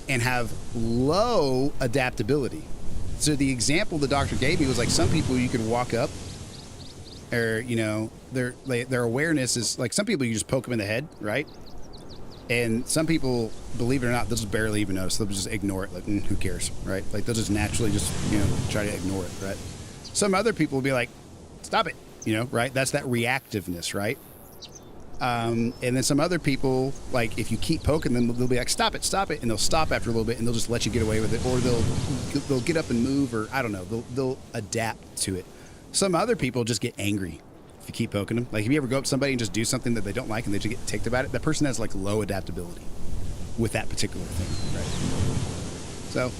and have low adaptability. So the example the doctor gave me was like some people you could walk up, or, you know, their awareness is like, some people you just poke them in the head, right? And some people, believe it or not, they'll just barely even notice. They'll just ignore it. Like, who cares, right? Like, they'll just naturally just, you know, try to ignore it, right? Some other people will be like, stop it, you know, right? That's that reactiveness, right? And then some other people, like, if you keep poking them, they'll be like, stop it, and they'll stop after a little bit, and they'll just let you get away with it, or they'll get up and move, or I don't know, they'll adapt to it. Some other people just get angry if you keep poking them. Like, if you ever go up to somebody and just do something that they don't like and they just get ticked about it, that person has like low adaptability with that particular thing, right? So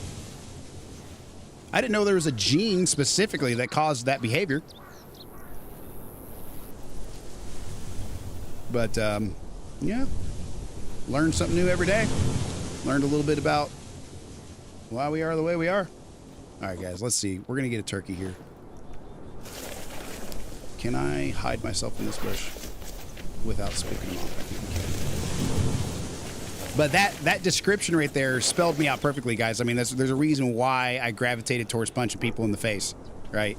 I didn't know there was a gene specifically that caused that behavior. But yeah, learned something new every day. Learned a little bit about why we are the way we are. All right, guys, let's see. We're gonna get a turkey here. Can I hide myself in this bush without spooking them off? I think we can. But that description right there spelled me out perfectly, guys. I mean, there's a reason why I gravitated towards punching people in the face, right?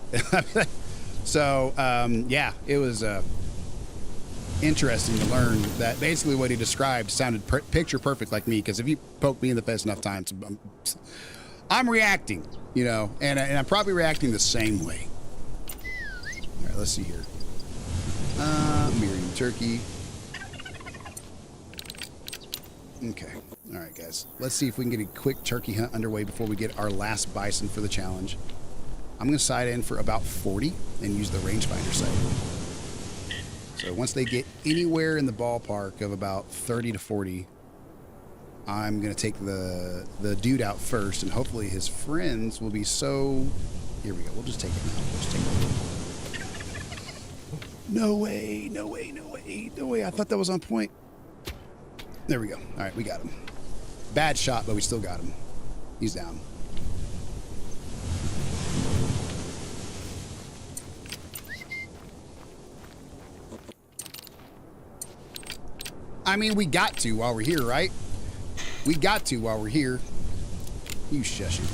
So, yeah, it was interesting to learn that basically what he described sounded picture perfect like me, because if you poke me in the face enough times, I'm reacting, you know, and I'm probably reacting the same way. All right, let's see here. Medium turkey. Okay. All right, guys. Let's see if we can get a quick turkey hunt underway before we get our last bison for the challenge. I'm going to sight in for about 40 and use the rangefinder sight. So once they get anywhere in the ballpark of about 30 to 40, I'm going to take the dude out first, and hopefully his friends will be so... Here we go. We'll just take it now. We'll just take it. No way. No way. No way. No way. I thought that was on point. There we go. All right, we got him. Bad shot, but we still got him. He's down. I mean, we got to while we're here, right? We got to while we're here. You shush it.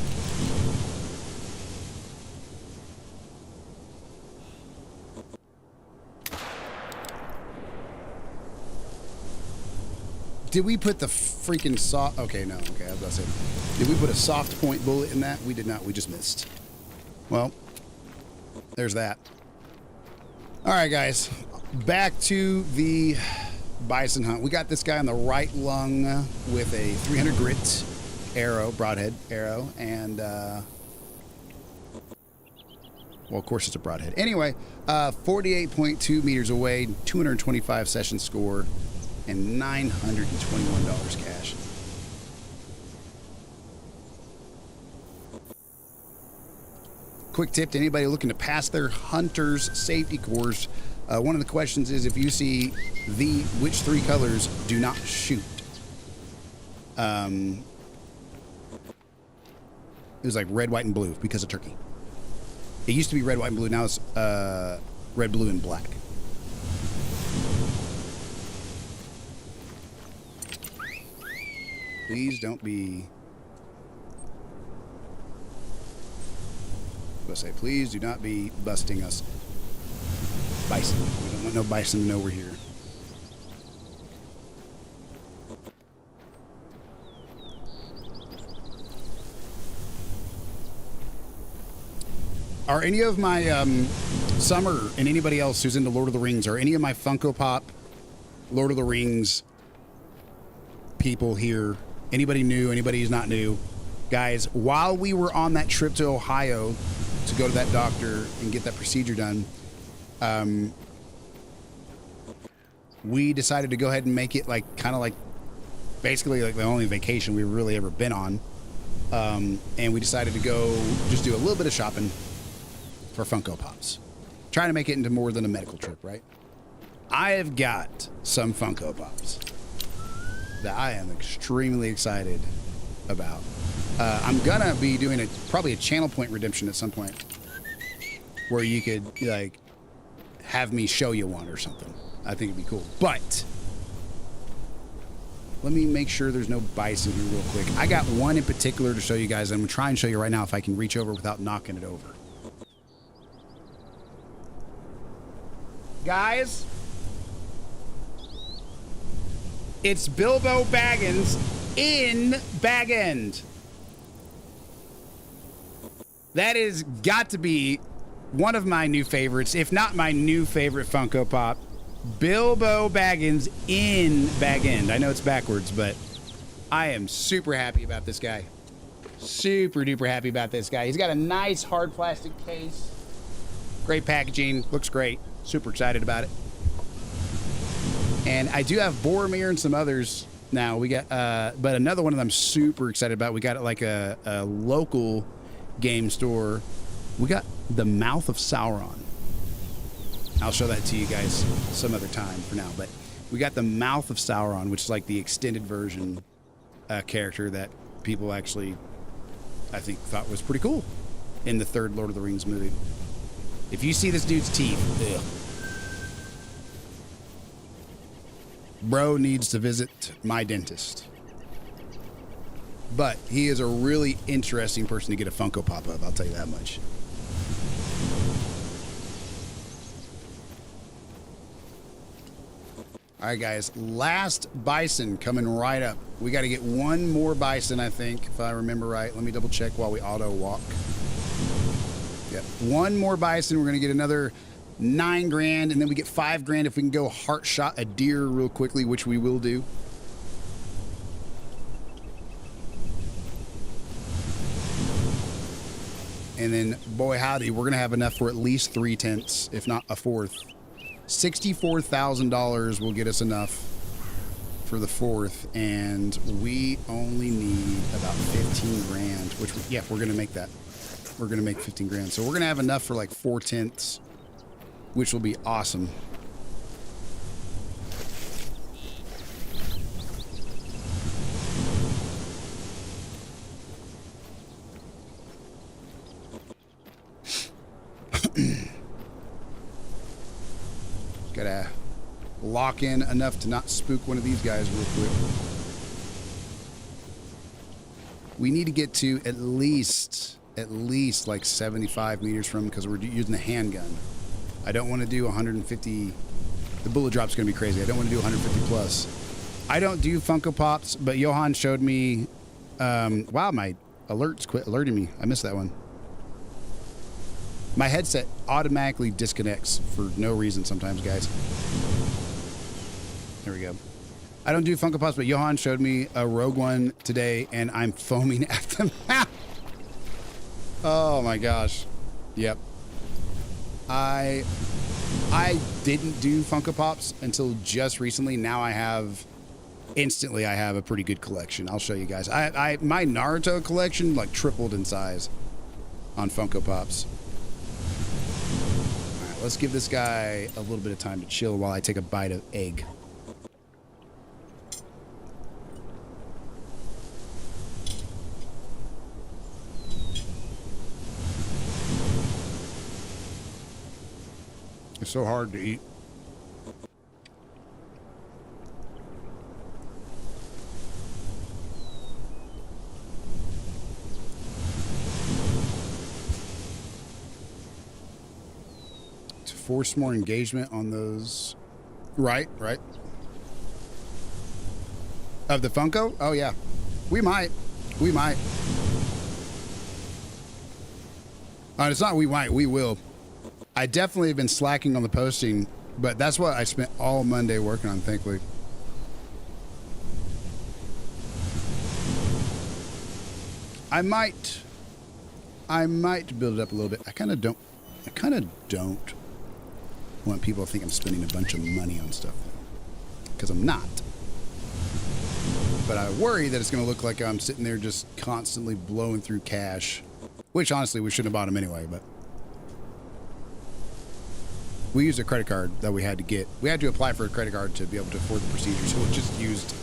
Did we put the freaking soft... Okay, no. Okay, I was about to say. Did we put a soft point bullet in that? We did not. We just missed. Well, there's that. All right, guys. Back to the bison hunt. We got this guy on the right lung with a 300 grit arrow, broadhead arrow, and... well, of course it's a broadhead. Anyway, 48.2 meters away, 225 session score, and $921 cash. Quick tip to anybody looking to pass their hunter's safety course. One of the questions is if you see which three colors do not shoot. It was like red, white, and blue because of turkey. It used to be red, white, and blue. Now it's red, blue, and black. Please don't be... I was going to say, please do not be busting us. Bison. We don't want no bison to know we're here. Are any of my Summer and anybody else who's into Lord of the Rings, are any of my Funko Pop Lord of the Rings people here? Anybody new? Anybody who's not new? Guys, while we were on that trip to Ohio to go to that doctor and get that procedure done, we decided to go ahead and make it like kind of like basically like the only vacation we've really ever been on. And we decided to go just do a little bit of shopping for Funko Pops. Trying to make it into more than a medical trip, right? I have got some Funko Pops that I am extremely excited about. I'm gonna be doing probably a channel point redemption at some point where you could like have me show you one or something. I think it'd be cool. But let me make sure there's no bison here real quick. I got one in particular to show you guys. I'm gonna try and show you right now if I can reach over without knocking it over. Guys, it's Bilbo Baggins in Bag End. That has got to be one of my new favorites, if not my new favorite Funko Pop. Bilbo Baggins in Bag End. I know it's backwards, but I am super happy about this guy. Super duper happy about this guy. He's got a nice hard plastic case. Great packaging. Looks great. Super excited about it. And I do have Boromir and some others now. We got, but another one that I'm super excited about. We got like a local game store. We got the Mouth of Sauron. I'll show that to you guys some other time for now. But we got the Mouth of Sauron, which is like the extended version character that people actually, I think, thought was pretty cool in the third Lord of the Rings movie. If you see this dude's teeth, ugh. Bro needs to visit my dentist. But he is a really interesting person to get a Funko Pop of, I'll tell you that much. All right, guys, last bison coming right up. We got to get one more bison, I think, if I remember right. Let me double check while we auto walk. Yeah, one more bison. We're going to get another 9 grand, and then we get 5 grand if we can go heart shot a deer real quickly, which we will do. And then, boy howdy, we're gonna have enough for at least 3 tents, if not a fourth. $64,000 will get us enough for the fourth, and we only need about 15 grand, which, yeah, we're gonna make that. We're gonna make 15 grand. So we're gonna have enough for like 4 tents, which will be awesome. Gotta lock in enough to not spook one of these guys real quick. We need to get to at least like 75 meters from, because we're using the handgun. I don't want to do 150. The bullet drop's going to be crazy. I don't want to do 150 plus. I don't do Funko Pops, but Johan showed me. Wow, my alerts quit alerting me. I missed that one. My headset automatically disconnects for no reason sometimes, guys. There we go. I don't do Funko Pops, but Johan showed me a Rogue One today, and I'm foaming at them. Oh my gosh. Yep. I didn't do Funko Pops until just recently. Now I have a pretty good collection. I'll show you guys. My Naruto collection like tripled in size on Funko Pops. All right, let's give this guy a little bit of time to chill while I take a bite of egg. It's so hard to eat. To force more engagement on those. Right. Of the Funko? Oh, yeah. We might. It's not we might, we will. I definitely have been slacking on the posting, but that's what I spent all Monday working on, thankfully. I might build it up a little bit. I kind of don't want people to think I'm spending a bunch of money on stuff, because I'm not. But I worry that it's going to look like I'm sitting there just constantly blowing through cash, which honestly we shouldn't have bought them anyway, but we used a credit card that we had to get. We had to apply for a credit card to be able to afford the procedure, so we just used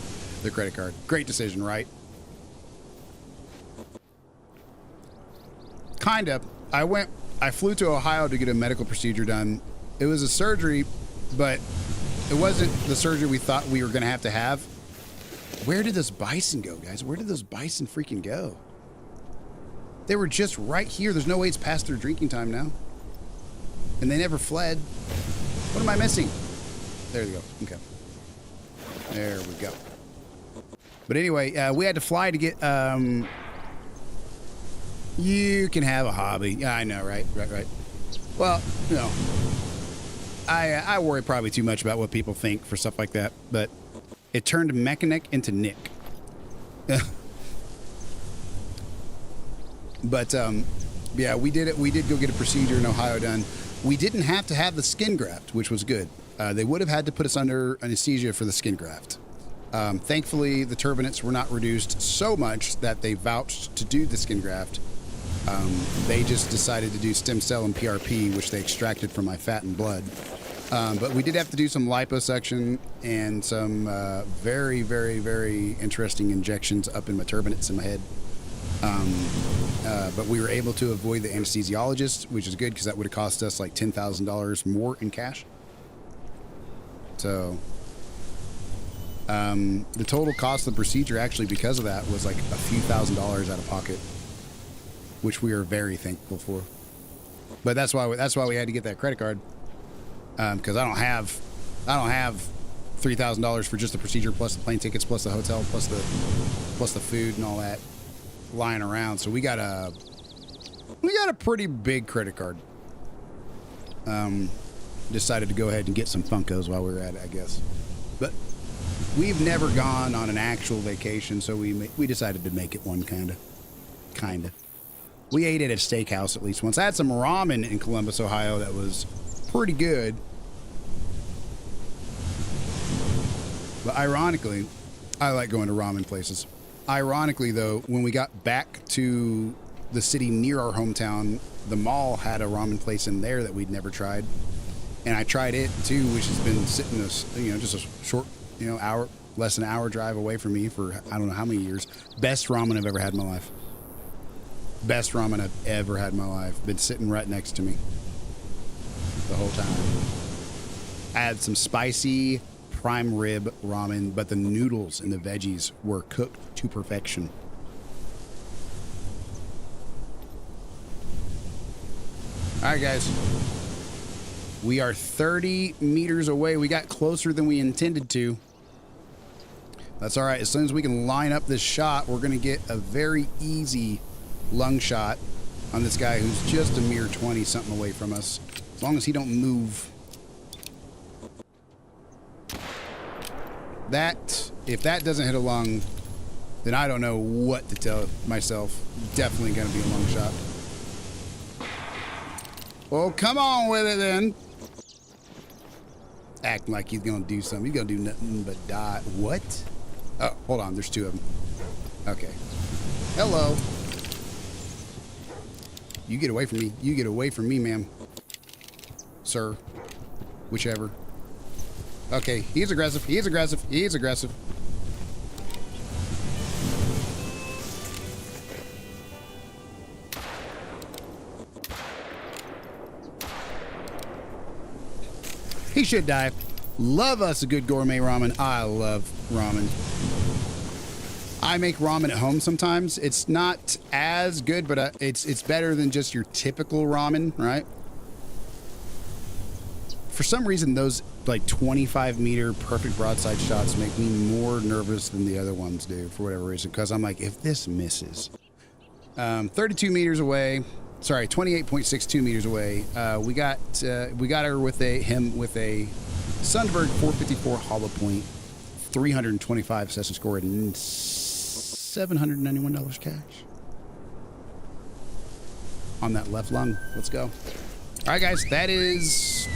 the credit card. Great decision, right? Kind of. I flew to Ohio to get a medical procedure done. It was a surgery, but it wasn't the surgery we thought we were going to have. Where did those bison go, guys? Where did those bison freaking go? They were just right here. There's no way it's past their drinking time now. And they never fled. What am I missing? There we go. Okay. There we go. But anyway, we had to fly to get, you can have a hobby. Yeah, I know, right? Well, no. I worry probably too much about what people think for stuff like that, but it turned Mechanic into Nick. But, yeah, we did it. We did go get a procedure in Ohio done. We didn't have to have the skin graft, which was good. They would have had to put us under anesthesia for the skin graft. Thankfully, the turbinates were not reduced so much that they vouched to do the skin graft. They just decided to do stem cell and PRP, which they extracted from my fat and blood. But we did have to do some liposuction and some very, very, very interesting injections up in my turbinates in my head. But we were able to avoid the anesthesiologist, which is good because that would have cost us like $10,000 more in cash. So the total cost of the procedure actually because of that was like a few $1,000s out of pocket, which we are very thankful for. But that's why we had to get that credit card, because I don't have $3,000 for just the procedure plus the plane tickets plus the hotel plus the food and all that lying around. So we got a pretty big credit card. decided to go ahead and get some Funkos while we were at it, I guess. But we've never gone on an actual vacation, so we decided to make it one, kind of. We ate at a steakhouse at least once. I had some ramen in Columbus, Ohio that was pretty good. But ironically, I like going to ramen places. Ironically, though, when we got back to the city near our hometown, the mall had a ramen place in there that we'd never tried. And I tried it too, which has been sitting just a short, hour, less than an hour drive away from me for I don't know how many years. Best ramen I've ever had in my life. Best ramen I've ever had in my life. Been sitting right next to me the whole time. I had some spicy prime rib ramen, but the noodles and the veggies were cooked to perfection. All right, guys. We are 30 meters away. We got closer than we intended to. That's all right. As soon as we can line up this shot, we're going to get a very easy lung shot on this guy who's just a mere 20-something away from us. As long as he don't move. If that doesn't hit a lung, then I don't know what to tell myself. Definitely going to be a lung shot. Well, come on with it then. Acting like he's going to do something. He's going to do nothing but die. What? Oh, hold on. There's two of them. Okay. Hello. You get away from me. You get away from me, ma'am. Sir. Whichever. Okay. He's aggressive. He's aggressive. He's aggressive. He should die. Love us a good gourmet ramen. I love ramen. I make ramen at home sometimes. It's not as good, but it's better than just your typical ramen, right? For some reason, those like 25-meter perfect broadside shots make me more nervous than the other ones do for whatever reason. Because I'm like, if this misses, 32 meters away. Sorry, 28.62 meters away. We got her with him with a Sundberg 454 hollow point, 325 session score, and $791 cash on that left lung. Let's go. All right, guys, that is.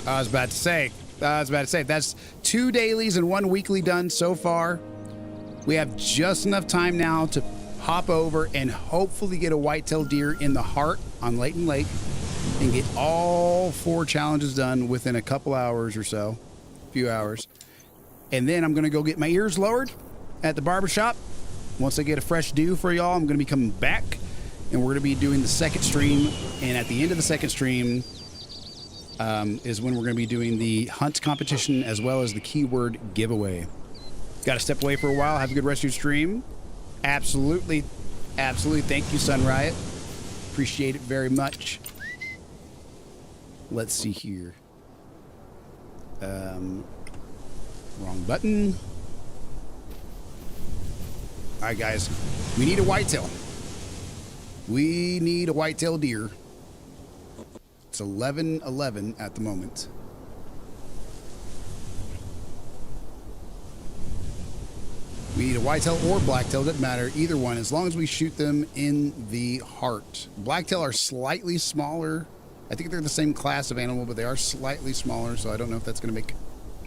I was about to say that's 2 dailies and 1 weekly done so far. We have just enough time now to hop over and hopefully get a whitetail deer in the heart on Layton Lake and get all 4 challenges done within a couple hours or so, a few hours. And then I'm going to go get my ears lowered at the barbershop. Once I get a fresh dew for y'all, I'm going to be coming back and we're going to be doing the second stream. And at the end of the second stream is when we're going to be doing the hunt competition as well as the keyword giveaway. Got to step away for a while. Have a good rest of your stream. Absolutely. Absolutely. Thank you, Sun Riot. Appreciate it very much. Let's see here. Wrong button. All right, guys. We need a whitetail. We need a whitetail deer. It's 11:11 at the moment. We need a whitetail or blacktail, doesn't matter, either one, as long as we shoot them in the heart. Blacktail are slightly smaller. I think they're the same class of animal, but they are slightly smaller, so I don't know if that's going to make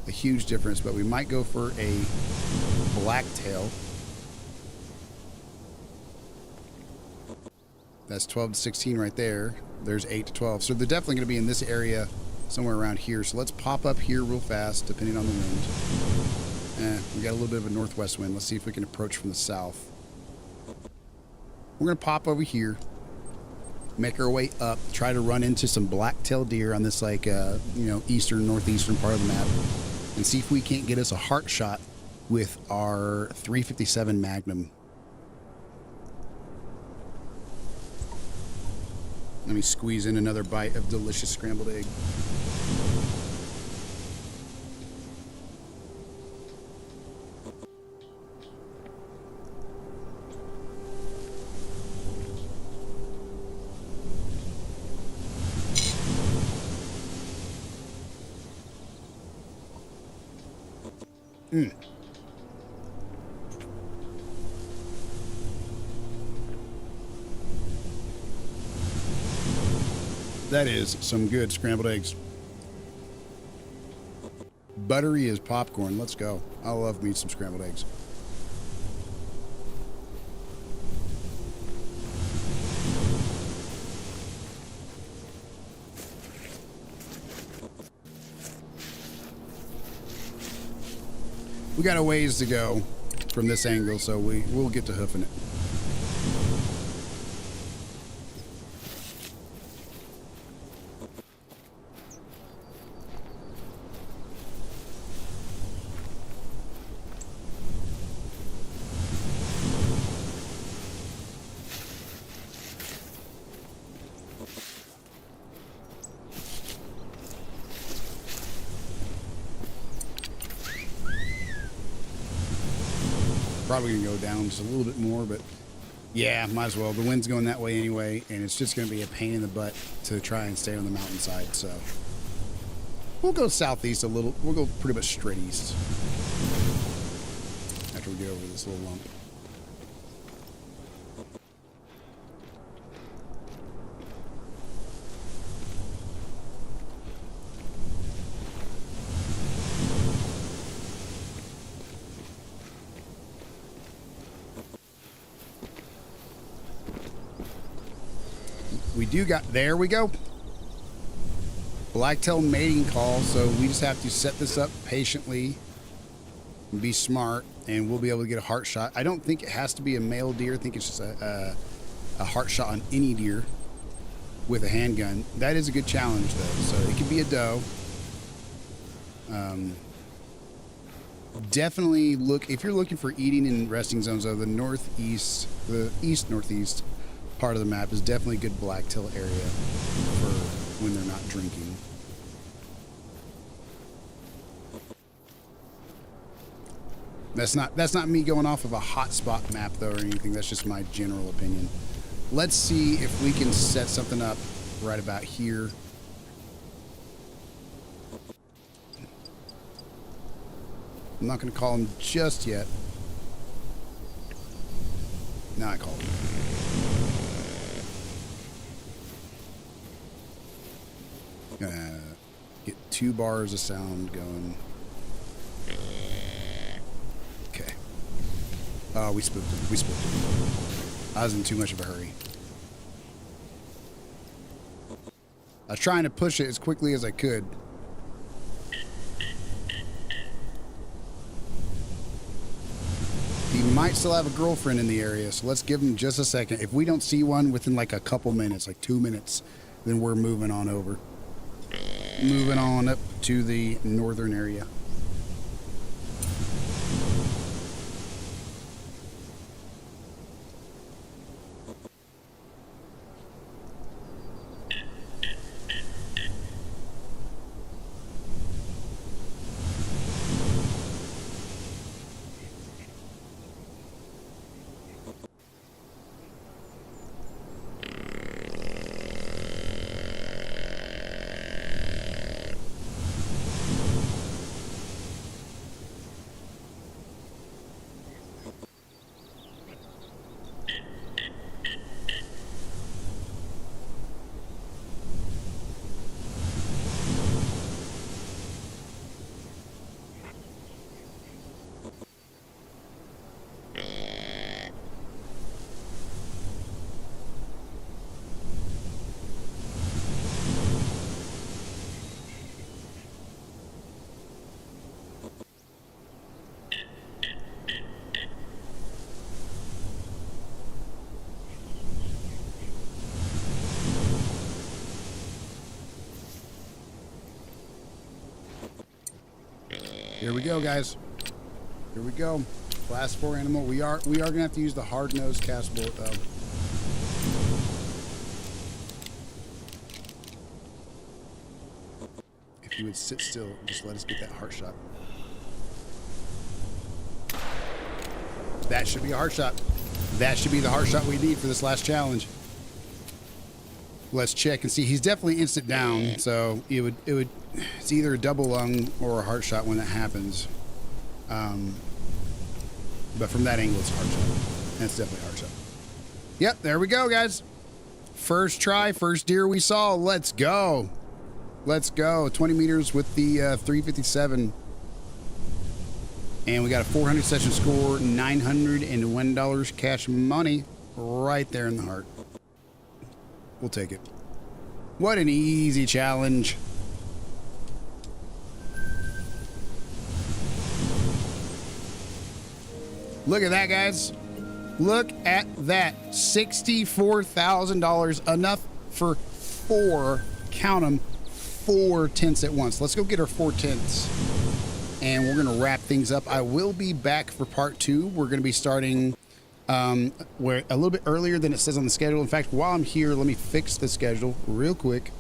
a huge difference, but we might go for a blacktail. That's 12 to 16 right there. There's 8 to 12. So they're definitely going to be in this area somewhere around here. So let's pop up here real fast, depending on the wind. We got a little bit of a northwest wind. Let's see if we can approach from the south. We're going to pop over here, make our way up, try to run into some black-tailed deer on this, like, eastern, northeastern part of the map, and see if we can't get us a heart shot with our 357 Magnum. Let me squeeze in another bite of delicious scrambled egg. That is some good scrambled eggs. Buttery as popcorn. Let's go. I love me some scrambled eggs. We got a ways to go from this angle, so we'll get to hoofing it. Probably gonna go down just a little bit more, but yeah, might as well. The wind's going that way anyway, and it's just gonna be a pain in the butt to try and stay on the mountainside. So we'll go southeast a little. We'll go pretty much straight east after we get over this little lump. We do got, there we go. Blacktail mating call, so we just have to set this up patiently and be smart, and we'll be able to get a heart shot. I don't think it has to be a male deer. I think it's just a heart shot on any deer with a handgun. That is a good challenge, though. So it could be a doe. Definitely look, if you're looking for eating in resting zones, though, the northeast, the east-northeast part of the map is definitely a good blacktail area for when they're not drinking. That's not me going off of a hotspot map though or anything. That's just my general opinion. Let's see if we can set something up right about here. I'm not going to call him just yet. Now I called him. Gonna get 2 bars of sound going. Okay. Oh, we spooked him. We spooked him. I was in too much of a hurry. I was trying to push it as quickly as I could. He might still have a girlfriend in the area, so let's give him just a second. If we don't see one within like a couple minutes, like 2 minutes, then we're moving on over. Moving on up to the northern area. Here we go, guys. Here we go. Class 4 animal. We are gonna have to use the hard-nosed cast bullet though. If you would sit still, just let us get that heart shot. That should be a heart shot. That should be the heart shot we need for this last challenge. Let's check and see. He's definitely instant down, so it's either a double lung or a heart shot when that happens. But from that angle, it's a hard shot. That's definitely a hard shot. Yep, there we go, guys. First try, first deer we saw. Let's go. Let's go. 20 meters with the 357. And we got a 400 session score, $901 cash money right there in the heart. We'll take it. What an easy challenge. Look at that, guys. Look at that. $64,000. Enough for 4, count them, 4 tents at once. Let's go get our 4 tents. And we're going to wrap things up. I will be back for part 2. We're going to be starting where a little bit earlier than it says on the schedule. In fact, while I'm here, let me fix the schedule real quick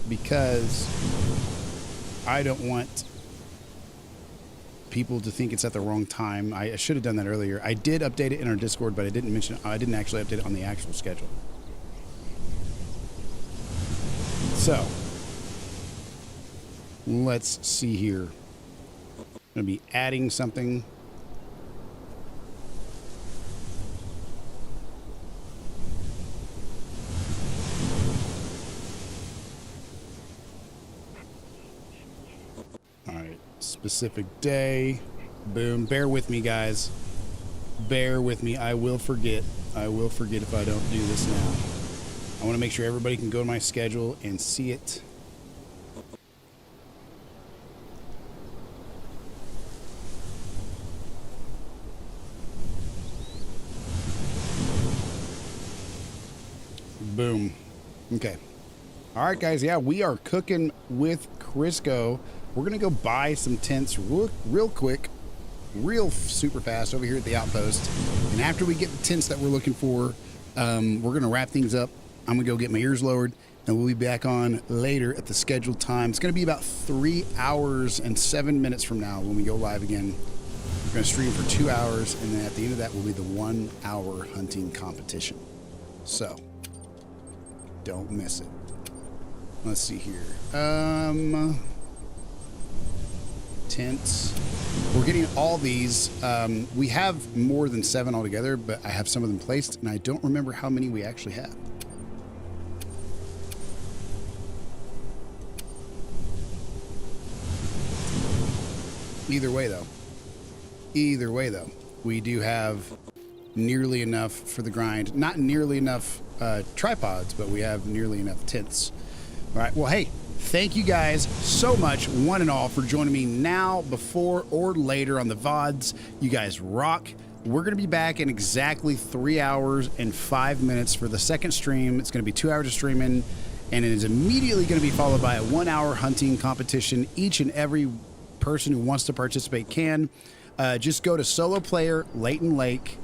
because I don't want people to think it's at the wrong time. I should have done that earlier. I did update it in our Discord, but I didn't mention it. I didn't actually update it on the actual schedule. So let's see here. I'm going to be adding something. All right, specific day. Boom. Bear with me, guys. Bear with me. I will forget. I will forget if I don't do this now. I want to make sure everybody can go to my schedule and see it. Boom. Okay. All right, guys. Yeah, we are cooking with Crisco. We're going to go buy some tents real quick, real super fast over here at the outpost. And after we get the tents that we're looking for, we're going to wrap things up. I'm going to go get my ears lowered, and we'll be back on later at the scheduled time. It's going to be about 3 hours and 7 minutes from now when we go live again. We're going to stream for 2 hours, and then at the end of that will be the 1 hour hunting competition. So don't miss it. Let's see here. Tents. We're getting all these. We have more than 7 altogether, but I have some of them placed, and I don't remember how many we actually have. Either way, though, we do have nearly enough for the grind. Not nearly enough tripods, but we have nearly enough tents. All right. Well, hey, thank you guys so much, one and all, for joining me now, before, or later on the VODs. You guys rock. We're going to be back in exactly 3 hours and 5 minutes for the second stream. It's going to be 2 hours of streaming, and it is immediately going to be followed by a 1 hour hunting competition. Each and every person who wants to participate can. Just go to solo player Layton Lake,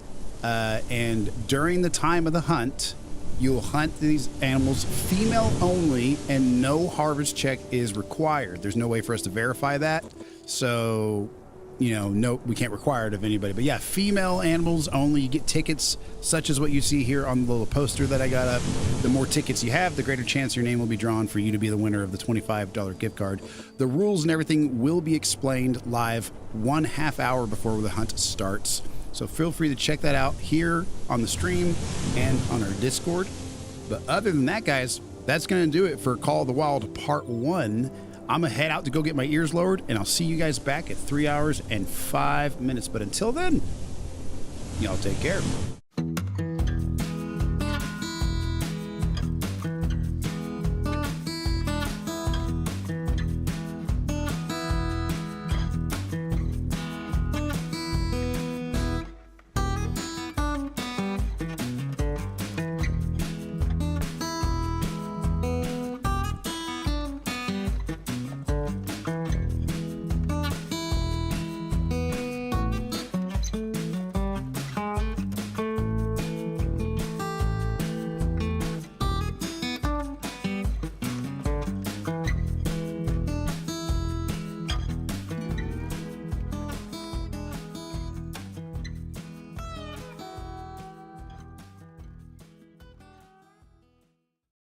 and during the time of the hunt, you'll hunt these animals female only, and no harvest check is required. There's no way for us to verify that, so no, we can't require it of anybody. But yeah, female animals only. You get tickets such as what you see here on the little poster that I got up. The more tickets you have, the greater chance your name will be drawn for you to be the winner of the $25 gift card. The rules and everything will be explained live 1/2 hour before the hunt starts. So feel free to check that out here on the stream and on our Discord. But other than that, guys, that's going to do it for Call of the Wild Part 1. I'm going to head out to go get my ears lowered, and I'll see you guys back at 3 hours and 5 minutes. But until then, y'all take care.